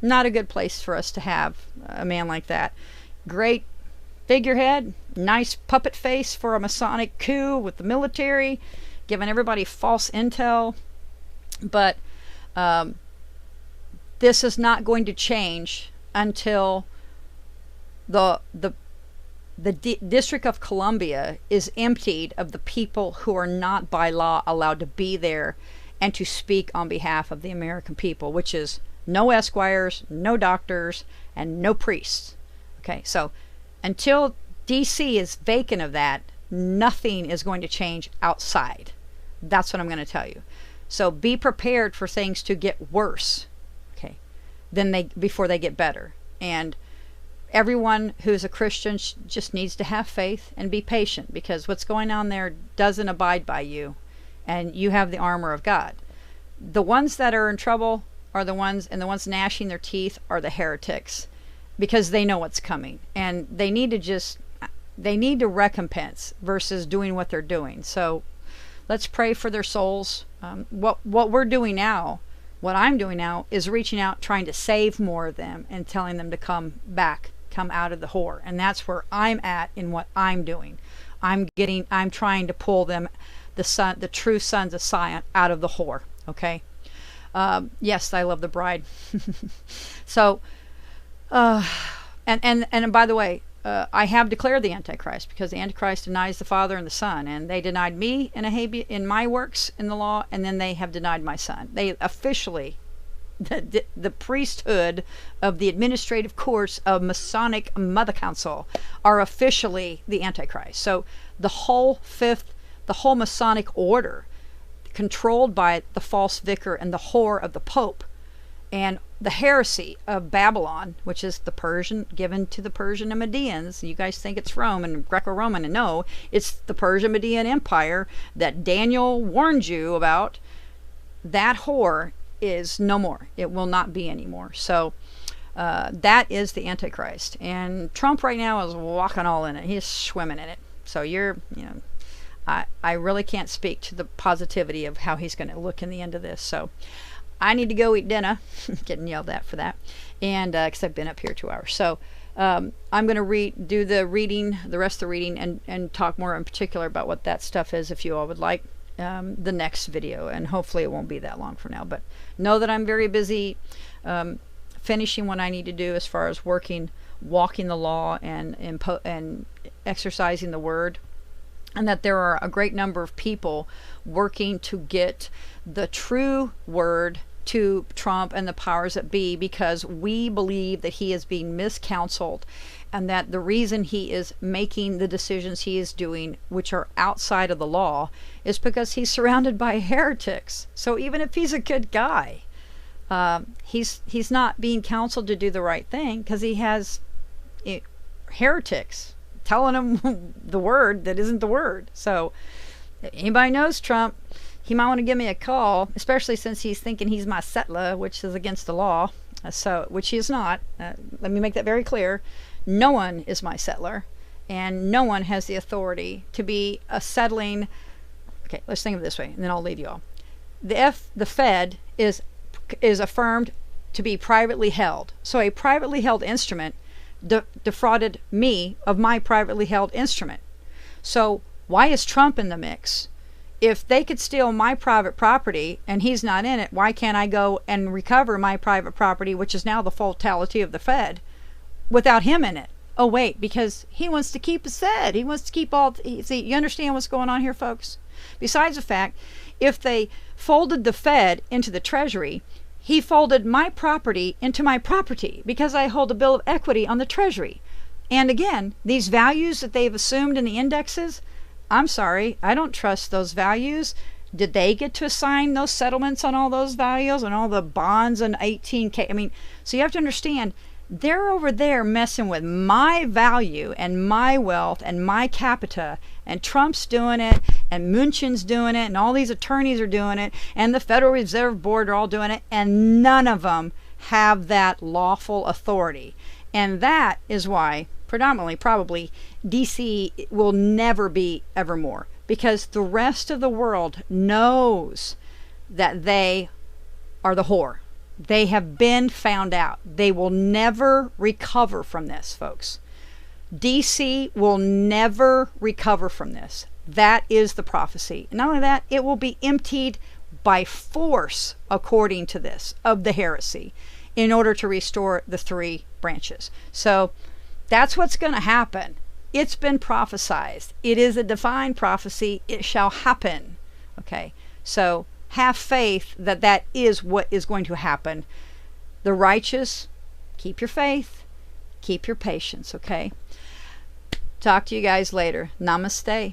Not a good place for us to have a man like that. Great figurehead, nice puppet face for a Masonic coup with the military, giving everybody false intel. But this is not going to change until the District of Columbia is emptied of the people who are not by law allowed to be there and to speak on behalf of the American people, which is no esquires, no doctors, and no priests. Okay, so until DC is vacant of that, nothing is going to change outside. That's what I'm going to tell you. So be prepared for things to get worse, okay, before they get better. And everyone who's a Christian just needs to have faith and be patient, because what's going on there doesn't abide by you, and you have the armor of God. The ones that are in trouble are the ones gnashing their teeth are the heretics, because they know what's coming, and they need to recompense versus doing what they're doing. So let's pray for their souls. What we're doing now, what I'm doing now, is reaching out, trying to save more of them and telling them to come back, come out of the whore. And that's where I'm at in what I'm doing. I'm trying to pull them, the true sons of Zion, out of the whore. Okay. Yes, I love the bride. So, and by the way, I have declared the Antichrist, because the Antichrist denies the Father and the Son, and they denied me in my works in the law, and then they have denied my son. They officially, the priesthood of the administrative courts of Masonic Mother Council are officially the Antichrist. So the whole Masonic order, controlled by the false vicar and the whore of the Pope, and the heresy of Babylon, which is the Persian, given to the Persian and Medians. You guys think it's Rome and Greco-Roman, and no, it's the Persian-Median Empire that Daniel warned you about. That whore is no more. It will not be anymore. So that is the Antichrist. And Trump right now is walking all in it. He's swimming in it. So I really can't speak to the positivity of how he's going to look in the end of this. So I need to go eat dinner. Getting yelled at for that. And because I've been up here 2 hours. So I'm going to the rest of the reading, and talk more in particular about what that stuff is, if you all would like. the next video, and hopefully it won't be that long from now. But know that I'm very busy finishing what I need to do as far as walking the law and exercising the word, and that there are a great number of people working to get the true word to Trump and the powers that be, because we believe that he is being miscounseled, and that the reason he is making the decisions he is doing, which are outside of the law, is because he's surrounded by heretics. So even if he's a good guy, he's not being counseled to do the right thing, because he has heretics telling him the word that isn't the word. So if anybody knows Trump, he might want to give me a call, especially since he's thinking he's my settler, which is against the law. Which he is not. Let me make that very clear. No one is my settler, and no one has the authority to be a settling. Okay, let's think of it this way, and then I'll leave you all. The Fed is affirmed to be privately held. So a privately held instrument defrauded me of my privately held instrument. So why is Trump in the mix? If they could steal my private property and he's not in it, why can't I go and recover my private property, which is now the fatality of the Fed, without him in it? Oh, wait, because he wants to keep his Fed. He wants to keep all... See, you understand what's going on here, folks? Besides the fact, if they folded the Fed into the Treasury, he folded my property into my property, because I hold a bill of equity on the Treasury. And again, these values that they've assumed in the indexes, I'm sorry, I don't trust those values. Did they get to assign those settlements on all those values and all the bonds and 18K? I mean, so you have to understand, they're over there messing with my value and my wealth and my capita, and Trump's doing it, and Mnuchin's doing it, and all these attorneys are doing it, and the Federal Reserve Board are all doing it, and none of them have that lawful authority. And that is why, predominantly, probably, DC will never be evermore, because the rest of the world knows that they are the whore. They have been found out. They will never recover from this, folks. DC will never recover from this. That is the prophecy. And not only that, it will be emptied by force, according to this, of the heresy, in order to restore the three branches. So that's what's going to happen. It's been prophesized. It is a divine prophecy. It shall happen. Okay, so have faith that that is what is going to happen. The righteous, keep your faith, keep your patience, okay? Talk to you guys later. Namaste.